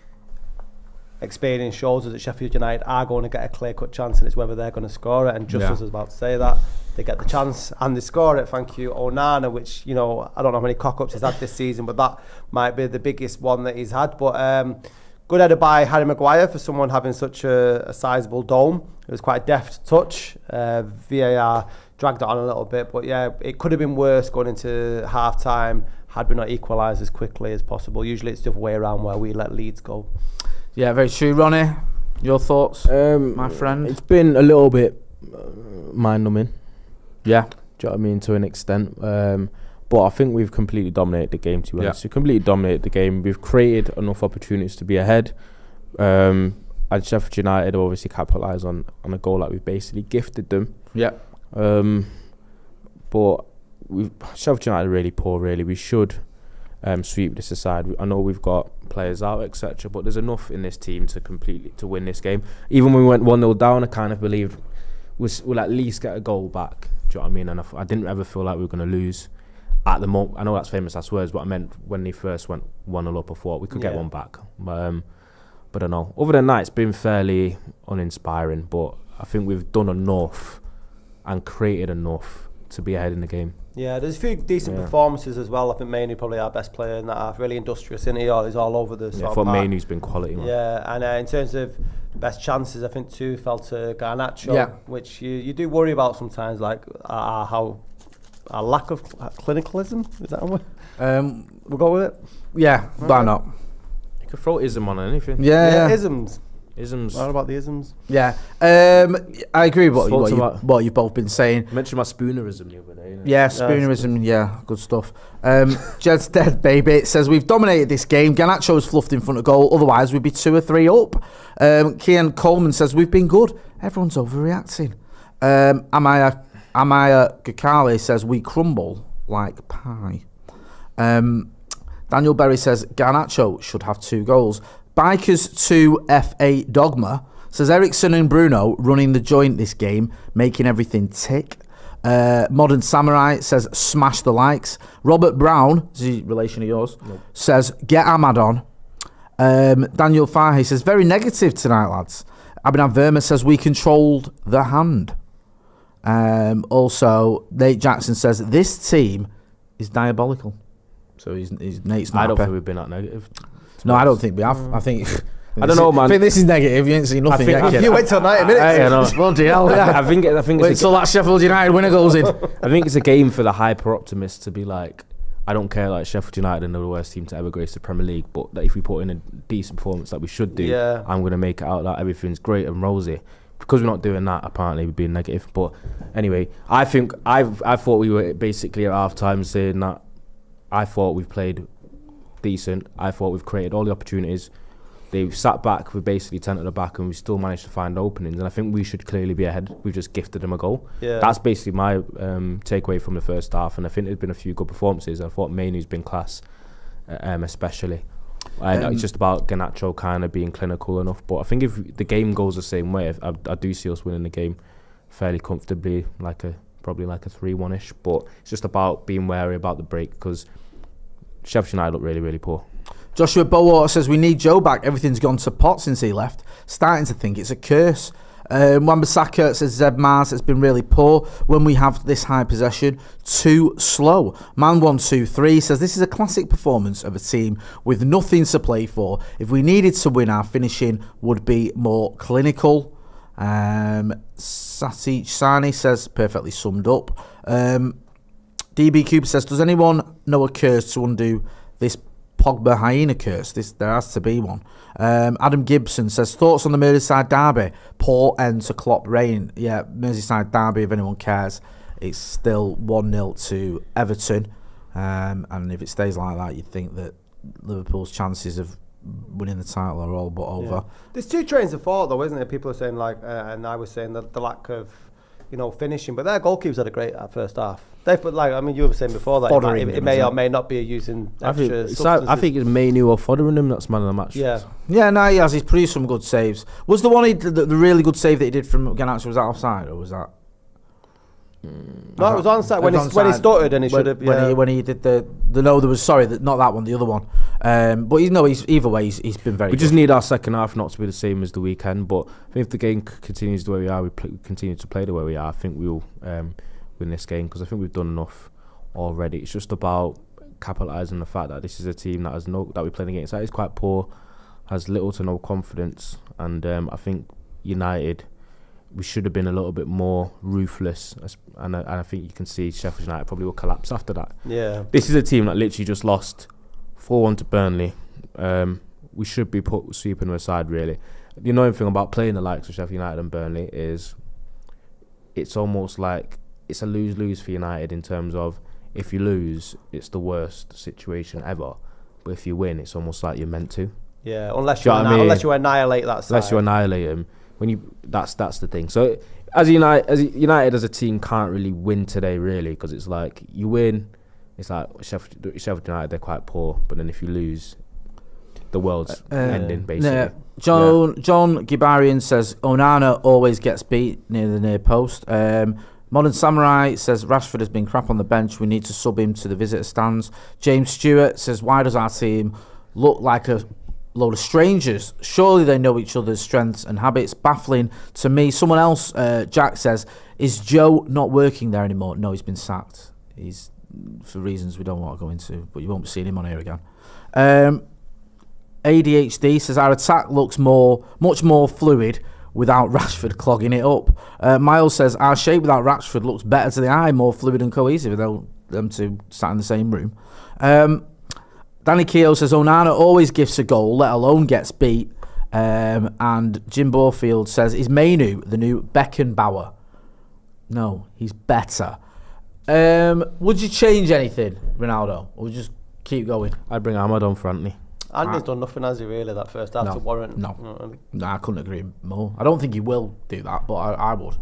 experience shows us that Sheffield United are going to get a clear-cut chance, and it's whether they're going to score it. And just as I was about to say that, they get the chance and they score it. Thank you, Onana, which, you know, I don't know how many cock-ups he's had this season, but that might be the biggest one that he's had. But good header by Harry Maguire for someone having such a sizable dome. It was quite a deft touch. VAR dragged it on a little bit, but yeah, it could have been worse going into half-time had we not equalised as quickly as possible. Usually it's the other way around where we let Leeds go. Yeah, very true. Ronnie, your thoughts, my friend? It's been a little bit mind-numbing. Yeah. Do you know what I mean? To an extent. But I think we've completely dominated the game, to be honest. We've completely dominated the game. We've created enough opportunities to be ahead. And Sheffield United obviously capitalised on a goal that we've basically gifted them. Yeah. But Sheffield United are really poor, really. We should sweep this aside. I know we've got players out, etc., but there's enough in this team to win this game. Even when we went 1-0 down, I kind of believed we'll at least get a goal back. Do you know what I mean? And I didn't ever feel like we were going to lose. At the moment, I know that's famous last words, but I meant when they first went 1-0 up, I thought we could get one back. But I don't know. Other than that, it's been fairly uninspiring, but I think we've done enough and created enough to be ahead in the game. Yeah, there's a few decent performances as well. I think Mainoo probably our best player in that half. Really industrious, isn't he? He's all over the sort I of thought park. Mainoo's been quality, man. Yeah, and in terms of best chances, I think 2 fell to Garnacho, which you do worry about sometimes, like how our lack of clinicalism. Is that a word? We'll go with it. Yeah, why not? You could throw ism on anything. Yeah. Isms. Isms. What about the isms? Yeah. I agree with what you've both been saying. I mentioned my spoonerism the other day. Innit? Yeah, spoonerism, good stuff. Jed's dead, baby. It says, we've dominated this game. Garnacho's fluffed in front of goal. Otherwise, we'd be 2 or 3 up. Kian Coleman says, we've been good. Everyone's overreacting. Amaya Gakale says, we crumble like pie. Daniel Berry says, Garnacho should have 2 goals. Bikers 2 F8 Dogma says, Ericsson and Bruno running the joint this game, making everything tick. Modern Samurai says, smash the likes. Robert Brown, is he relation to yours? Nope. Says, get Ahmad on. Daniel Fahy says, very negative tonight, lads. Abhinav Verma says, we controlled the hand. Also, Nate Jackson says, this team is diabolical. So he's Nate's not I don't happy. think we've been that negative. No, I don't think we have. I think... I don't know, man. I think this is negative. You ain't seen nothing yet. You wait till 90 minutes. Bloody hell, yeah. I think Wait till that Sheffield United winner goes in. I think it's a game for the hyper optimists to be like, I don't care, like Sheffield United are the worst team to ever grace the Premier League, but that if we put in a decent performance like we should do, I'm going to make it out that everything's great and rosy. Because we're not doing that, apparently we're being negative. But anyway, I thought we were basically at half time saying that I thought we've played decent. I thought we've created all the opportunities. They sat back with basically 10 at the back, and we still managed to find openings. And I think we should clearly be ahead. We've just gifted them a goal. Yeah. That's basically my takeaway from the first half. And I think there's been a few good performances. I thought Mainoo's been class, especially. And it's just about Garnacho kind of being clinical enough. But I think if the game goes the same way, I do see us winning the game fairly comfortably, probably like a 3-1-ish. But it's just about being wary about the break, because Sheffield United look really, really poor. Joshua Bowater says, we need Joe back. Everything's gone to pot since he left. Starting to think it's a curse. Wan-Bissaka says, Zeb Mars has been really poor when we have this high possession. Too slow. Man123 says, this is a classic performance of a team with nothing to play for. If we needed to win, our finishing would be more clinical. Satish Sani says, perfectly summed up. DB Cooper says, does anyone know a curse to undo this Pogba hyena curse? There has to be one. Adam Gibson says, thoughts on the Merseyside derby? Poor end to Klopp reign. Yeah, Merseyside derby, if anyone cares, it's still 1-0 to Everton. And if it stays like that, you'd think that Liverpool's chances of winning the title are all but over. Yeah. There's two trains of thought, though, isn't there? People are saying, and I was saying that the lack of, finishing, but their goalkeepers had a great first half. They put you were saying before that it may or may not be using extra substances. I think it's Mainoo or Fotheringham that's man of the match. Yeah. Yeah, no, he has. He's produced some good saves. Was the one the really good save that he did from Garnacho, was that offside, or was that? No, it was onside when he stuttered, and he should have. Yeah. When he did not that one, the other one. But he's either way, he's been very. We good. just need our second half not to be the same as the weekend. But I think if the game continues the way we are, we continue to play the way we are, I think we'll win this game, because I think we've done enough already. It's just about capitalising the fact that this is a team that that we're playing against that is quite poor, has little to no confidence, and I think United, we should have been a little bit more ruthless, and I think you can see Sheffield United probably will collapse after that. Yeah, this is a team that literally just lost 4-1 to Burnley. We should be sweeping them aside, really. The annoying thing about playing the likes of Sheffield United and Burnley is it's almost like it's a lose-lose for United, in terms of if you lose, it's the worst situation ever, but if you win, it's almost like you're meant to. Yeah, unless you annihilate that side. Unless you annihilate them. That's the thing. So as United as a team can't really win today, really, because it's like you win, it's like Sheffield United, they're quite poor, but then if you lose, the world's ending, basically. John Gibarian says Onana always gets beat near the near post. Modern Samurai says Rashford has been crap on the bench. We need to sub him to the visitor stands. James Stewart says, why does our team look like a load of strangers? Surely they know each other's strengths and habits. Baffling to me. Someone else, Jack says, is Joe not working there anymore? No, he's been sacked. He's, for reasons we don't want to go into, but you won't be seeing him on here again. ADHD says our attack looks much more fluid without Rashford clogging it up. Miles says our shape without Rashford looks better to the eye, more fluid and cohesive without them two sat in the same room. Danny Keogh says Onana always gifts a goal, let alone gets beat. And Jim Borfield says, is Mainoo the new Beckenbauer? No, he's better. Would you change anything, Ronaldo, or would you just keep going? I'd bring Ahmad on for Anthony. Andy's done nothing, has he, really, that first half to warrant? No, I couldn't agree more. I don't think he will do that, but I would.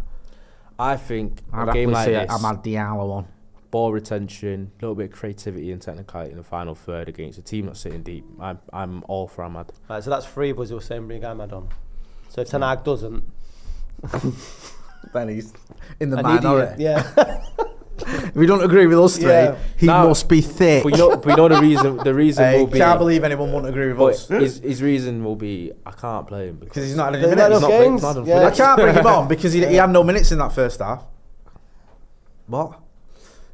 I think I'd a game like this, Amad Diallo on. Ball retention, a little bit of creativity and technicality in the final third against a team that's sitting deep. I'm all for Ahmad. Right, so that's three of us who were saying bring Ahmad on. So if Ten Hag doesn't, then he's in the minority. Yeah. If we don't agree with us three, he must be thick. But you know the reason will be. Can't believe anyone wouldn't agree with us. His reason will be I can't play him because he's not had any minutes. I can't bring him on because he had no minutes in that first half. What?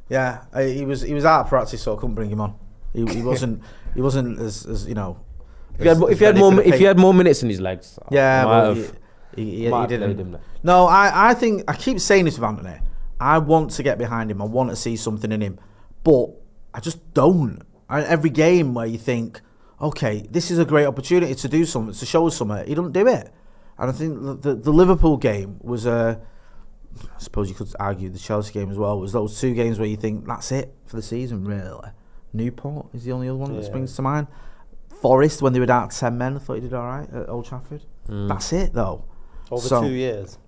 Yeah, he was out of practice, so I couldn't bring him on. He wasn't as you know. If he had more minutes in his legs, he didn't. No, I think I keep saying this with Anthony. I want to get behind him. I want to see something in him, but I just don't. Every game where you think, okay, this is a great opportunity to do something, to show us something, he doesn't do it. And I think the Liverpool game was I suppose you could argue the Chelsea game as well, was those two games where you think that's it for the season, really. Newport is the only other one that springs to mind. Forest when they were down to 10 men. I thought he did all right at Old Trafford. That's it, though. Over So- 2 years.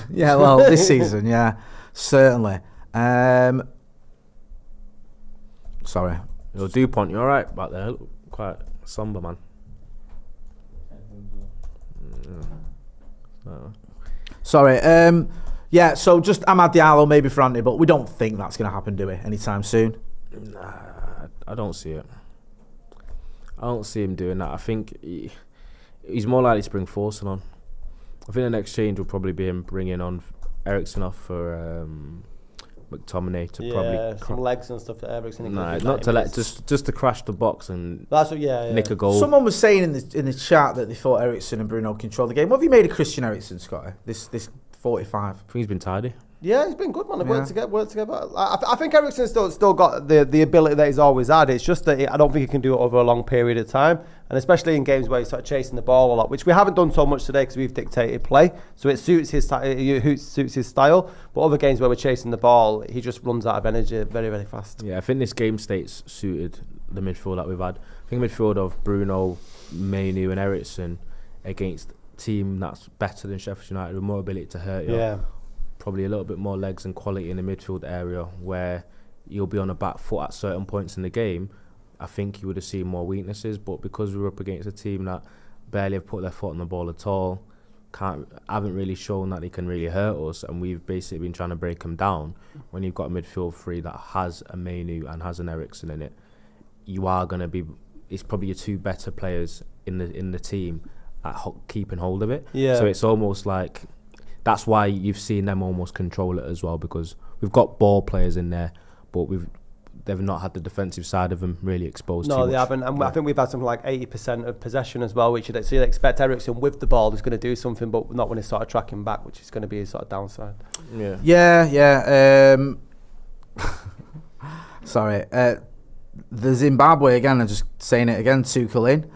Yeah, well, this season, yeah, certainly. Sorry. Yo, DuPont, you alright back there? Look quite somber, man. Sorry. Yeah, so just Amad Diallo maybe for Anthony, but we don't think that's going to happen, do we, anytime soon? Nah, I don't see it. I don't see him doing that. I think he's more likely to bring Forson on. I think the next change will probably be him bringing on Ericsson off for McTominay to probably some legs and stuff that Ericsson. Nah, not to let just to crash the box and That's what, nick a goal. Someone was saying in the chat that they thought Ericsson and Bruno controlled the game. What have you made of Christian Eriksen, Scotty? This 45. I think he's been tidy. Yeah, he's been good, man. They've worked together. I think Eriksen's still got the ability that he's always had. It's just that I don't think he can do it over a long period of time, and especially in games where he's sort of chasing the ball a lot, which we haven't done so much today because we've dictated play, so it suits his style. But other games where we're chasing the ball, he just runs out of energy very, very fast. Yeah, I think this game state's suited the midfield that we've had. I think midfield of Bruno, Mainu and Ericsson against a team that's better than Sheffield United with more ability to hurt you. Yeah. Probably a little bit more legs and quality in the midfield area where you'll be on the back foot at certain points in the game. I think you would have seen more weaknesses, but because we were up against a team that barely have put their foot on the ball at all, haven't really shown that they can really hurt us, and we've basically been trying to break them down. When you've got a midfield three that has a Mainu and has an Ericsson in it, you are going to be. It's probably your two better players in the team at keeping hold of it. Yeah. So it's almost like. That's why you've seen them almost control it as well, because we've got ball players in there, but they've not had the defensive side of them really exposed. No, they haven't, and I think we've had something like 80% of possession as well, which you'd expect Ericsson with the ball is going to do something, but not when he's sort of tracking back, which is going to be his sort of downside. Yeah. Sorry. The Zimbabwe again. I'm just saying it again. Tuchel in.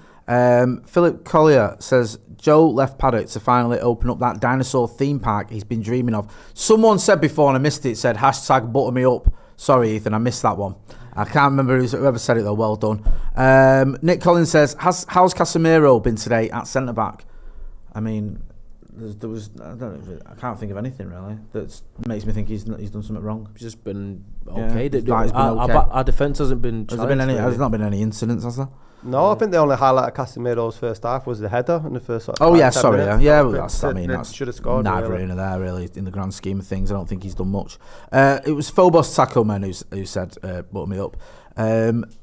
Philip Collier says Joe left Paddock to finally open up that dinosaur theme park he's been dreaming of. Someone said before and I missed it, said hashtag butter me up. Sorry Ethan, I missed that one. I can't remember whoever said it though. Well done. Nick Collins says how's Casemiro been today at centre back? I mean, there was I can't think of anything really that makes me think he's done something wrong. He's just been okay. Yeah, Our defence hasn't been. There's not been any incidents, has there? No, I think the only highlight of Casemiro's first half was the header in the first. Sort Oh of yeah, 10 sorry, minutes. yeah. Well, that's should have scored. neither Really. in there really in the grand scheme of things. I don't think he's done much. It was Phobos Taco Man who said butter me up.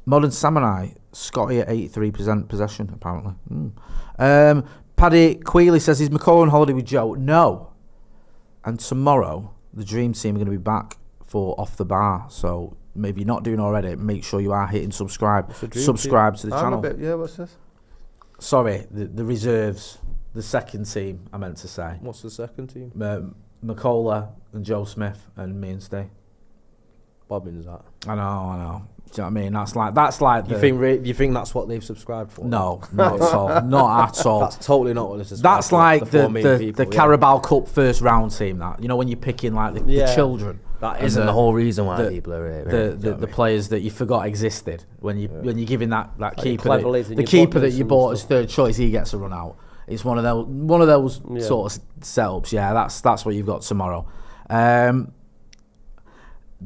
Modern Samurai, Scotty at 83% possession apparently. Paddy Queeley says is McCall on holiday with Joe? No. And tomorrow the Dream Team are going to be back for Off the Bar. So. Maybe you're not doing already, make sure you are hitting subscribe. Subscribe to the channel. What's this? Sorry, the reserves, the second team, I meant to say. What's the second team? McCullough and Joe Smith and me and Steve. Bobbins that. I know. Do you know what I mean? That's like. You think that's what they've subscribed for? No, not at all. Not at all. That's totally not what this is. That's like the Carabao Cup first round team. That when you're picking like the children. That isn't the whole reason why people are here. The players that you forgot existed when you're giving that keeper the keeper that you bought as third choice, he gets a run out. It's one of those sort of setups. Yeah, that's what you've got tomorrow.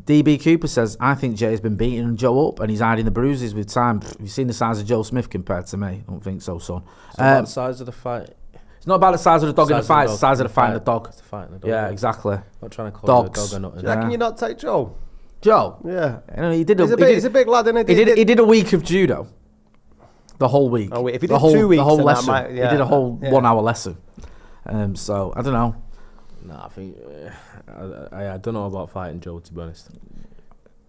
DB Cooper says, I think Jay's been beating Joe up and he's hiding the bruises with time. Have you seen the size of Joe Smith compared to me? I don't think so, son. The size of the fight. It's not about the size of the dog in the fight, it's the size of the fight in the dog. It's the fight in the dog. Yeah, exactly. Not trying to call Dogs. you a dog or nothing. Can you not take Joe? Joe? Yeah. You know, He's a big lad, isn't he? He did a week of judo. The whole week. Oh, wait, if he did 2 weeks, the whole then lesson. that might, He did a whole 1 hour lesson. So, I don't know. Nah, I think... I don't know about fighting Joe, to be honest.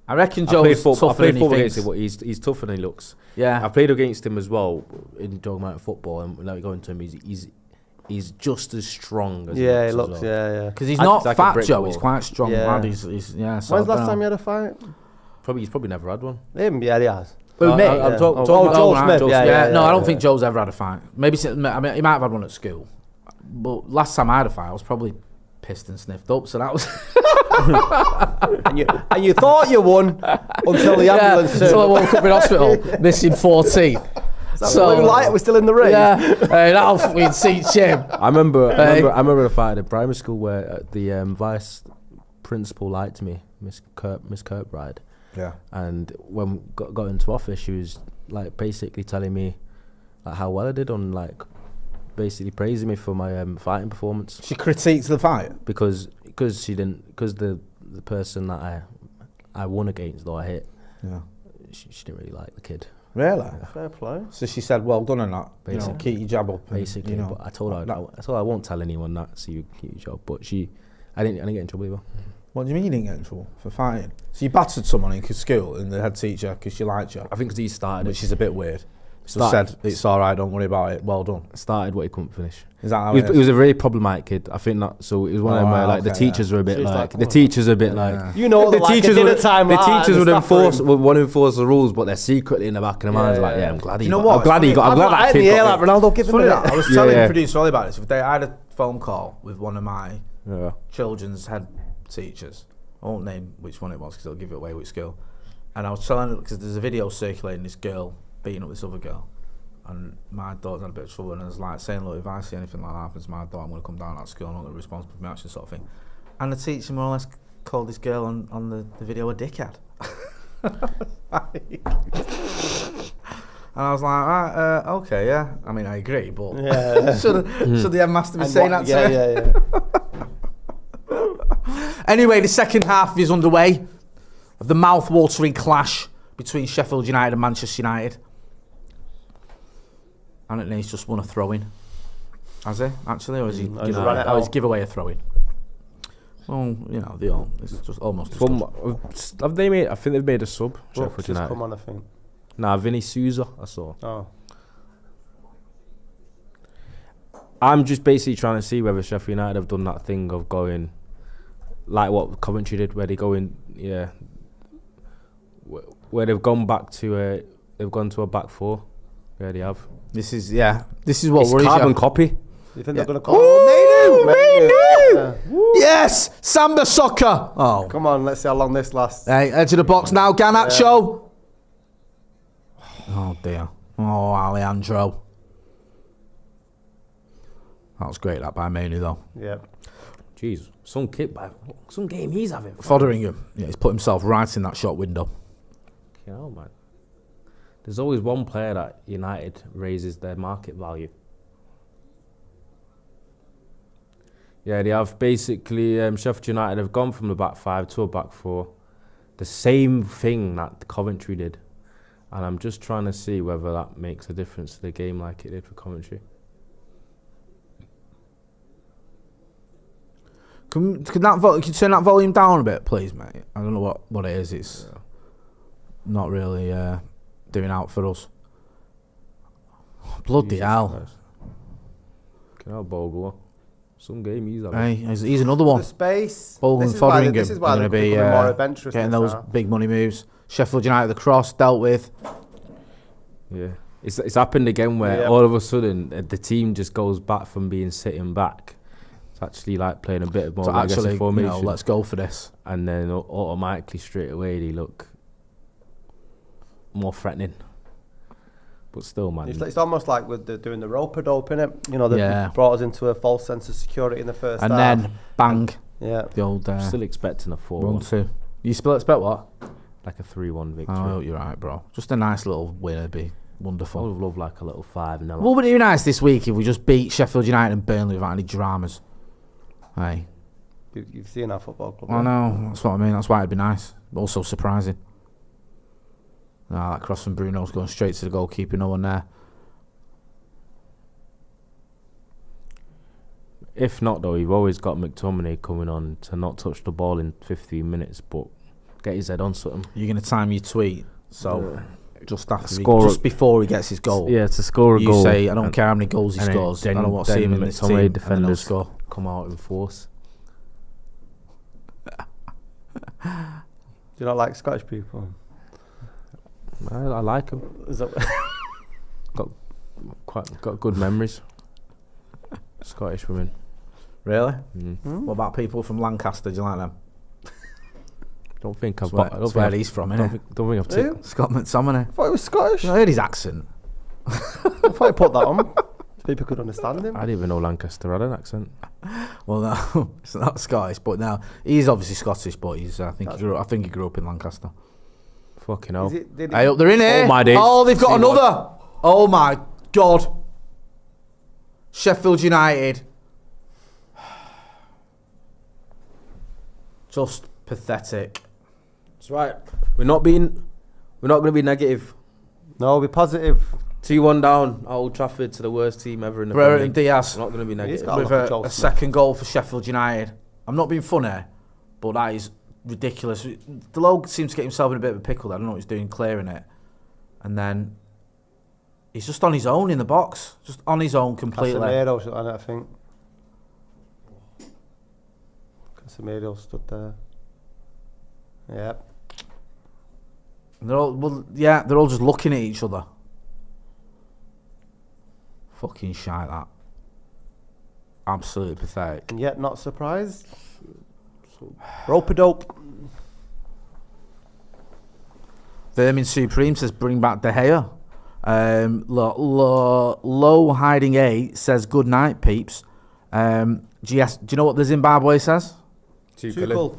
I reckon Joe's tougher than he thinks. Him, but he's tougher than he looks. Yeah. I've played against him as well in dog mountain football, and without going to him, he's just as strong as he looks. as well. Yeah. Because he's not like fat, Joe. He's quite strong. Yeah. Lad. He's so when's the last time you had a fight? He's probably never had one. Him? Yeah, he has. Who, me? I'm talking Joe Smith. No, I don't think Joe's ever had a fight. Maybe he might have had one at school. But last time I had a fight, I was probably pissed and sniffed up. So that was. and you thought you won until the ambulance. Until I woke up in hospital missing 4 teeth. Blue light, we're still in the ring. Yeah, hey, that'll fucking teach him. I remember the fight at primary school where the vice principal liked me, Miss Kirkbride. Yeah. And when we got into office, she was like basically telling me like how well I did on like basically praising me for my fighting performance. She critiques the fight because the person that I won against, though I hit, yeah, she didn't really like the kid. Really? Fair play. So she said, "Well done," and that. Basically. Keep your jab up. Basically, and, but I told her I won't tell anyone that. So you keep your job. But I didn't get in trouble either. What do you mean you didn't get in trouble for fighting? So you battered someone in school and the head teacher because she liked you, I think because he started which it. is a bit weird. So said, "It's all right, don't worry about it. Well done." Started what he couldn't finish. Is that how He was a very problematic kid. I think that. So it was one of them where like the teachers were a bit She's like like, the teachers are a bit like. You know, The like teachers a dinner would time. the like that teachers in would the staff room. want to enforce the rules, but they're secretly in the back of their minds like, I'm glad he. You know got- what? I'm glad he got. I'm I'm glad not that in kid the air got like it. Ronaldo. Give him Funny a that. I minute. was Yeah, telling yeah. producer Ollie about this. I had a phone call with one of my Yeah. children's head teachers. I won't name which one it was because I'll give it away which school. And I was telling her because there's a video circulating this girl beating up this other girl. And my daughter's had a bit of trouble, and I was like saying, look, if I see anything like that happens to my daughter, I'm going to come down to that school, I'm not going to be responsible for my actions, sort of thing. And the teacher more or less called this girl on the video a dickhead. And I was like, right, okay, yeah. I mean, I agree, but Yeah. should the headmaster be And saying what- that to her? Yeah. Anyway, the second half is underway of the mouth-watering clash between Sheffield United and Manchester United. And he's just won a throw-in. Has he, actually? Or has he he's run it he's out. give away a throw-in? Well, it's just almost... Have they made? I think they've made a sub. Brooks Sheffield has United. come on, I think. Nah, Vinny Souza. I saw. Oh. I'm just basically trying to see whether Sheffield United have done that thing of going like what Coventry did, where they go in, where they've gone back to they've gone to a back four. Yeah, they have. This is what It's worries carbon you. copy. Do you think they're going to call Oh, Menu! Yes! Samba soccer! Oh. Come on, let's see how long this lasts. Hey, edge of the box now, Garnacho. Oh, dear. Oh, Alejandro. That was great, that by Manu, though. Yeah. Jeez, some game he's having. Fotheringham. Yeah, he's put himself right in that shot window. You know, man. There's always one player that United raises their market value. Yeah, they have basically Sheffield United have gone from the back five to a back four. The same thing that Coventry did. And I'm just trying to see whether that makes a difference to the game like it did for Coventry. Can you turn that volume down a bit, please, mate? I don't know what it is. It's not really doing out for us. Bloody Jesus hell. Christ. Can I Bogle? Some game he's having. Hey, he's another one. The space. Bogle and This is why Fotheringham this is are why going to they're be becoming more adventurous getting this those now. big money moves. Sheffield United, the cross, dealt with. Yeah, it's happened again where all of a sudden the team just goes back from being sitting back. It's actually like playing a bit more So aggressive actually, formation. let's go for this. And then automatically straight away they look more threatening. But still, man. It's almost like with doing the rope-a-dope, innit? You know, they Yeah. brought us into a false sense of security in the first And half. then, bang, Yeah. the old I'm still expecting a 4-1. run two. You expect what? Like a 3-1 victory. Oh, you're right, bro. Just a nice little win would be I wonderful. would love like a little 5-0. What would it be nice this week if we just beat Sheffield United and Burnley without any dramas? Hey, You've seen our football club. I know, that's what I mean. That's why it'd be nice. But also surprising. That cross from Bruno's going straight to the goalkeeper, no one there. If not, though, you've always got McTominay coming on to not touch the ball in 15 minutes, but get his head on something. You're going to time your tweet, so just after Score before he gets his goal. Yeah, to score a you goal. say, I don't care how many goals he and scores. I then- don't want to see him in then this McTominay team. And then he'll defenders score. come out in force. Do you not like Scottish people? I like him. Is that Got good memories. Scottish women. Really? Mm. What about people from Lancaster? Do you like them? Don't think I've. That's where he's from, don't innit? think I've. Who? Scott McTominay. I thought it was Scottish. I heard his accent. thought he put that on so people could understand him. I didn't even know Lancaster had an accent. Well, no, it's not Scottish, but now he's obviously Scottish, but I think he grew up in Lancaster. Fucking hell. Hey, up, they're in here. Oh, my days. Oh, they've got See another. Oh my God. Sheffield United. Just pathetic. That's right. We're not going to be negative. No, be positive. 2-1 down at Old Trafford to the worst team ever in the Premier Brereton League. Diaz We're not going to be negative. got with a second goal for Sheffield United. I'm not being funny, but that is ridiculous. Delogue seems to get himself in a bit of a pickle. I don't know what he's doing clearing it. And then he's just on his own in the box. Just on his own completely. Casemiro shot on it, I think. Casemiro stood there. Yep. They're all just looking at each other. Fucking shite, that. Absolutely pathetic. And yet not surprised. Rope-a-dope. Vermin Supreme says bring back De Gea. Low Hiding A says good night, peeps. Do you know what the Zimbabwe says? Tuchel.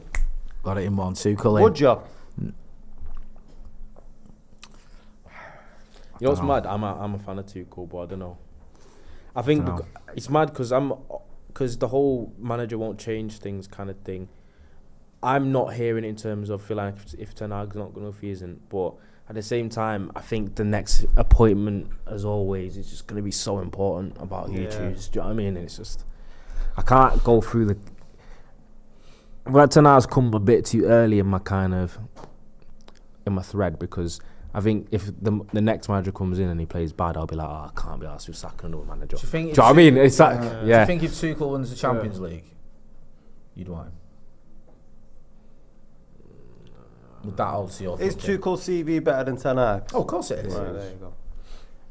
Got it in one. Tuchel in. Would you? You know what's mad? I'm a fan of Tuchel, but I don't know. I think it's mad because the whole manager won't change things kind of thing. I'm not hearing it in terms of feel like if Ten Hag's not going to, if he isn't. But at the same time, I think the next appointment, as always, is just going to be so important about who you choose. Do you know what I mean? It's just I can't go through the. Ten Hag's come a bit too early in my thread, because I think if the next manager comes in and he plays bad, I'll be like, I can't be asked with sacking another manager. Do you know what I mean? It's like, Do you think if Tuchel wins the Champions League, you'd want him? Would that alter your Is thinking? Tuchel's CV better than Ten Hag? Oh, of course it is. Right, there you go.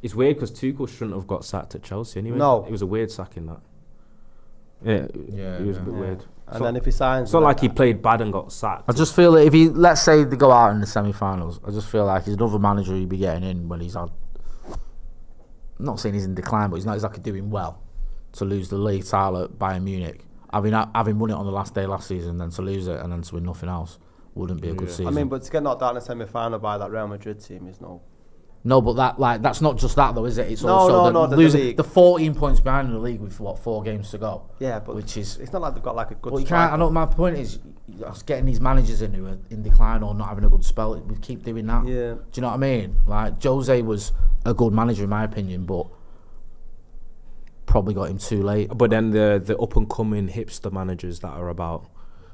It's weird because Tuchel shouldn't have got sacked at Chelsea anyway. No. It was a weird sacking, that. It was a bit weird. And then if he signs... It's not like he played bad and got sacked. I just feel that if let's say they go out in the semi-finals, I just feel like he's another manager he'd be getting in when he's had. I'm not saying he's in decline, but he's not exactly doing well. To lose the league title at Bayern Munich, having won it on the last day last season, then to lose it and then to win nothing else wouldn't be a good season. I mean, but to get knocked out in the semi-final by that Real Madrid team is no... No, but that's not just that though, is it? It's No, also the losing league. the 14 points behind in the league with 4 games to go. Yeah, but which is it's not like they've got like a good. Well, you can't. I know my point is getting these managers in who are in decline or not having a good spell. We keep doing that. Yeah. Do you know what I mean? Like Jose was a good manager in my opinion, but probably got him too late. But then the up and coming hipster managers that are about.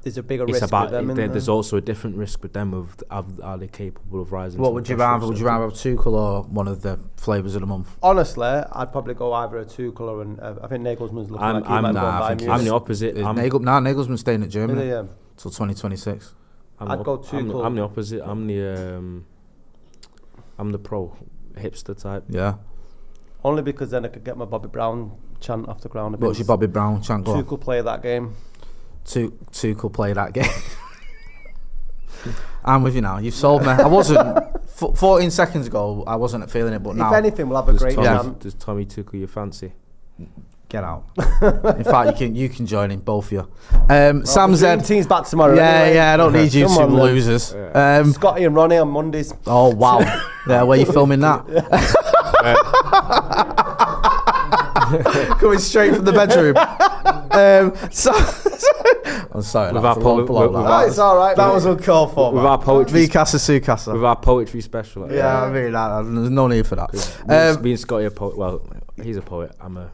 There's a bigger it's risk about with them. There's also a different risk with them of are they capable of rising? What to would the you pressure rather? of Would you something? rather have Tuchel or one of the flavours of the month? Honestly, I'd probably go either a Tuchel or I think Nagelsmann's looking like he might go and buy I'm the opposite. Nagelsmann's staying at Germany Really, till 2026. I'd go Tuchel. I'm the opposite. I'm the pro hipster type. Yeah. Only because then I could get my Bobby Brown chant off the ground a bit. What's your Bobby Brown chant? Go on. Tuchel play that game. Tuchel play that game. I'm with you now. You've sold me. I wasn't 14 seconds ago. I wasn't feeling it, but now. If anything, we'll have a great chant. Does Tommy Tuchel your fancy? Get out. In fact, you can join in, both of you. Sam Z. Team's back tomorrow. Yeah, anyway. yeah. I don't need you Come two on, then. losers. Scotty and Ronnie on Mondays. Oh wow. Yeah, where you filming that? Coming straight from the bedroom. I'm sorry. With That It's all right. was uncalled for. With our poetry, Sukasa. with our poetry special. Yeah, I mean, there's no need for that. Being Scotty a poet, well, he's a poet. I'm a.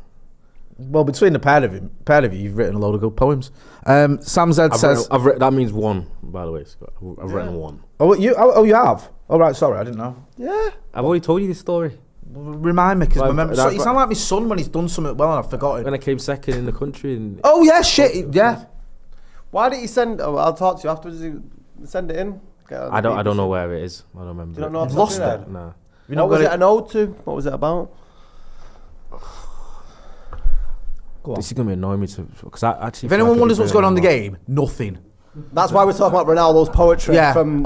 Well, between the pair of you, you've written a load of good poems. Sam Z says, that means one, by the way, Scott. I've written one. "Oh, you have? Oh, right. Sorry, I didn't know. Yeah. I've already told you this story. Remind me, because Right, remember, that- you sound like my son when he's done something well and I've forgotten. When I came second in the country, and Oh yeah, shit, yeah. Why didn't you send? Oh, I'll talk to you afterwards. You send it in. I don't know where it is. I don't remember. You don't know off You've the top lost of your it? head? Nah. What was it an ode to? What was it about? Go on. This is gonna be annoying me because I actually. If feel anyone like wonders I what's did going on in the really game, nothing. That's why we're talking about Ronaldo's poetry. Yeah. From,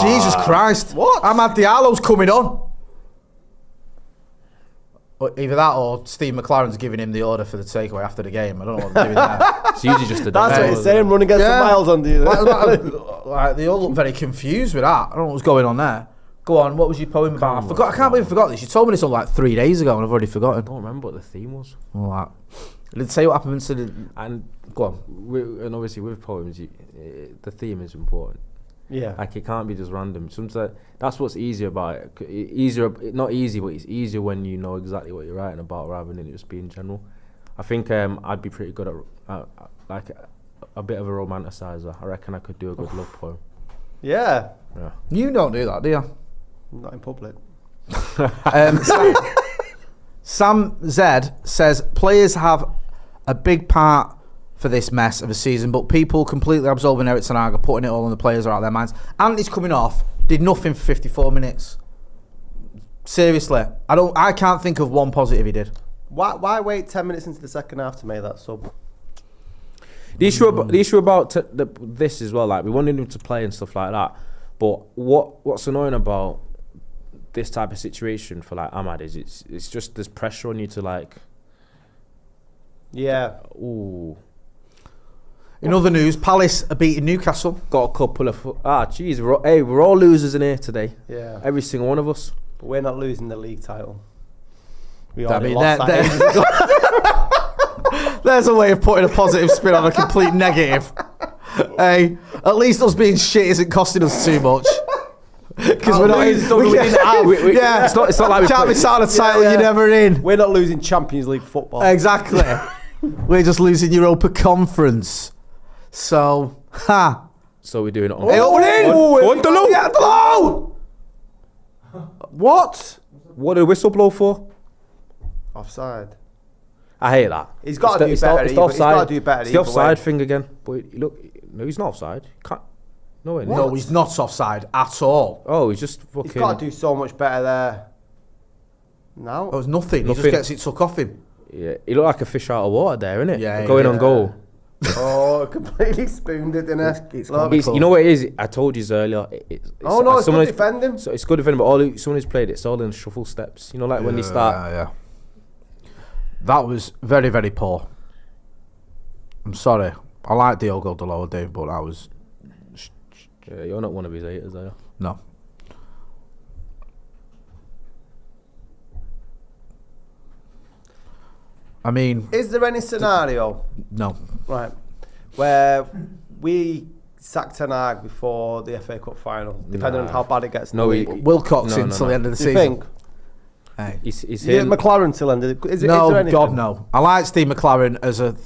Jesus Christ. What? Amad Diallo's coming on. Either that or Steve McLaren's giving him the order for the takeaway after the game. I don't know what they're doing there. It's usually just a That's what he's saying, running against the miles on you. Like, they all look very confused with that. I don't know what's going on there. Go on, what was your poem about? I can't believe I forgot this. You told me this on like 3 days ago and I've already forgotten. I don't remember what the theme was. All right. Did it say what happened to the... And Go on. and obviously with poems, the theme is important. Yeah. Like it can't be just random. Sometimes that's what's easier about it. Easier, not easy, but it's easier when you know exactly what you're writing about rather than it just being general. I think I'd be pretty good at like a bit of a romanticizer. I reckon I could do a good love poem. Yeah. Yeah. You don't do that, do you? Not in public. Sam Z says players have a big part for this mess of a season, but people completely absolving Eric Ten Hag, putting it all on the players are out of their minds. Anthony's coming off, did nothing for 54 minutes. Seriously, I can't think of one positive he did. Why wait 10 minutes into the second half to make that sub? The issue about this as well, like we wanted him to play and stuff like that, but what's annoying about this type of situation for like Ahmad is it's just there's pressure on you to like. Yeah. Ooh. In other news, Palace are beating Newcastle. Got a couple of jeez, we're all losers in here today. Yeah. Every single one of us. But we're not losing the league title. We I already mean, lost that ages ago. There's a way of putting a positive spin on a complete negative. Hey, at least us being shit isn't costing us too much. Because we're not in. It's not like we can't miss out on a title you're never in. We're not losing Champions League football. Exactly. We're just losing Europa Conference. So, So we're doing it on. Hey, we're in! What? What did the whistle blow for? Offside. I hate that. He's got to do better. He's got to do better. It's the offside thing again. But look, no, he's not offside. Can't. No way. no, he's not offside at all. Oh, he's just fucking. He's got to do so much better there. No. It was nothing. He just gets it took off him. Yeah, he looked like a fish out of water there, innit? Yeah, going on goal. Oh, completely spooned it, didn't it? You know what it is? I told you earlier. It's it's good defending. So it's good defending, but someone who's played it's all in shuffle steps. You know, like when they start. Yeah. That was very, very poor. I'm sorry. I like Diogo Dalot, Dave, but that was... Yeah, you're not one of his haters, are you? No. I mean... Is there any scenario... No. Right. Where we sack Ten Hag before the FA Cup final, depending on how bad it gets. Wilcox until the end of the season. You think? Hey. He's here. McLaren till end of the... Is no, there anything? God, no. I like Steve McLaren as a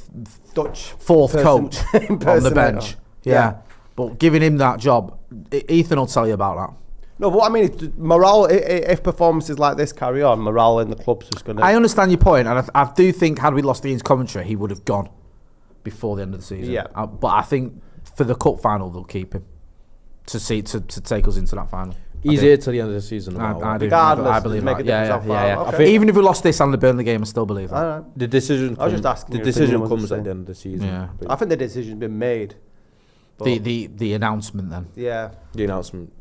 Dutch fourth coach on the bench. Yeah. But giving him that job, Ethan will tell you about that. No, but what I mean is morale, if performances like this carry on, morale in the club's just going to... I understand your point, and I do think had we lost Ian's commentary, he would have gone before the end of the season. Yeah. But I think for the cup final, they'll keep him to take us into that final. He's here till the end of the season. I do. Regardless, I believe that. Yeah. Okay. I think even if we lost this and the Burnley game, I still believe that. All right. The decision. I was just asking. The decision comes at the end of the season. Yeah. I think the decision's been made. The announcement then. Yeah. The announcement.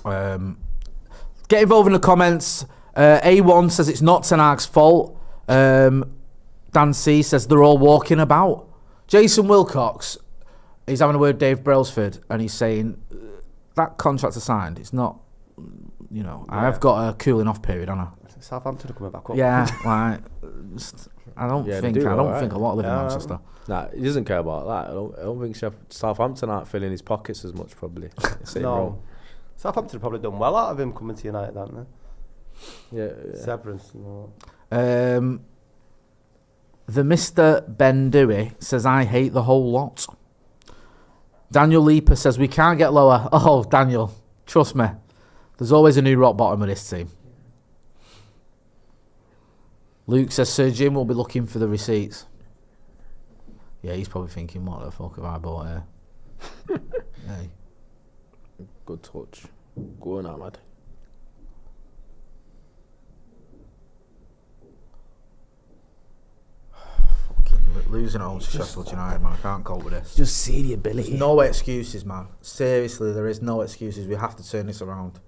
Get involved in the comments. A1 says it's not Ten Hag's fault. Dan C says they're all walking about. Jason Wilcox, he's having a word with Dave Brailsford, and he's saying that contract signed. It's not, I have got a cooling off period, haven't I? Southampton are coming back up. Yeah, like I don't think a lot live in Manchester. Nah, he doesn't care about that. I don't think Southampton aren't filling his pockets as much probably. No. Southampton have probably done well out of him coming to United, haven't they? Yeah. Severance. No. The Mr. Ben Dewey says, I hate the whole lot. Daniel Leaper says, we can't get lower. Oh, Daniel, trust me. There's always a new rock bottom of this team. Luke says, Sir Jim will be looking for the receipts. Yeah, he's probably thinking, what the fuck have I bought here? Hey. Good touch. Go on, Ahmad. Losing at home to Sheffield United, man. I can't cope with this. Just see the ability. There's no excuses, man. Seriously, there is no excuses. We have to turn this around.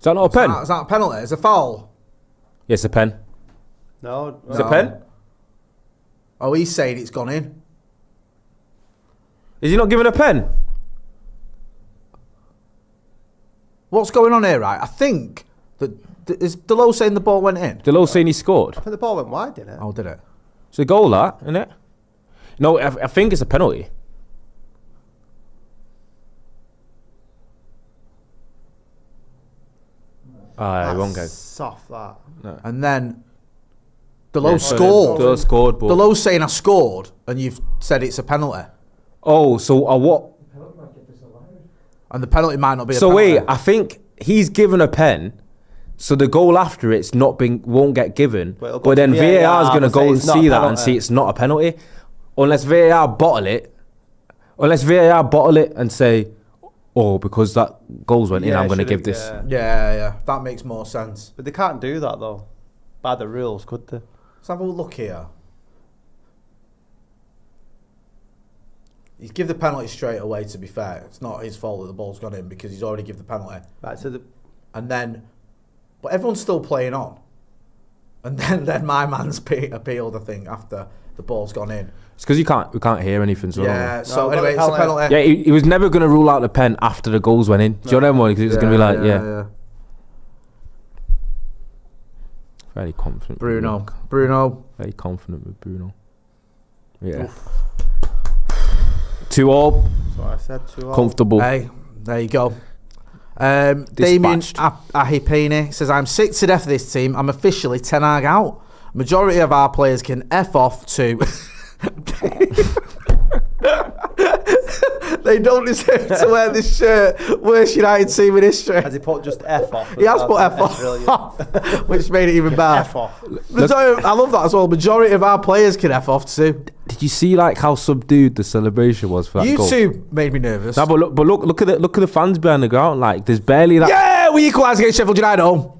that not a pen? Is that a penalty? It's a foul. Yes, a pen. No. Is it a pen? Oh, he's saying it's gone in. Is he not giving a pen? What's going on here, right? I think that is Delo saying the ball went in. Delo saying he scored. I think the ball went wide, didn't it? Oh, did it? It's a goal, that, isn't it? No, I think it's a penalty. Wrong game. Soft, that. And then Delo scored. Delo scored, but... Delo's saying I scored, and you've said it's a penalty. Oh, so what? And the penalty might not be a So penalty. wait, I think he's given a pen, so the goal after it's won't get given. Well, it'll go But then to VAR is VAR going to and say go and it's not see a that and penalty. see it's not a penalty, unless VAR bottle it. Unless VAR bottle it and say, oh, because that goals went in, Yeah, I'm going to should've- give this. Yeah, that makes more sense. But they can't do that, though. By the rules, could they? Let's have a look here. He's give the penalty straight away, to be fair. It's not his fault that the ball's gone in because he's already give the penalty. Right, so And then, but everyone's still playing on. And then my man's appealed, I think, after the ball's gone in. It's because we can't hear anything. So Yeah, so No, anyway, it's a penalty. yeah, he was never going to rule out the pen after the goals went in. Do you know what I mean? Because it was going to be like, yeah. Very confident. Bruno. Very confident with Bruno. Yeah. 2-all. that's what I said. 2-2. Comfortable. Hey, there you go. Damien Dispatched. Ahipini says, I'm sick to death of this team. I'm officially 10 Hag out. Majority of our players can F off to... They don't deserve to wear this shirt. Worst United team in history. Has he put just F off? He has put F That's brilliant. off, which made it even better. F off. I love that as well. Majority of our players can F off too. Did you see like how subdued the celebration was for that You goal? two made me nervous. No, but look at the fans behind the ground. Like there's barely that. Yeah, we equalised against Sheffield United at home.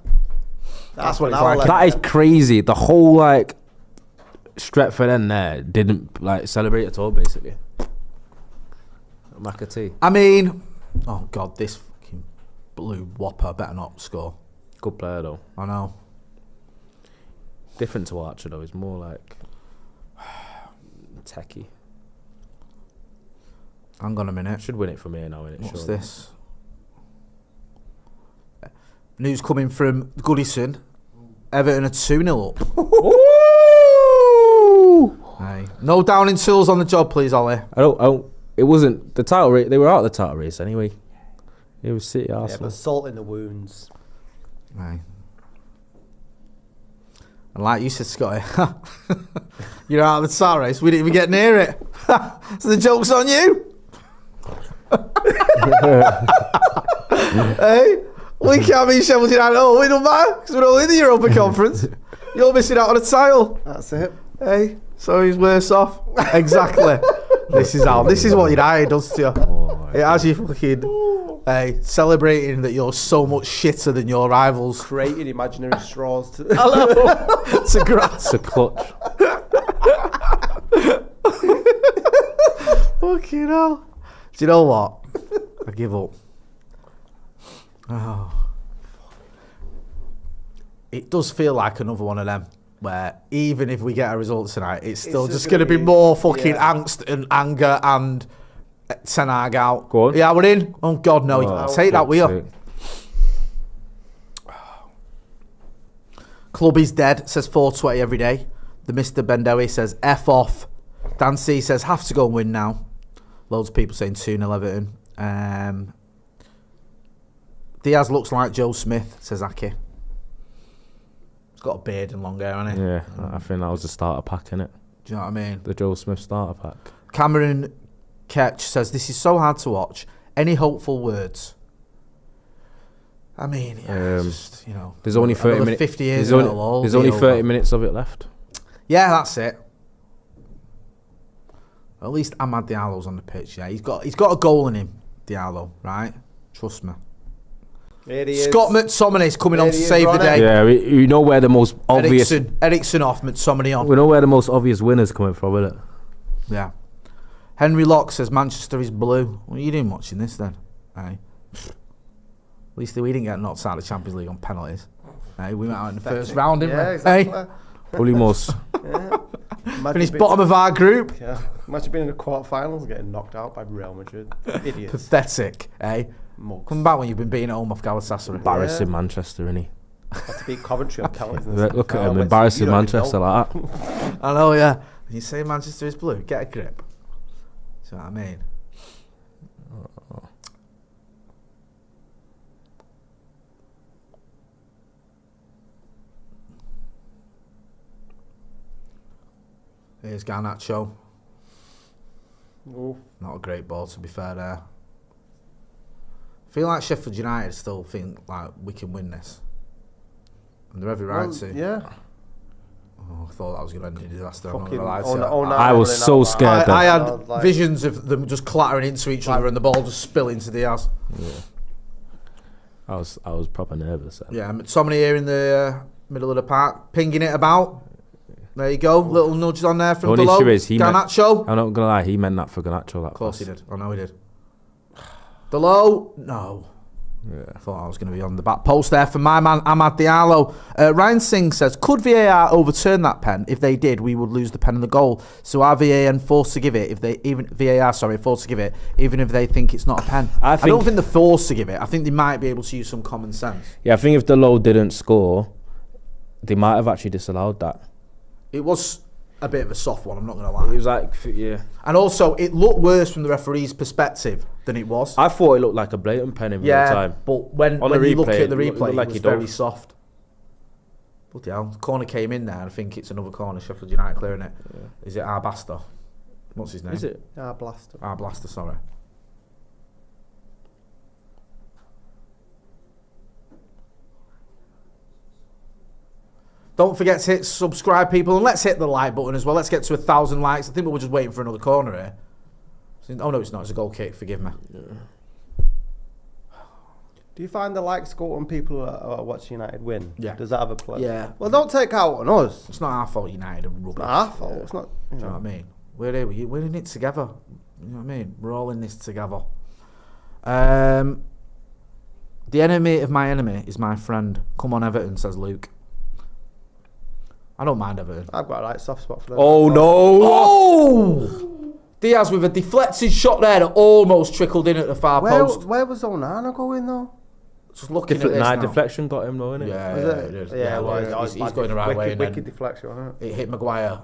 That's what it's like. That is crazy. The whole like Stretford end there didn't like celebrate at all. Basically, McAtee. I mean, oh god, this fucking blue whopper better not score. Good player though. I know. Different to Archer though. He's more like techie. Hang on a minute. Should win it from here now. Innit? What's surely. this? News coming from Goodison. Everton are 2-0 up. Hey. No downing tools on the job, please, Ollie. I don't. It wasn't the title race. They were out of the title race anyway. It was City Yeah, Arsenal. but salt in the wounds. Hey. And like you said, Scotty, you're out of the title race. We didn't even get near it. So the joke's on you. Hey, we can't beat Sheffield United. Oh, we don't matter because we're all in the Europa Conference. You're missing out on a title. That's it. Hey, so he's worse off. Exactly. This is what United does to you. It has you fucking celebrating that you're so much shitter than your rivals. Creating imaginary straws to To grass. It's a clutch. Fucking hell. Do you know what? I give up. Oh. It does feel like another one of them where even if we get a result tonight, it's still just going to be more fucking angst and anger and Ten Hag out. Go on. Yeah, we're in. Oh, God, no. Take that wheel. Club is dead, says 420 every day. The Mr. Bendowi says F off. Dan C says have to go and win now. Loads of people saying 2-0 Everton. Diaz looks like Joe Smith, says Aki. He's got a beard and long hair, hasn't he? Yeah, I think that was the starter pack, innit? Do you know what I mean? The Joe Smith starter pack. Cameron Ketch says this is so hard to watch. Any hopeful words? I mean, yeah, just, you know, There's only 30 another minutes. 50 years There's and it'll all there's be only over. 30 minutes of it left. Yeah, that's it. At least Ahmad Diallo's on the pitch. Yeah, he's got a goal in him, Diallo. Right? Trust me. Here he is. Scott McTominay's coming on There to he is, save the Ronnie. day. Yeah, we know where the most obvious. Ericsson off, McTominay on. We know where the most obvious winners coming from, innit? Yeah. Henry Locke says Manchester is blue. What are you doing watching this then? Hey. At least we didn't get knocked out of the Champions League on penalties. Hey, we went out in the first round, didn't we? Exactly. Hey, Pulimos. finished bottom of our group. Yeah. Imagine being in the quarterfinals getting knocked out by Real Madrid. Idiots. Pathetic, eh? Mugs. Come back when you've been beaten at home off Galatasaray. Embarrassing Manchester, innit? Had to beat Coventry on penalties. Look at him, embarrassing Manchester like that. I know, yeah. You say Manchester is blue, get a grip. See what I mean? Here's Garnacho. Oh. Not a great ball, to be fair there. I feel like Sheffield United still think like we can win this. And they're every right to. Yeah. Oh, I thought that was going to end in a disaster. I'm not Fucking going to lie to you. I was so scared. I then. had visions of them just clattering into each other and the ball just spilling to Diaz. Yeah. I was proper nervous then. Yeah, McTominay here in the middle of the park, pinging it about. There you go, little nudge on there from The only below. issue is Garnacho. I'm not gonna lie, he meant that for Garnacho. That Of course pass. he did. I know he did. Below, no. Yeah. I thought I was going to be on the back post there for my man Amad Diallo. Ryan Singh says, could VAR overturn that pen? If they did, we would lose the pen and the goal. So are VAR forced to give it forced to give it, even if they think it's not a pen? I don't think they're forced to give it. I think they might be able to use some common sense. Yeah, I think if the low didn't score, they might have actually disallowed that. It was a bit of a soft one, I'm not going to lie. It was like, yeah. And also, it looked worse from the referee's perspective than it was. I thought it looked like a blatant pen in real time. But when On the you look replay, at the it replay, looked like it was he very dove. soft. Bloody hell. The corner came in there, and I think it's another corner, Sheffield United clearing it. Yeah. Is it Arbasta? What's his name? Is it? Blaster. Blaster, sorry. Don't forget to hit subscribe, people, and let's hit the like button as well. Let's get to 1,000 likes. I think we were just waiting for another corner here. Oh no, it's not. It's a goal kick. Forgive me. Yeah. Do you find the likes go when people are watching United win? Yeah. Does that have a play? Yeah. Well, don't take out on us. It's not our fault United are rubbish. It's not our fault. It's not. Do you know what I mean? We're here. We're in it together. You know what I mean? We're all in this together. The enemy of my enemy is my friend. Come on, Everton, says Luke. I don't mind Everton. I've got a right soft spot for them. Oh no! Oh! Diaz with a deflected shot there that almost trickled in at the far post. Where was Onana going though? Just looking at this now. Deflection got him though, innit? Yeah, Was yeah, it? it did. Yeah, well, he's going the right way. And Wicked then deflection, wasn't it? it hit Maguire.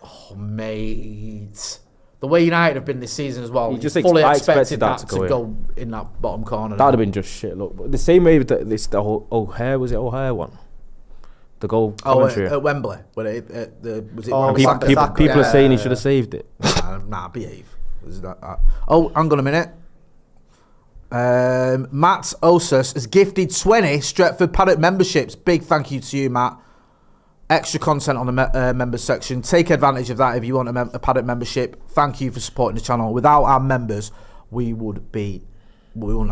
Oh, mate. The way United have been this season as well, You just fully expected expected that that to to go go in that bottom corner. That'd have been just shit. Look, but the same way with the whole O'Hare, was it O'Hare one? The goal commentary. At Wembley. Was it Oh, Wembley? People are saying he should have saved it. Nah, behave. Was that? Oh, hang on a minute. Matt Osas has gifted 20 Stretford Paddock memberships. Big thank you to you, Matt. Extra content on the members section. Take advantage of that if you want a Paddock membership. Thank you for supporting the channel. Without our members, we wouldn't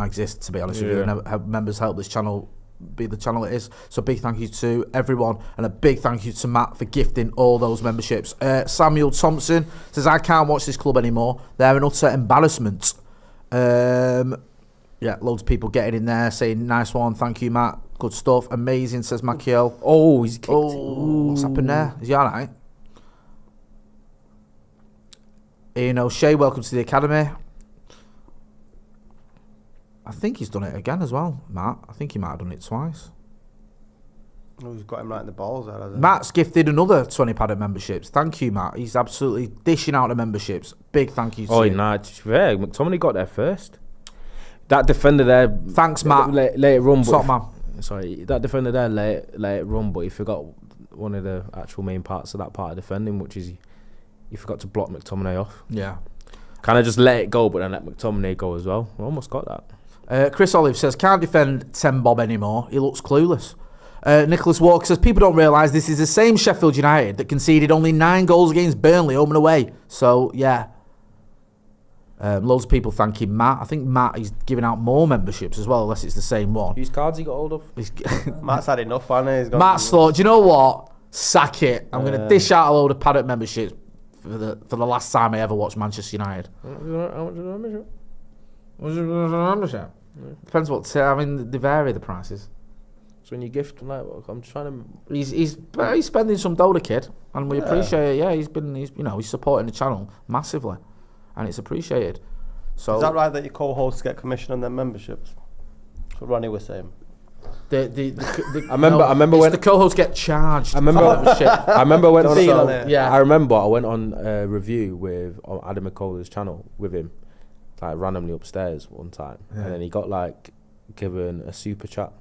exist, to be honest with you. Members help this channel be the channel it is. So big thank you to everyone, and a big thank you to Matt for gifting all those memberships. Samuel Thompson says, I can't watch this club anymore. They're an utter embarrassment. Yeah, loads of people getting in there saying nice one, thank you Matt, good stuff, amazing, says Maciel. Oh, he's kicked it. What's happened there? Is he alright? Ian O'Shea, welcome to the academy. I think he's done it again as well, Matt. I think he might have done it twice. Who's got him right in the balls there, hasn't he? Matt's gifted another 20 Paddock memberships. Thank you, Matt. He's absolutely dishing out the memberships. Big thank you to you. Nah, McTominay got there first. That defender there. Thanks, Matt. Let it run. Top man. Sorry, that defender there let it run, but he forgot one of the actual main parts of that part of defending, which is he forgot to block McTominay off. Yeah. Kind of just let it go, but then let McTominay go as well. We almost got that. Chris Olive says, can't defend Ten Bob anymore. He looks clueless. Nicholas Walker says, people don't realise this is the same Sheffield United that conceded only 9 goals against Burnley home and away. So, yeah. Loads of people thanking Matt. I think Matt is giving out more memberships as well, unless it's the same one. Whose cards he got hold of? Matt's had enough, hasn't he? Matt's thought, do you know what? Sack it. I'm going to dish out a load of Paddock memberships for the last time I ever watched Manchester United. How much is the membership? What's the membership? Depends what. I mean, they vary the prices. So when you gift, like, I'm trying to. He's spending some dough, the kid, and we appreciate it. Yeah, he's supporting the channel massively, and it's appreciated. So is that right that your co-hosts get commission on their memberships? That's what Ronnie was saying. I remember when the co-hosts get charged. I remember when yeah. I remember I went on a review with on Adam McCullough's channel with him, like randomly upstairs one time, and then he got like given a super chat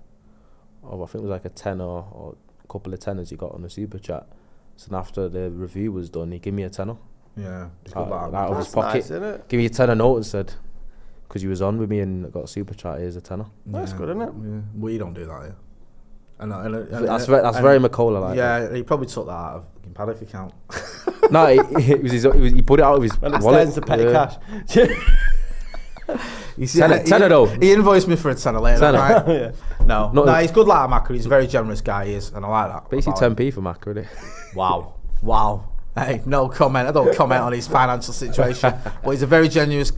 of I think it was like a tenner or a couple of tenners he got on the super chat. So then after the review was done, he gave me a tenner. Yeah, out of his pocket. Nice, isn't it? Give me a tenner note and said, because you was on with me and got a super chat, here's a tenner. That's good, isn't it? Yeah. We don't do that, yeah. That's very McCullough like. Yeah, he probably took that out of Paddock account. No, he put it out of his When it wallet. stands to petty cash. Tenner though. He invoiced me for a tenner later. Tenner. Right? Yeah. No, he's good like Macca. He's a very generous guy, he is, and I like that. Basically 10p for Macca, isn't it? Wow. Hey, no comment. I don't comment on his financial situation, but he's a very generous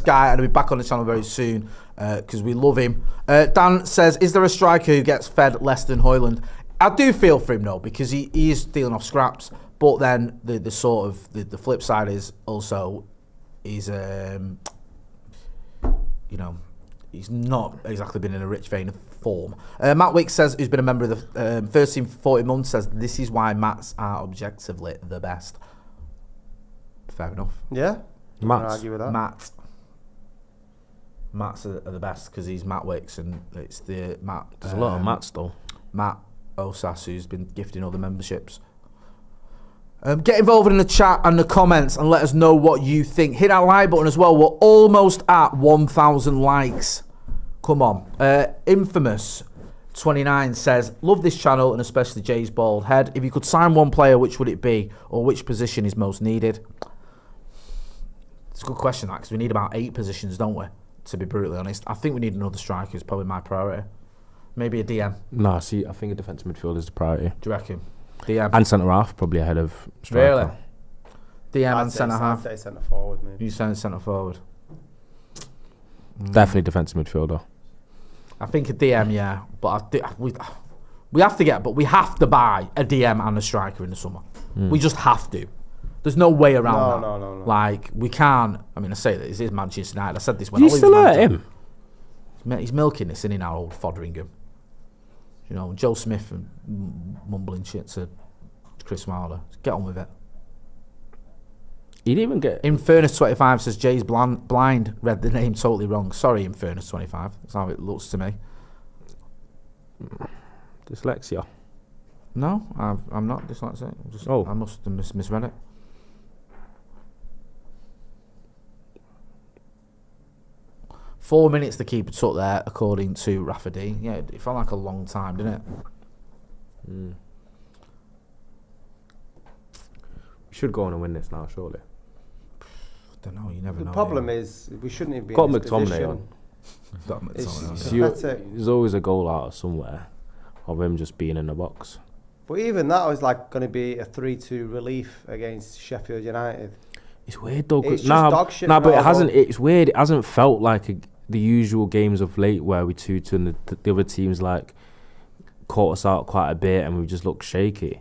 guy, and he'll be back on the channel very soon because we love him. Dan says, "Is there a striker who gets fed less than Højlund?" I do feel for him though, because he is dealing off scraps. But then the sort of the flip side is also he's he's not exactly been in a rich vein of form. Matt Wick says, who's been a member of the first team for 40 months, says this is why Mats are objectively the best. Fair enough. Yeah. Mats. Argue with that. Mats are the best because he's Matt Wicks, and it's the Matt. There's a lot of Mats though. Matt Osas, who's been gifting all the memberships. Get involved in the chat and the comments and let us know what you think. Hit that like button as well. We're almost at 1,000 likes. Come on. Infamous 29 says, love this channel and especially Jay's bald head. If you could sign one player, which would it be? Or which position is most needed? It's a good question, that, because we need about 8 positions, don't we? To be brutally honest. I think we need another striker. It's probably my priority. Maybe a DM. No, see, I think a defensive midfield is the priority. Do you reckon? DM. And centre half, probably ahead of striker. Really? DM and centre half. I'd say centre forward, maybe. You saying centre forward? Definitely defensive midfielder. I think a DM, yeah. But we have to buy a DM and a striker in the summer. We just have to. There's no way around that. No. Like, we can't. I mean, I say that this is Manchester United. I said this when Do you I was still hurt manager. him? He's milking this, isn't he, now, old Fotheringham? You know, Joe Smith and mumbling shit to Chris Wilder. Get on with it. He didn't even get... Infernus25 says Jay's blind. Read the name totally wrong. Sorry, Infernus25. That's how it looks to me. Dyslexia. No, I'm not dyslexic. I must have misread it. Four minutes the keeper took there, according to Rafa D. Yeah, it felt like a long time, didn't it? We should go on and win this now, surely. I don't know, you never know. The problem is, we shouldn't even be Got in this McTominay position. on. It's pathetic. There's always a goal out of somewhere of him just being in the box. But even that was like going to be a 3-2 relief against Sheffield United. It's weird though. It's just dog shit. But it hasn't. It's weird. It hasn't felt like the usual games of late where we 2-2 and the other teams like caught us out quite a bit and we just looked shaky.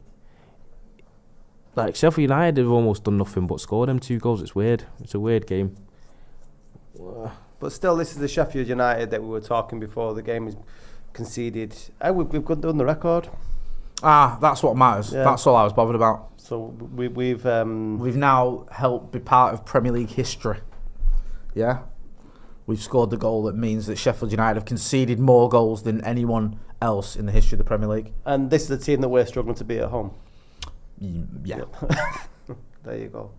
Like Sheffield United have almost done nothing but score them 2 goals. It's weird. It's a weird game. But still, this is the Sheffield United that we were talking before the game was conceded. We've done the record. That's what matters. Yeah. That's all I was bothered about. So we've now helped be part of Premier League history. Yeah? We've scored the goal that means that Sheffield United have conceded more goals than anyone else in the history of the Premier League. And this is the team that we're struggling to beat at home. Yeah. There you go.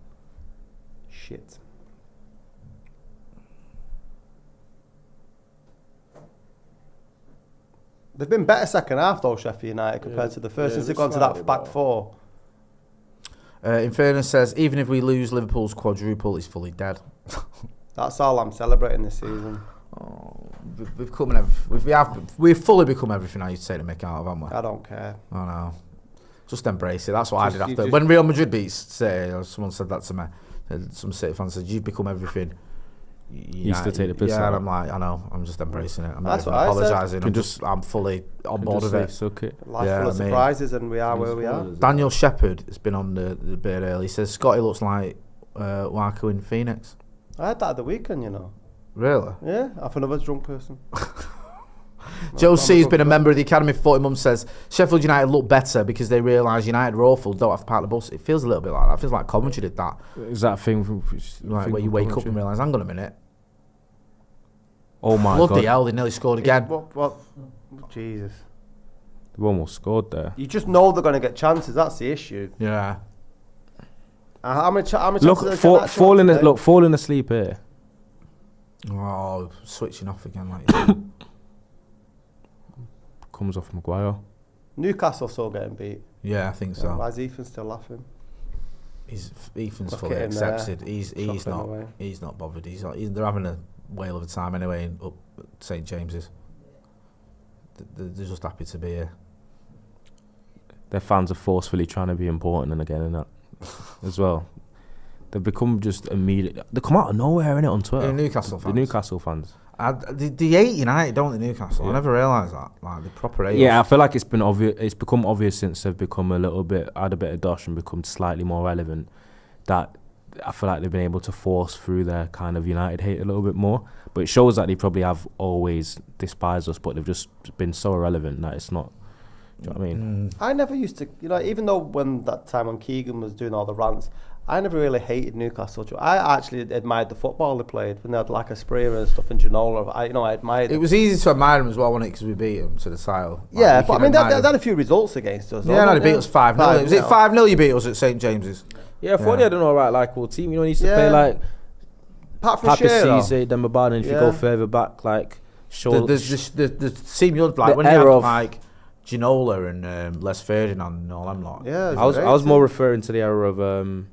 Shit. They've been better second half though, Sheffield United, compared to the first since they've gone to that back four. Inferno says, even if we lose, Liverpool's quadruple is fully dead. That's all I'm celebrating this season. Oh, we've fully become everything I used to say to make out of, haven't we? I don't care. Oh no. Just embrace it. That's what I did after. When Real Madrid beats City, someone said that to me. Some City fans said, you've become everything You used to take the piss Yeah, out. and I'm like, I know, I'm just embracing it. I'm That's not what I even said. apologising. I'm fully on board with it. Suck it. Life's Yeah, full of I mean- surprises, and we are where we are. Daniel Shepherd has been on the bit early. He says Scotty looks like Waku in Phoenix. I had that at the weekend, you know. Really? Yeah, half another drunk person. Joe C has been a member of the Academy for 40 months, says Sheffield United look better because they realise United are awful, don't have to park the bus. It feels a little bit like that. It feels like Coventry did that. Is that a thing from Like where you wake up and realise, hang on a minute. Oh my Bloody god. hell, they nearly scored again. What? Jesus. They almost scored there. You just know they're going to get chances. That's the issue. Yeah. How many chances Look, did they get today? falling asleep here. Oh, switching off again like that. Comes off Maguire. Newcastle still getting beat. Yeah, I think so. Why is Ethan still laughing? Ethan's Look fully at him there, accepted. chopping He's not bothered. They're having a whale of a time anyway up at St James's. They're just happy to be here. Their fans are forcefully trying to be important and again and that as well. They've become just immediate. They come out of nowhere innit on Twitter. The Newcastle fans. The Newcastle fans. They hate United, don't they, Newcastle? I never realised that. Like the proper hate. Yeah, I feel like it's been obvious. It's become obvious since they've become had a bit of dosh and become slightly more relevant. That I feel like they've been able to force through their kind of United hate a little bit more. But it shows that they probably have always despised us, but they've just been so irrelevant that it's not. Do you know what I mean? I never used to, even though when that time when Keegan was doing all the rants, I never really hated Newcastle. I actually admired the football they played when they had like a sprayer and stuff in Ginola. I admired it. Was easy to admire them as well, wasn't it? Because we beat them to the title. Yeah, but I mean, they had a few results against us. Yeah, no, they beat us 5-0. Was it 5-0 you beat us at St James's? Yeah, I thought they had an alright likeable team. He used to play like apart from Cisse, Demba and if you go further back, like the team you'd like when you had like Ginola and Les Ferdinand and all them lot. Yeah, I was more referring to the era of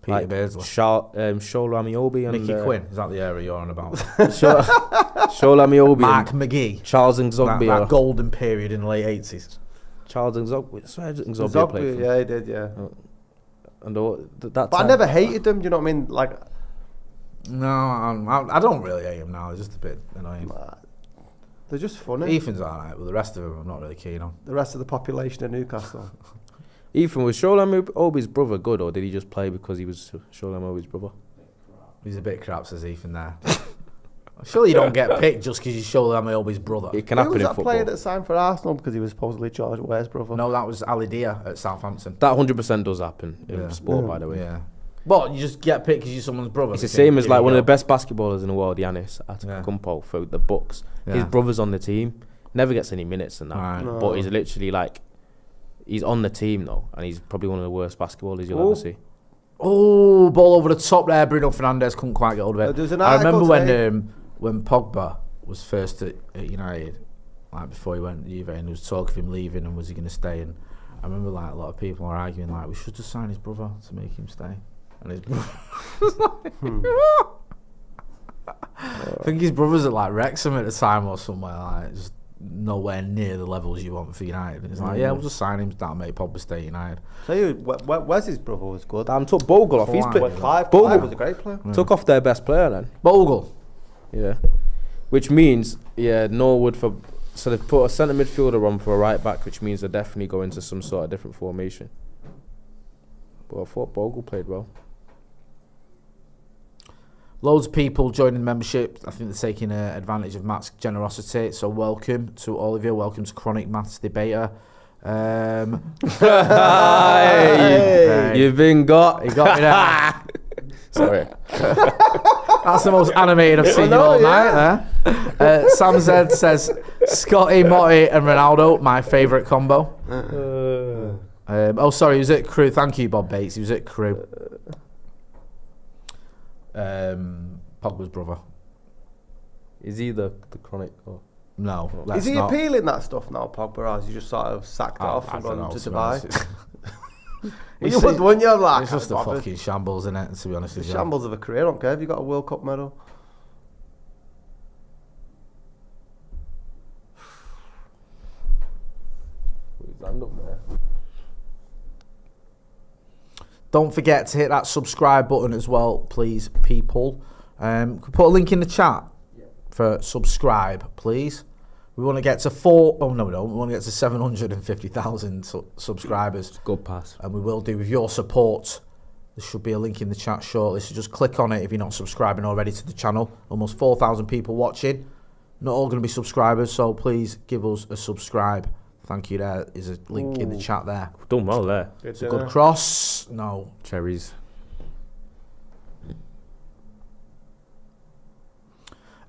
Peter Beardsley, Shola Amiobi and Mickey Quinn. Is that the era you're on about? Shola Amiobi, Mark McGee, Charles Nzogby, that golden period in the late 80s. Charles Nzogby played for. Yeah, he did. Yeah. And that but I never hated them. Do you know what I mean? Like, no, I don't really hate them now. They're just a bit annoying. They're just funny. Ethan's alright, but the rest of them I'm not really keen on. The rest of the population of Newcastle. Ethan, was Shola Obi's brother good, or did he just play because he was Shola Obi's brother? He's a bit crap, says Ethan there. Surely you don't get picked just because you Shola Obi's brother. It can happen in football. Who was that player that football. signed for Arsenal because he was supposedly George Ware's brother? No, that was Ali Dia at Southampton. That 100% does happen in sport, by the way. Yeah. But you just get picked because you're someone's brother. It's the same as like one of the best basketballers in the world, Giannis Antetokounmpo for the Bucks. Yeah. His brother's on the team, never gets any minutes and that, Right. No. but he's literally like, he's on the team though, and he's probably one of the worst basketballers you'll ever see. Oh, ball over the top there. Bruno Fernandes couldn't quite get hold of it. There's an I remember article when Pogba was first at United, like before he went to Juve, and there was talk of him leaving and was he going to stay. And I remember like a lot of people were arguing like we should just sign his brother to make him stay. And his brother was like, I think his brother's at like Wrexham at the time or somewhere, like just nowhere near the levels you want for United. And it's like, yeah, we'll just sign him. That'll make Pogba stay at United. Tell you, Wes's brother was good. Damn, took Bogle off. He's Clive Bogle was a great player. took off their best player then. Bogle. Yeah, which means Norwood for. So they've put a centre midfielder on for a right back, which means they're definitely going to some sort of different formation. But I thought Bogle played well. Loads of people joining the membership. I think they're taking advantage of Matt's generosity. So welcome to all of you. Welcome to Chronic Maths Debater. You've been got. You got me there. Sorry. That's the most animated I've seen you all night there. Sam Z says, Scotty, Motti and Ronaldo, my favourite combo. Sorry, he was at Crew. Thank you, Bob Bates. He was at Crew. Pogba's brother. Is he the chronic? Or? No. Is he appealing that stuff now, Pogba, or has he just sort of sacked it off and gone to Dubai? You wouldn't you? Like, it's just a fucking shambles, isn't it, to be honest with you. Shambles of a career. I don't care if you got a World Cup medal. Don't forget to hit that subscribe button as well, please, people. Could put a link in the chat for subscribe, please. We want to get to we want to get to 750,000 subscribers. Good pass. And we will do with your support. There should be a link in the chat shortly, so just click on it if you're not subscribing already to the channel. Almost 4,000 people watching. Not all going to be subscribers, so please give us a subscribe. Thank you. There is a link in the chat there. Done well there. It's a good cross. No. Cherries.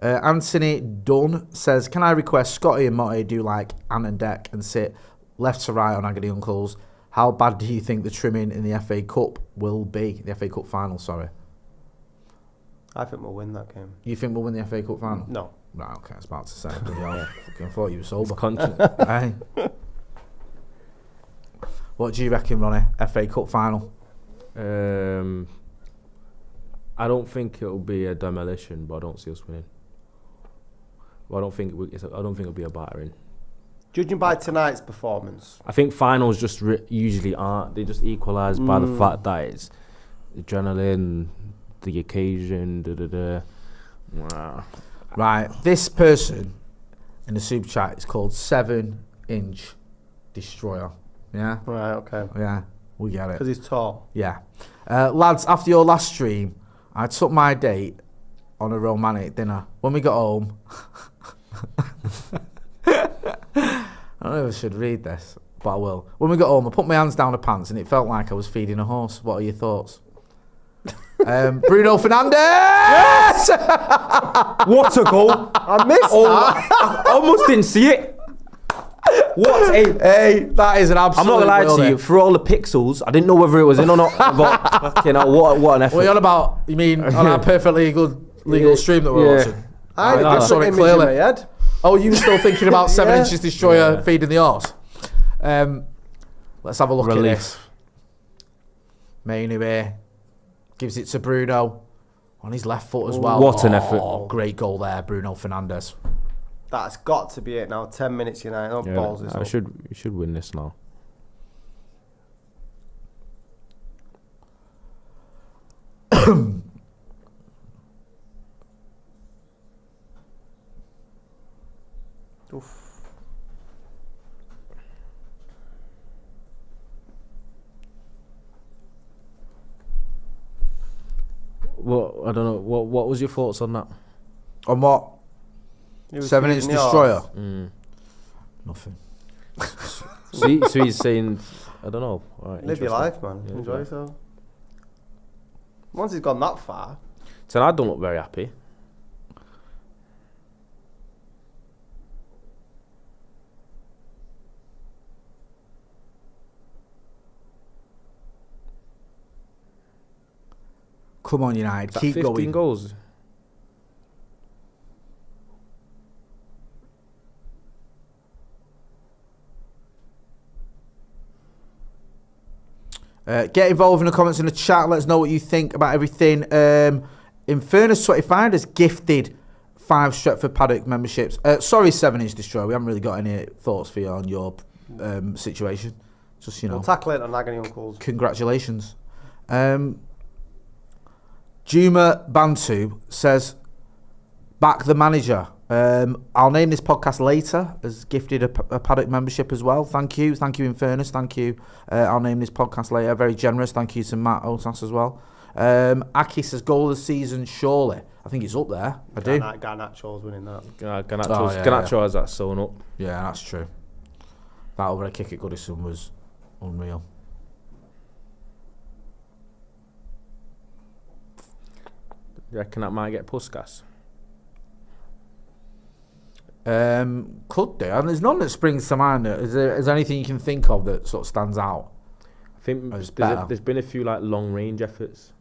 Anthony Dunn says, can I request Scotty and Motti do like Ant and Deck and sit left to right on Agony Uncles? How bad do you think the trimming in the FA Cup will be? The FA Cup final, sorry. I think we'll win that game. You think we'll win the FA Cup final? No. Right, okay, I was about to say. I thought you were sober. Hey. What do you reckon, Ronnie? FA Cup final? I don't think it'll be a demolition, but I don't see us winning. Well, I don't think it'll be a battering. Judging by tonight's performance, I think finals just usually aren't. They just equalise by the fact that it's adrenaline, the occasion, Wow. Right, this person in the super chat is called 7-inch Destroyer. Yeah? right? Okay, Yeah, we get it. because he's tall. Yeah. Lads, after your last stream, I took my date on a romantic dinner. When we got home, I don't know if I should read this, but I will. When we got home, I put my hands down her pants and it felt like I was feeding a horse. What are your thoughts? Bruno Fernandes! What a goal! I missed that. I almost didn't see it. What a... Hey, that is an absolute I'm not gonna lie to worldie. you. For all the pixels, I didn't know whether it was in or not. But you know what an effort. What are you on about? You mean on our perfectly legal stream that we're Yeah. watching? I had I a saw different it image in my clearly. head. Oh, you still thinking about 7 Yeah. inches Destroyer Yeah. feeding the horse? Let's have a look at Relief. this. Mainaway gives it to Bruno on his left foot as well. What an effort. Great goal there, Bruno Fernandes. That's got to be it now. 10 minutes, United. No balls. This up. We should win this now. Oof. Well, I don't know. What was your thoughts on that? On what? He was 7-inch feeding the Destroyer? horse. Nothing. So he's saying, I don't know. All right, Live your interesting. life, man. Yeah, Enjoy yeah. yourself. Once he's gone that far, Tonight don't look very happy. Come on, United. Is that Keep 15 going. goals. Get involved in the comments in the chat. Let us know what you think about everything. Infernus 25 has gifted 5 Stretford Paddock memberships. Sorry, 7-inch Destroyer. We haven't really got any thoughts for you on your situation. Just, you know, we'll tackle it on Agony Uncles. congratulations. Juma Bantu says, back the manager. I'll name this podcast later. Has gifted a Paddock membership as well. Thank you, Infernus. Thank you. I'll name this podcast later. Very generous. Thank you to Matt Otas as well. Aki says goal of the season. Surely, I think it's up there. I do. Garnacho's winning that. Garnacho has that sewn up. Yeah, that's true. That over a kick at Goodison was unreal. You reckon that might get Puskas? Could do. And there's none that springs to mind. Is there anything you can think of that sort of stands out? I think It's better. there's been a few like long range efforts.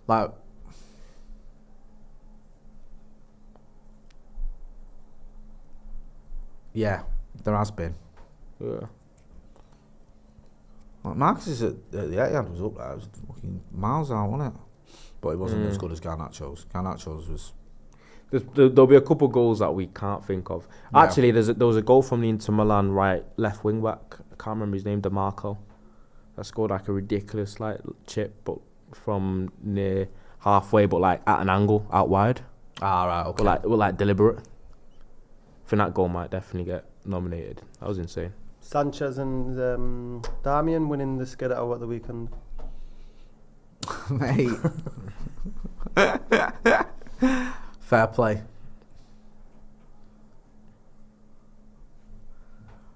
Like, yeah, there has been. Yeah. Like Marcus at the Etihad was up there. It was fucking miles out, wasn't it? But it wasn't as good as Garnacho's. Garnacho's was. There'll be a couple goals that we can't think of. Yeah. Actually, there was a goal from the Inter Milan left wing back. I can't remember his name, DeMarco. That scored like a ridiculous like chip, but from near halfway, but like at an angle out wide. Right, okay. But like deliberate. I think that goal might definitely get nominated. That was insane. Sanchez and Darmian winning the Scudetto at the weekend. Mate. Fair play.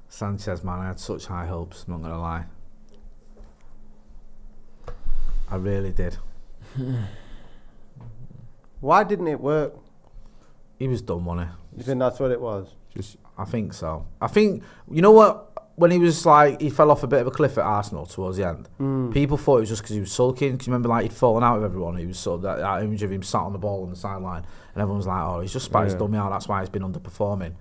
Sanchez, man, I had such high hopes, I'm not going to lie. I really did. Why didn't it work? He was done, wasn't You think that's what it was? he? I think so. I think, you know what? When he was like, he fell off a bit of a cliff at Arsenal towards the end. People thought it was just because he was sulking. Because you remember, like, he'd fallen out with everyone. He was sort of that image of him sat on the ball on the sideline, and everyone was like, "Oh, he's just spat his dummy out. That's why he's been underperforming."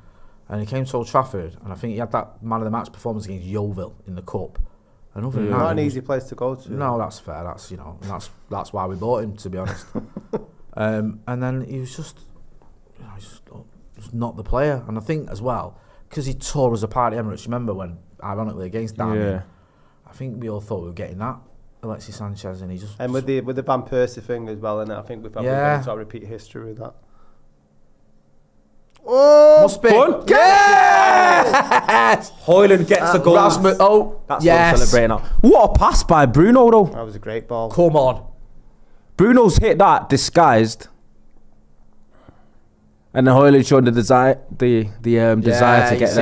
And he came to Old Trafford, and I think he had that man of the match performance against Yeovil in the cup. And other than that, Not an easy place to go to. No, that's fair. That's that's why we bought him, to be honest. And then he was just, just not the player. And I think as well, because he tore us apart at Emirates. Remember when, ironically, against Darmian, I think we all thought we were getting that, Alexis Sanchez, and he just... And with the Van Persie thing as well, and I think we've had to repeat history with that. Oh, must be. Yes! Hoyland gets a goal. Rasmus, That's what I'm celebrating now. What a pass by Bruno, though. That was a great ball. Come on. Bruno's hit that disguised. And then Hoyland showed the desire to get there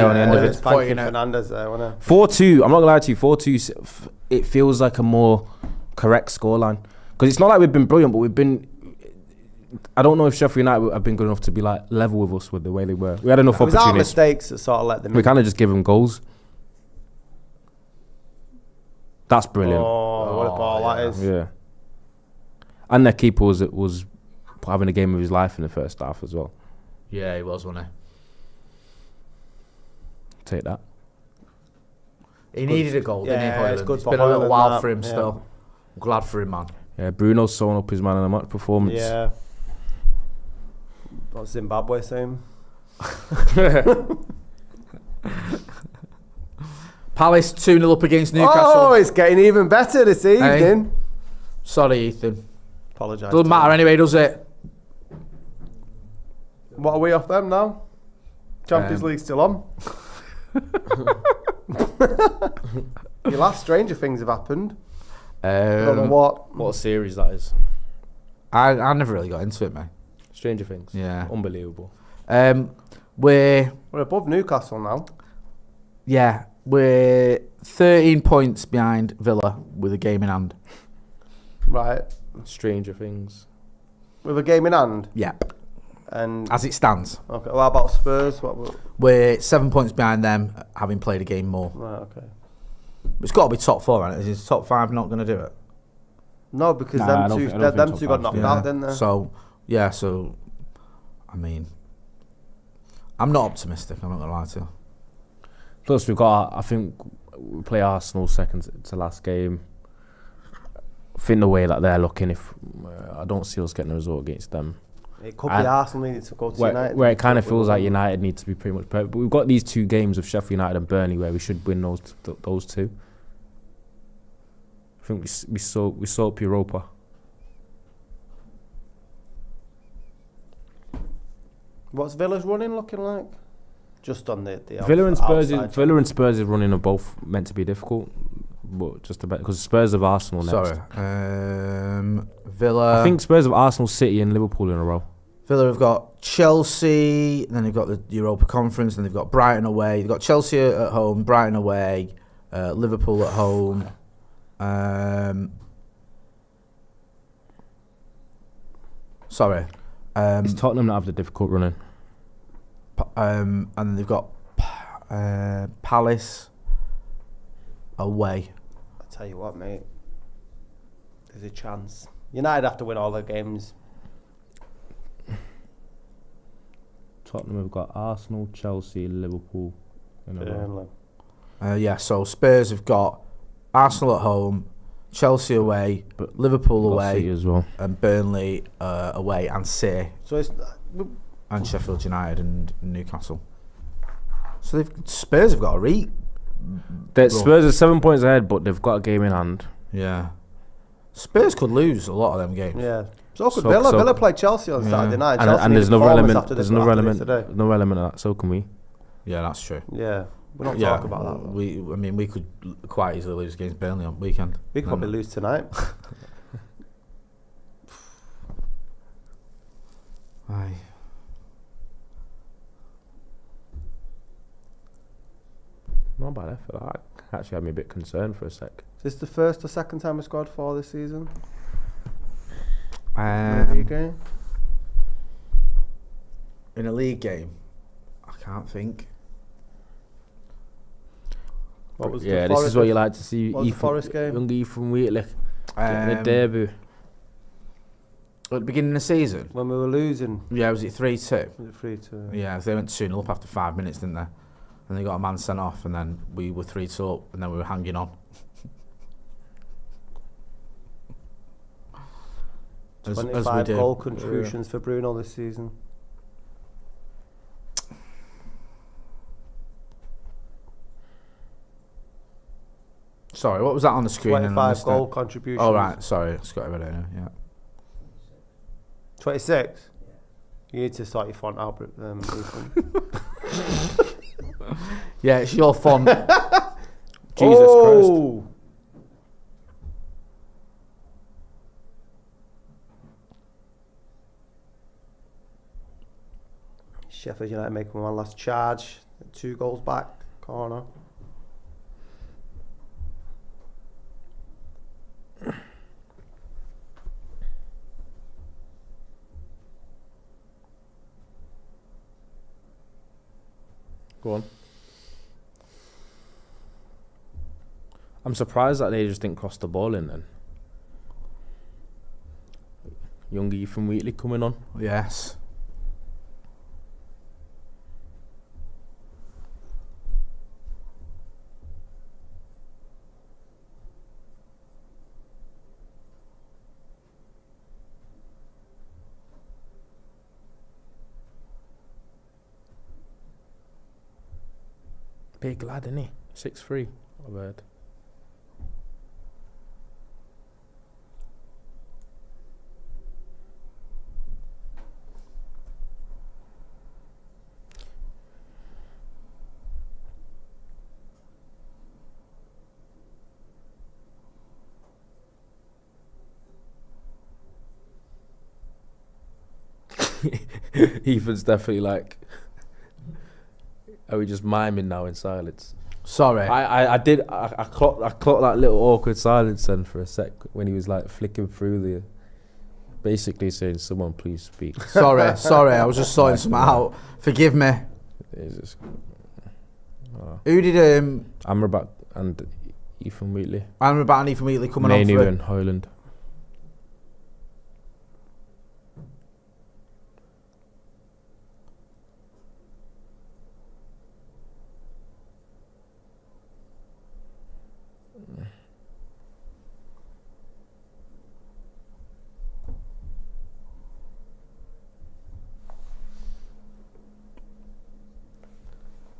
on the end of it. Thanking Fernandes there, wasn't it? 4-2, I'm not going to lie to you, 4-2, it feels like a more correct scoreline. Because it's not like we've been brilliant, but we've been... I don't know if Sheffield United have been good enough to be like level with us with the way they were. We had enough opportunities. It was our mistakes that sort of let them We kind of just give them goals. That's brilliant. Oh, what a ball that is. Yeah. And their keeper was having a game of his life in the first half as well. Yeah, he was, wasn't Take that. he? He needed a goal, didn't he, Hoyland? It's good It's for been a little Hoyland, while that. for him still. I'm glad for him, man. Yeah, Bruno's sewn up his man in the match performance. Yeah. What's Zimbabwe saying? Palace 2-0 up against Newcastle. Oh, it's getting even better this evening. Sorry, Ethan. Apologise. Doesn't matter anyway, does it? What are we off them now? Champions League still on. Your last Stranger Things have happened. I don't know What a series that is. I never really got into it, mate. Stranger Things. Yeah. Unbelievable. We're above Newcastle now. we're 13 points behind Villa with a game in hand. Right. Stranger Things. With a game in hand? Yep. And as it stands. Okay. What about Spurs? We're 7 points behind them, having played a game more. Right, okay. It's got to be top four, right? Is top five not going to do it? No, because them two got knocked out, didn't they? So, I mean, I'm not optimistic, I'm not going to lie to you. Plus, I think we play Arsenal second to last game. I think the way that they're looking, I don't see us getting a result against them. It could be Arsenal needing to go to United. Where it kind of feels like United need to be pretty much perfect. But we've got these two games of Sheffield United and Burnley where we should win those two. I think we saw up Europa. What's Villa's running looking like? Just on the Villa and Spurs' running are both meant to be difficult, but just about because Spurs have Arsenal next. Villa. I think Spurs have Arsenal, City, and Liverpool in a row. Villa have got Chelsea, then they've got the Europa Conference, then they've got Brighton away. They've got Chelsea at home, Brighton away, Liverpool at home. It's Tottenham that have the difficult running. And then they've got Palace away. I tell you what, mate. There's a chance. United have to win all their games. Tottenham have got Arsenal, Chelsea, Liverpool in a row. So Spurs have got Arsenal at home, Chelsea away, Liverpool away, City as well, and Burnley away, and City. So it's and Sheffield United and Newcastle. So Spurs have got a Spurs are 7 points ahead, but they've got a game in hand. Yeah. Spurs could lose a lot of them games. Yeah. So could Villa. Villa played Chelsea on Saturday night. Chelsea And there's needed no performance element. after There's this- no after this element. today. No element of that. So can we? Yeah, that's true. Yeah, we don't Yeah, talk about that. Though. we could quite easily lose against Burnley on weekend. We could probably lose tonight. Aye. Not bad effort. That actually had me a bit concerned for a sec. Is this the first or second time we scored 4 this season? In a league game? In a league game, I can't think. What was Yeah, the this is what you like to see. What was the Forest game? Young Ethan Wheatley getting a debut. At the beginning of the season, When we were losing, yeah, was it 3-2? was it 3-2? Yeah, they went 2-0 up after 5 minutes, didn't they? And they got a man sent off, and then we were 3-2 up, and then we were hanging on. as we 25 do. goal contributions for Bruno this season. Sorry, what was that on the screen? 25 goal contributions. Oh, right, sorry, it's got it right now, yeah. 26? You need to sort your font out, Ethan. Yeah, it's your font. Jesus Christ. Oh! Sheffield United making one last charge. 2 goals back. Corner. Go on. I'm surprised that they just didn't cross the ball in then. Young Ethan Wheatley coming on. Yes. Big lad, isn't he? 6'3", I've heard. Ethan's definitely like, are we just miming now in silence? Sorry. I clocked that little awkward silence then for a sec when he was like flicking through the, basically saying, "Someone please speak." Sorry, I was just sorting something out. Forgive me. It's just, Who did Amrabat and Ethan Wheatley. Amrabat and Ethan Wheatley coming on Mainoo for and Hoyland.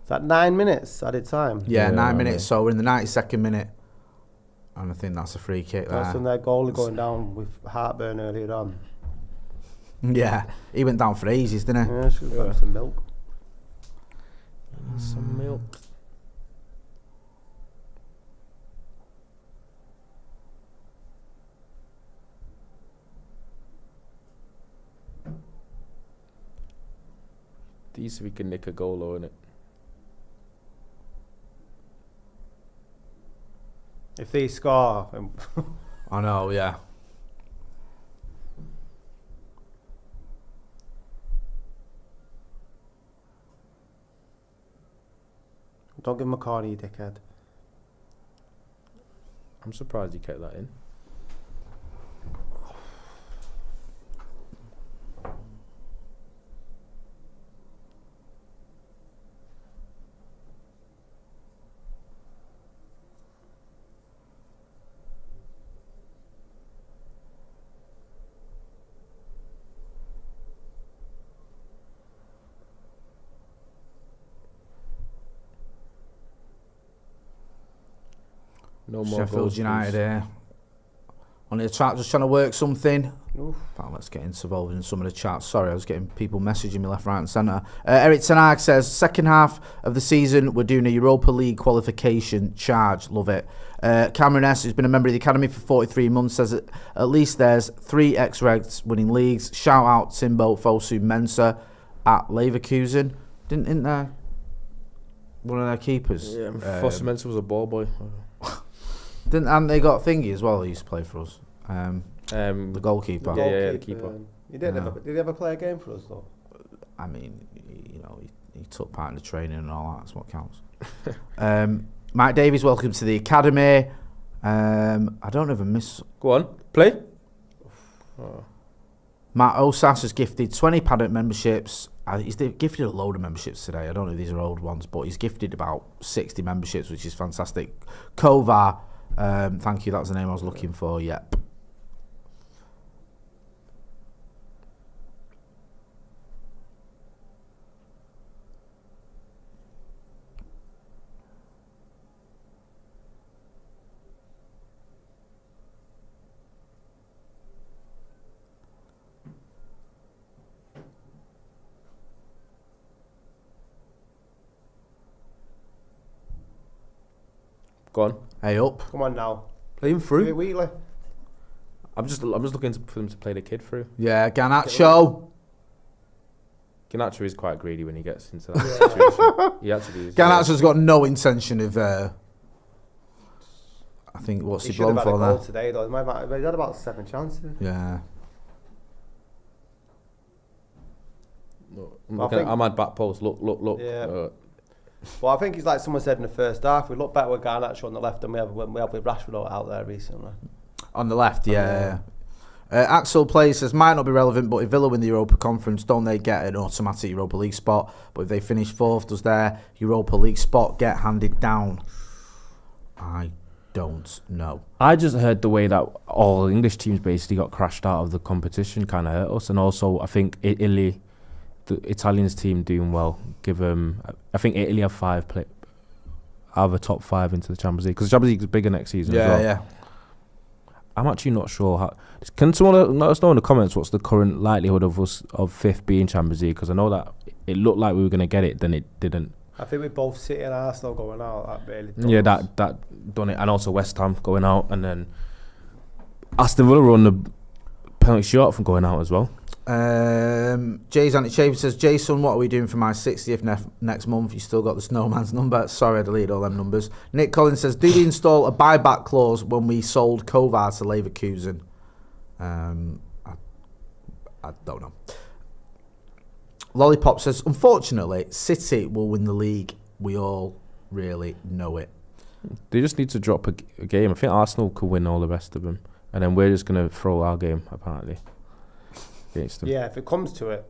Is that 9 minutes added time? Yeah, Yeah, 9 I minutes. So we're in the 92nd minute, and I think that's a free kick That's there. when their goalie going down with heartburn earlier on. Yeah, he went down for ages, didn't he? Yeah, should have got some milk. Some milk. These we can nick a goal, though, innit? If they score, I know, yeah. don't give him a corner, you dickhead. I'm surprised he kept that in. No more Sheffield goals, United please. here. On the attack, just trying to work something. Well, let's get involved in some of the chats. Sorry, I was getting people messaging me left, right, and centre. Eric Tenag says, second half of the season, we're doing a Europa League qualification charge. Love it. Cameron S., who's been a member of the academy for 43 months, says that at least there's 3 ex-Reds winning leagues. Shout out Timbo Fosu Mensah at Leverkusen. Didn't there? One of their keepers. Yeah, Fosu Mensah was a ball boy. And they got Thingy as well, who used to play for us. The goalkeeper. Yeah, the keeper. Did he ever play a game for us though? I mean, you know, he took part in the training and all that. That's what counts. Mike Davies, welcome to the academy. I don't ever miss. Go on, play. Matt Osas has gifted 20 paddock memberships. He's gifted a load of memberships today. I don't know if these are old ones, but he's gifted about 60 memberships, which is fantastic. Kovar, thank you. That's the name I was looking for. Yep. Go on. Hey up. Come on now. Play him through. Wheatley. I'm just looking for them to play the kid through. Yeah, Garnacho. Garnacho is quite greedy when he gets into that situation. He actually is. Garnacho's got no intention of. I think what's he blown for there? Today though. He had about 7 chances. Yeah. Look, I'm at back post. Look. Yeah. Well, I think it's like someone said in the first half. We look better with Garnacho on the left than we have with Rashford out there recently. On the left, yeah. Axel Plays says, might not be relevant, but if Villa win the Europa Conference, don't they get an automatic Europa League spot? But if they finish 4th, does their Europa League spot get handed down? I don't know. I just heard the way that all English teams basically got crashed out of the competition kind of hurt us. And also, I think Italy, the Italians team doing well, give them... I think Italy have 5 out of a top 5 into the Champions League, because the Champions League is bigger next season as well. Yeah. I'm actually not sure how. Can someone let us know in the comments what's the current likelihood of us of 5th being Champions League? Because I know that it looked like we were going to get it, then it didn't. I think with both City and Arsenal going out, that really does. Yeah, that done it, and also West Ham going out, and then Aston Villa were on the penalty shot from going out as well. Jay's Anti-Shaver says, Jason, what are we doing for my 60th next month? You still got the snowman's number. Sorry, I deleted all them numbers. Nick Collins says, did we install a buyback clause when we sold Kovar to Leverkusen? I don't know. Lollipop says, unfortunately, City will win the league. We all really know it. They just need to drop a game. I think Arsenal could win all the rest of them, and then we're just going to throw our game, apparently. Against them. Yeah, if it comes to it,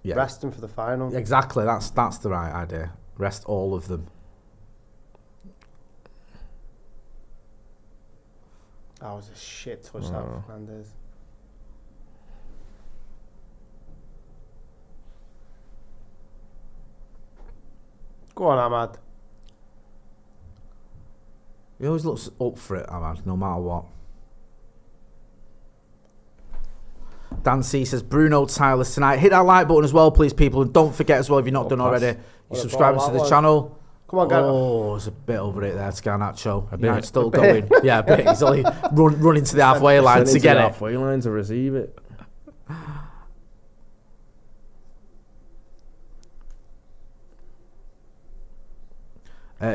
rest them for the final. Exactly, that's the right idea. Rest all of them. That was a shit touchdown for Fernandes. Go on, Ahmad. He always looks up for it, Ahmad, no matter what. Dan C says, Bruno Tyler's tonight. Hit that like button as well, please, people. And don't forget as well, if you've not done already, you subscribe to the channel. Come on, Garnacho. Oh, there's a bit over it there to Garnacho. Yeah, it's still going. Yeah, a bit. He's only running to the halfway line to get it. Halfway line to receive it.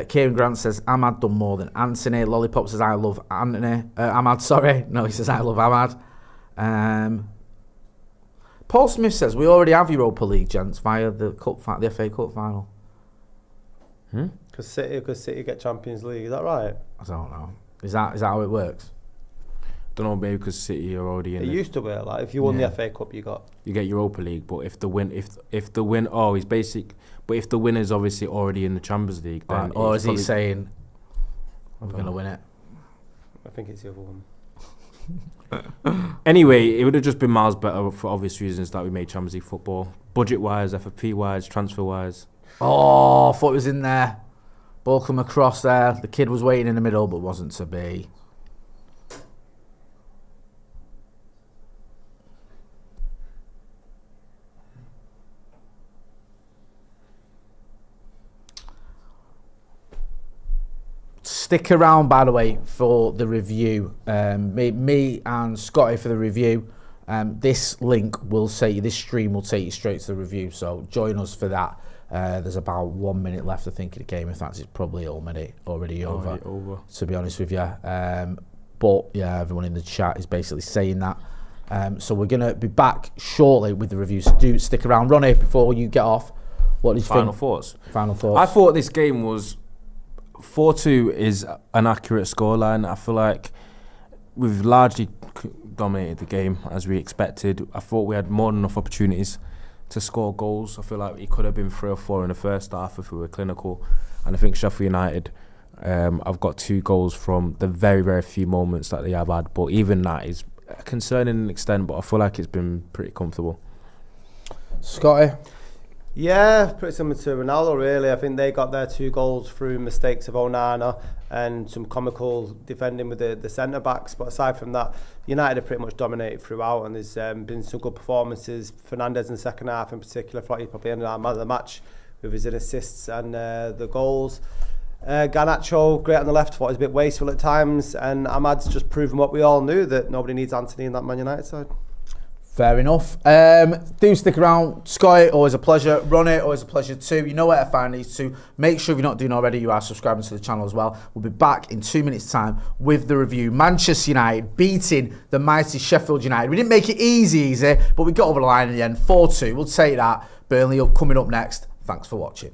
Kieran Grant says, Ahmad done more than Anthony. Lollipop says, I love Anthony. Ahmad, sorry. No, he says, I love Ahmad. Paul Smith says, we already have Europa League, gents, via the FA Cup final. Because City get Champions League, is that right? I don't know. Is that how it works? Don't know, maybe because City are already in it. It used to be like if you won the FA Cup, you get Europa League. But if the win, he's basic. But if the winner's obviously already in the Champions League, then or is he saying, "I'm going to win it"? I think it's the other one. Anyway, it would have just been miles better for obvious reasons that we made Champions League football, budget-wise, FFP-wise, transfer-wise. Oh, I thought it was in there. Ball come across there. The kid was waiting in the middle, but wasn't to be. Stick around, by the way, for the review. Me and Scotty for the review. This link will take you, this stream will take you straight to the review. So join us for that. There's about 1 minute left, I think, of the game. In fact, it's probably already over. To be honest with you. But yeah, everyone in the chat is basically saying that. So we're gonna be back shortly with the reviews. Do stick around, Ronnie. Before you get off, what did you think? Final thoughts. I thought this game was 4-2 is an accurate scoreline. I feel like we've largely dominated the game as we expected. I thought we had more than enough opportunities to score goals. I feel like it could have been 3 or 4 in the first half if we were clinical. And I think Sheffield United, I've got 2 goals from the very, very few moments that they have had. But even that is concerning an extent, but I feel like it's been pretty comfortable. Scotty? Yeah, pretty similar to Ronaldo, really. I think they got their 2 goals through mistakes of Onana and some comical defending with the centre-backs. But aside from that, United have pretty much dominated throughout, and there's been some good performances. Fernandes in the second half in particular, I thought he probably ended our man of the match with his assists and the goals. Garnacho, great on the left, thought he was a bit wasteful at times, and Ahmad's just proven what we all knew, that nobody needs Anthony in that Man United side. Fair enough. Do stick around. Scotty, always a pleasure. Ronnie, always a pleasure too. You know where to find these two. Make sure if you're not doing already, you are subscribing to the channel as well. We'll be back in 2 minutes' time with the review. Manchester United beating the mighty Sheffield United. We didn't make it easy, but we got over the line in the end. 4-2. We'll take that. Burnley coming up next. Thanks for watching.